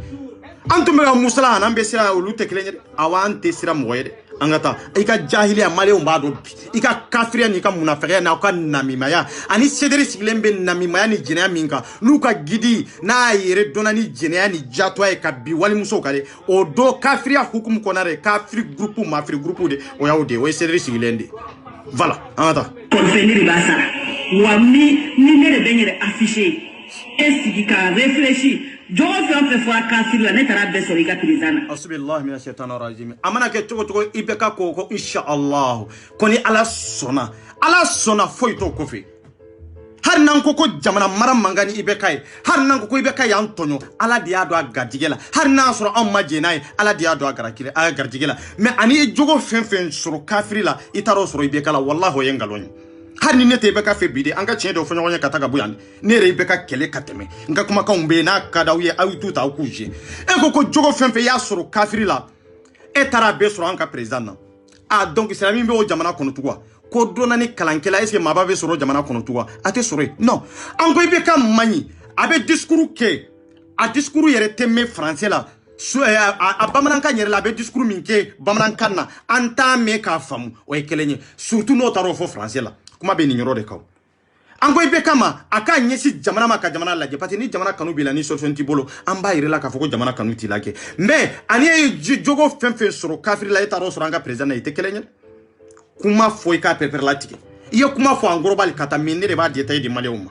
an tun bɛ ka musalaha n'an bɛ siran olu tɛ kelen ye dɛ awa an tɛ siran mɔgɔ ye dɛ an ka taa i ka jahiliya maliyɛnw b'a dɔn bi i ka kafiriya n'i ka munafɛgɛya n'aw ka namimaya ani sederi sigilen bɛ namimaya ni jɛnɛya min kan n'u ka gidi n'a yɛrɛ dɔnna ni jɛnɛya ni jatoya ye ka bi walimusow kan de o don kafiriya hukumu kɔnɔ de kafiri groupe mafiri groupe de o y'aw de o ye sederi sigilen de voilà an ka taa kɔlɔfɛ ne de b'a sara wa ni ne de bɛ n yɛrɛ affiché e sigi ka réfléchir jogo fɛn fɛn fɔra kafiri la ne taara bɛɛ sɔrɔ i ka président na asubillahi mina shaitani rajim a mana kɛ cogo cogo i bɛ ka ko inshallah ko ni ala sɔnna foyi t'o kɔfɛ hali n'an ko jamana mara man kan ni i bɛ ka ye hali n'an ko i bɛ ka y'an tɔɲɔ ala de y'a dɔn a garijɛgɛ la hali n'a sɔrɔ anw ma jɛ n'a ye ala de y'a dɔn a garijɛgɛ la mais ani ye jogo fɛn fɛn sɔrɔ kafiri la i taar'o sɔrɔ i bɛ ka la wallahi o ye nkalon ye hali ni ne tɛ i bɛ ka fɛ bi de an ka tiɲɛ dɔw fɔ ɲɔgɔn ye ka taa ka bɔ yan ne yɛrɛ i bɛ ka kɛlɛ ka tɛmɛ n ka kumakanw bɛ yen n'a ka d'aw ye aw y'u t'u ta aw k'u jɛ e ko jogo fɛn fɛn y'a sɔrɔ kafiri la e taara a bɛɛ sɔrɔ an ka président na a donc sira min bɛ o jamana kɔnɔ tugun ko donna ni kalankɛla est ce que maaba bɛ sɔrɔ jamana kɔnɔ tugun a tɛ sɔrɔ yen non an ko i bɛ ka man ɲi abe discours ke a discours yere temme français la a bamanan kan yere la be discours min ke bamanan kan na anta me ka famu o e kelenye surtout no taro fo français la kuma be ni nyoro de kaw ango ibe kama aka nyesi jamana ma ka jamana laje parce ni jamana kanu bila ni solution ti bolo amba yere la ka foko jamana kanu ti lake mais ani jogo fenfe soro kafiri la etaro soro anga president ite kelenye kuma foi ka pepper la tike iyo kuma fo en global kata minne de ba détail de maleuma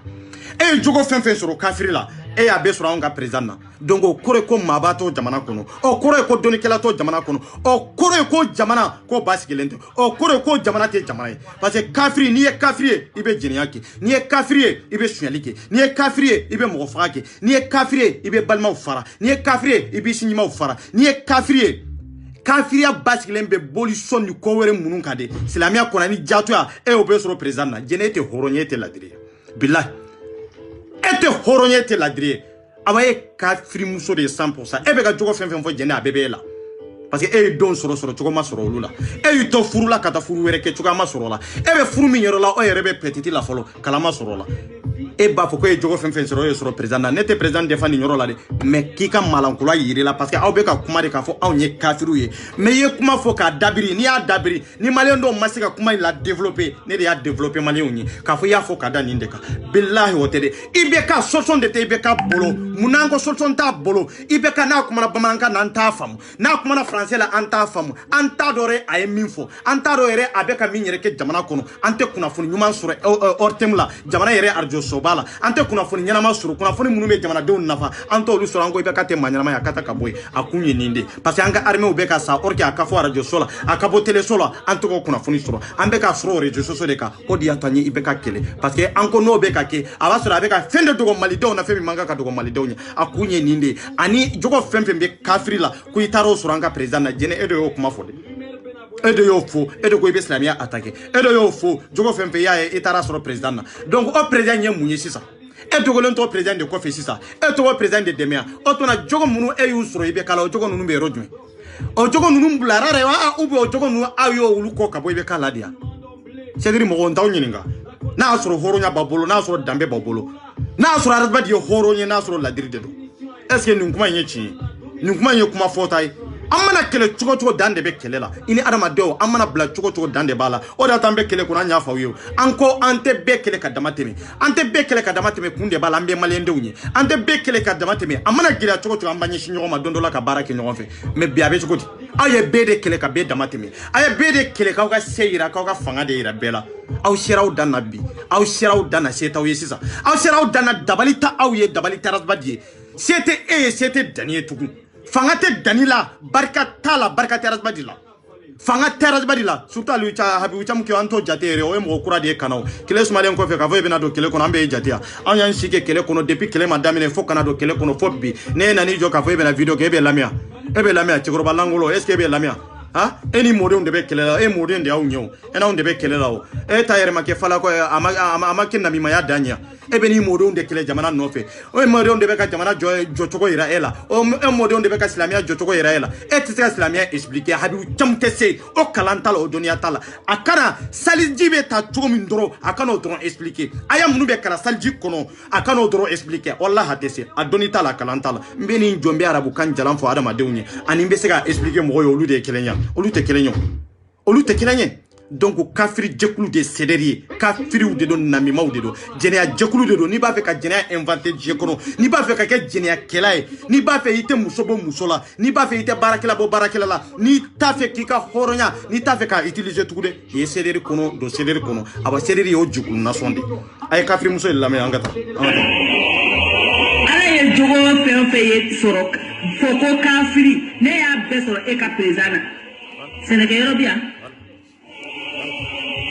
e jogo fenfe soro kafiri la e abe soro anga president na donc o kore ko mabato jamana kono o kore ko doni kela to jamana kono o kore ko jamana ko basigilente o kore ko jamana te jamana parce que kafiri ni e kafiri ibe jeniaki ni e kafiri ibe sunyalike ni e kafiri ibe mogofake ni e kafiri ibe balma fara ni e kafiri ibe sinyima fara ni e kafiri kafiria basiglen be bolution ni ko were munun kade islamia kona ni jato ya e obe soro president na jenete horonyete ladire billahi ete horonyete ladire abaye kafiri muso de 100% ebe ga jogo fen fo jene abebe la parce que e don soro jogo ma soro lula e to furu la kata furu were ke jogo ma soro la ebe furu mi nyoro la o yere be petiti la folo kala ma soro la e ba fo ko e jogo fen soro president na nete president de fani nyoro la de mais kika malankula yiri la parce que aw be ka kuma de ka fo aw nye kafiru ye mais ye kuma fo ka dabiri ni ya dabiri ni malien do masika kuma la développer ne de ya développer malien ni ka fo ya fo ka da ni ndeka billahi wotede ibe ka solution de te ibe ka bolo munango solution ta bolo ibe ka na kuma na bamananka na nta famu na kuma na français la anta famu anta dore ay minfo anta dore abeka minyere ke jamana kono ante kuna funi nyuma sura ortem la jamana yere arjo sobala ante kuna funi nyana masuru kuna funi munume jamana de nafa anto lu sura ngo ibeka te manyama ya kata kaboy akunye ninde parce que anga arme ubeka sa orki akafo arjo sola akabo tele sola anto ko kuna funi sura ambeka suro rejo soso deka odi atanye ibeka kele parce que anko no beka ke abasura abeka fende dogo malido na femi manga ka dogo malido nya akunye ninde ani jogo femfe be kafiri la ku itaro sura anga president na jene edo yo kuma fode edo yo fo edo ko ibe islamia attaquer edo yo fo jogo femfe ya itara sura president na donc o president nya munye sisa edo go lento president de ko fe sisa edo go president de demia o to na jogo munu e yu sura ibe kala o jogo nunu be rodwe o jogo nunu bularare wa ubi o jogo nunu ayo ulu ko kabo ibe kala dia sediri mo ntaw nyininga na sura horonya babolo na sura dambe babolo na sura arba di horonya na sura la diride do est-ce que nous kuma nyechi nous kuma nyekuma fotai amana kele chugo dande be kele la ini adama deo amana bla chugo dande bala o da tambe kele kuna nya fa wiyo anko ante be kele ka damatemi kunde bala ambe malende unye ante be kele ka damatemi amana gira chugo ambanye shinyo ma dondola ka barake nyo fe me biabe chugo aye be de kele ka be damatemi aye be de kele ka ga seira ka ga fanga de ira bela aw shiraw danabi aw shiraw dana seta yesisa aw shiraw dana dabalita aw ye dabalita rasbadie c'était Daniel Tougou. Fangate Danila, Barka Tala, Barka Terasbadila. Fanga Terasbadila, surtout lui, Habicham qui anto jatere, ou mo kura de canaux. Kele Somalien ko fe ka voye benado kele kono ambe jatia. Anyan shike kele kono depuis kele madame ne fo kanado kele kono fobi. Ne nani jo ka voye bena video ke be lamia. Ebe lamia chikoro balangolo, est-ce que be lamia? Ah, eni modon de be kele la, e modon de aunyo. Ena on de be kele la o. E tayere make fala ko amakin na mimaya danya. Ebeni modon de kele jamana nofe o modon de beka jamana jochoko iraela o modon de beka islamia jochoko iraela etisa islamia expliquer habi chamtese o kalanta o donia tala akana saljibe ta chomindro akana odron expliquer aya munu be kala salji kono akana odron expliquer wallah hadese adonita la kalanta la mbeni njombe arabu kan jalan fo adama dewnye ani mbesega expliquer mo yo olude kelenya olute kelenya donc kafiri jekulu de cédéri kafiri ou de don namima ou de do jenia jekulu de do ni ba fe ka jenia inventer jekono ni ba fe ka ke jenia kelae ni ba fe ite musobo musola ni ba fe ite barakela bo barakela la ni ta fe kika horonya ni ta fe ka utiliser tukude ye cédéri kono do cédéri kono aba cédéri yo jekulu na sonde ay kafiri muso la me angata ala ye jogo fe ye sorok foko kafiri ne ya besoro e ka prezana Sénégal Européen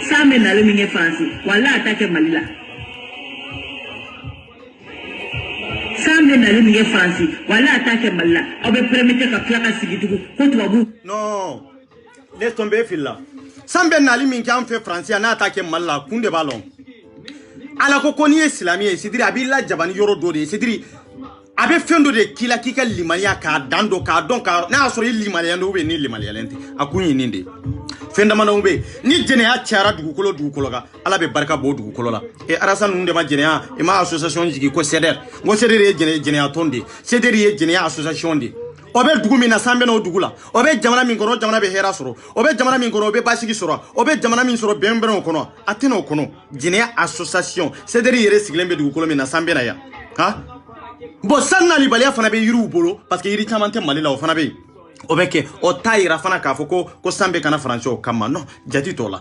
Sambe na luminge fansi wala atake malila Sambe na luminge fansi wala atake malila obe permettre ka fiaka sigituku ko tubabu non laisse tomber filla Sambe na luminge en fait français na atake malila kunde ballon ala ko koni islamie sidiri abilla jabani yoro dode sidiri abe fendo de kila kika limaliya ka dando ka don ka na so limaliya ndo be ni limaliya lente akunyi ninde fenda mana umbe ni jene ya tiara dugukolo ga ala be barka bo dugukolo la e arasan nunde ma jene ya e ma association jigi ko seder ngo seder ye jene ya tonde seder ye jene ya association de obe dugu mina sambe no dugula obe jamana min kono jamana be hera soro obe jamana min kono obe basigi soro obe jamana min soro bembe no kono ateno kono jene ya association seder yere siglembe dugukolo mina sambe na ya ha bo sanna libaliya fana be yiru bolo parce que yiri tamante malila o fana be obeke o taira fana ka foko ko sambe kana français o kama no jati tola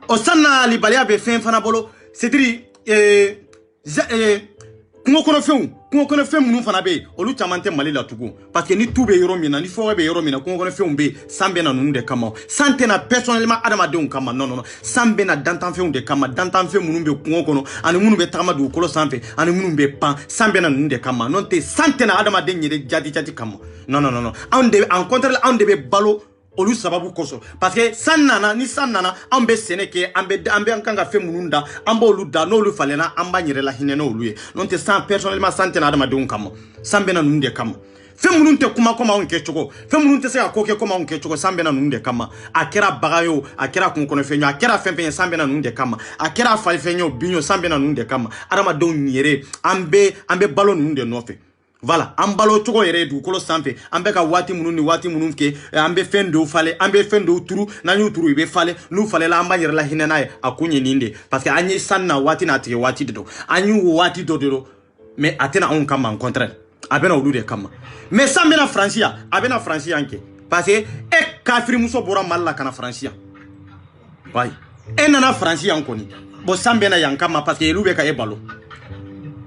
o sanna libaliya be fen fana bolo c'est-à-dire kungo kono fem munu fana be olu tamante malila tugu parce que ni tube yoro mina ni fo be yoro mina kungo kono fem be sambe na nunde kama sante na personnellement adama de kama non sambe na dantan fem de kama dantan fem munu be kungo kono ani munu be tama du kolo sambe ani munu be pan sambe na nunde kama non te sante na adama de nyede jadi kama non on de en contre on de be balo olu sababu koso parce que sanana ni sanana ambe seneke ambe ankanga fe mununda ambo luda no lu falena amba nyirela hineno oluye non te sans personnellement santé na adama de kama sambe na nunde kama fe mununte kuma onke choko fe mununte se akoke kuma onke choko sambe na nunde kama akera bagayo akera kunkono fenyo akera fempe sambe na nunde kama akera falfenyo binyo sambe na nunde kama adama de nyere ambe balo nunde nofe. Voilà, ambalo toko yere du kolo sanfe ambe ka wati munun ke ambe fendo fale ambe fendo turu na nyu turu ibe fale nu fale la amba yere la hinana akunye ninde parce que anyi sanna wati na tike wati do anyu wati do mais atena on kama en contraire abena olude kama mais sambe na francia abena francia anke parce que e kafiri muso bora malla kana francia vai e nana francia ankoni bo sambe na yankama parce que elube ka ebalo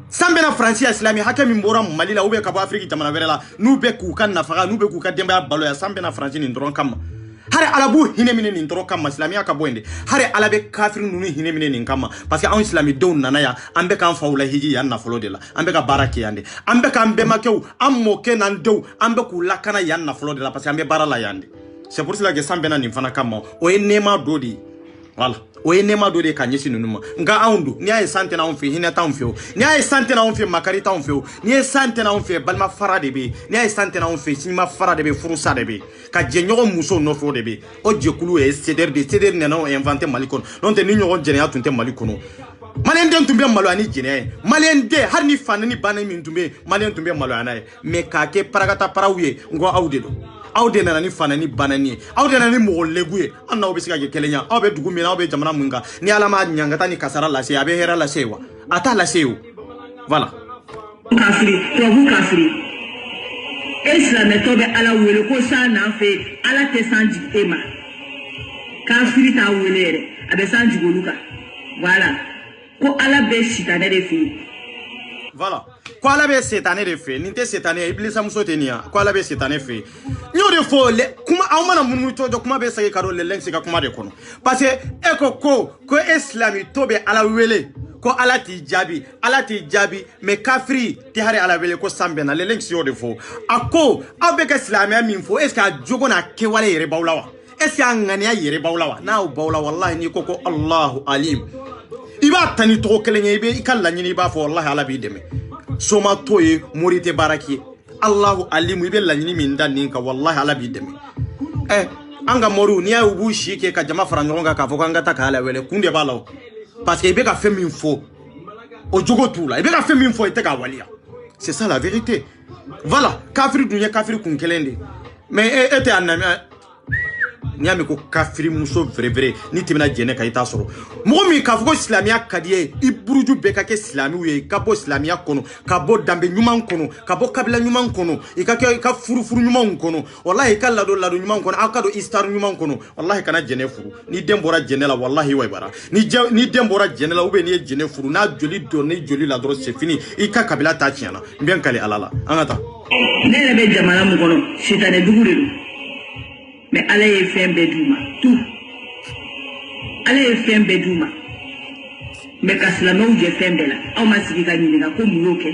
sambe na francia islami hake mimbora malila ube ka afriki jamana verela nube ku kan nafaga nube ku ka demba balo ya sambe na francia ni ndron kama hare alabu hinemine ni ndron kama islami aka boende hare alabe kafir nunu hinemine ni kama parce que en islami do nana ya ambe kan faula hiji ya na folo de la ambe ka baraki yande ambe ka ambe makeu ammoke nan do ambe ku lakana ya na folo de la parce que ambe barala yande c'est pour cela que sambe na ni fana kama o enema dodi voilà o enema do de kanyesi nunuma nga aundu ni ay sante na on fi hinata on fi ni ay sante na on fi makarita on fi ni ay sante na on fi balma farade be ni ay sante na on fi sinima farade be furusa de be ka jenyo muso no fo de be o jekulu e ceder ne no inventé malikon non te ni nyogo jene atunte malikono malen den tumbe malo ani jene malen de har ni fanani banani min tumbe malen tumbe malo anaye me ka ke paragata parawye ngo awde do awde na ni fanani banani awde na ni mo leguye anna obisika ke kelenya awbe dugumi na awbe jamana munga ni alama nyangata ni kasara la se abe hera la sewa ata la sewa voilà kafiri islam to be ala wele ko sa na fe ala te sanji ema kafiri ta welere abe sanji goluka voilà ko ala be sitane de fi voilà ko ala be setane de fe ninte setane iblisa musotenia ko ala be setane fe nyore fo le kuma awmana munu to do kuma be sagi karo le lensi ka kuma de kono parce que ko islami to be ala wele ko ala ti jabi me kafiri ti hare ala wele ko sambe na le lensi yo de fo ako abe ka islami min fo est ce ka jogo na ke wala yere bawlawa est ce que ngani ya yere bawlawa na bawla wallahi ni ko Allahu alim iba tani to kelenye ibe ikalla nyini ba fo wallahi ala bi deme soma toye morite baraki Allahu alimu ibe la nyini min dan ninka wallahi ala bi deme anga moru ni ya ubu shike ka jama faranjonga ka fo kanga ta kala wele kunde balaw parce que ibe ka fait min fo o jogo tula ibe ka fait min fo ite ka walia c'est ça la vérité voilà kafiri dunya kafiri kun kelende mais ete anami niami ko kafiri muso vrai ni timina jene ka ita soro mo mi ka fuko islamia kadiye iburuju be ka ke islamiu ye ka bo islamia kono ka bo dambe nyuman kono ka bo kabila nyuman kono ka furu nyuman kono wallahi ka lado nyuman kono akado istar nyuman kono wallahi kana jene furu ni dembora jene la wallahi way bara ni dembora jene la ube ni jene furu na joli do ni joli la dro c'est fini ika kabila ta tiana mbien kale alala angata ne be jamana mu kono shitane dugure mais ala ye fɛn bɛɛ d'u ma tout ala ye fɛn bɛɛ d'u ma mais ka silamɛw jɛ fɛn bɛɛ la aw ma sigi ka ɲininka ko mun y'o kɛ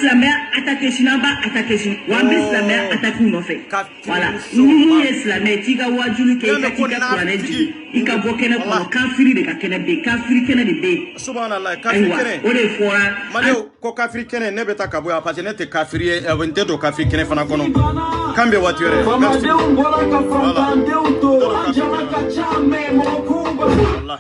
silamɛya attaqué sini an b'a attaqué sini wa an bɛ silamɛya attaqué u nɔfɛ voilà ni mun ye silamɛ t'i ka wajulu kɛ i ka t'i ka kuranɛ jigi i ka bɔ kɛnɛ kɔnɔ kafiri de ka kɛnɛ bɛ yen kafiri kɛnɛ de bɛ yen subhanallah kafiri kɛnɛ o de fɔra Maliɲɛw ko kafiri kɛnɛ ne bɛ taa ka bɔ yan parce que ne tɛ kafiri ye n tɛ don kafiri kɛnɛ fana kɔnɔ kan bɛ waati wɛrɛ Famadenw bɔra ka fantandenw to an jama ka ca mɛ mɔgɔ kun b'a la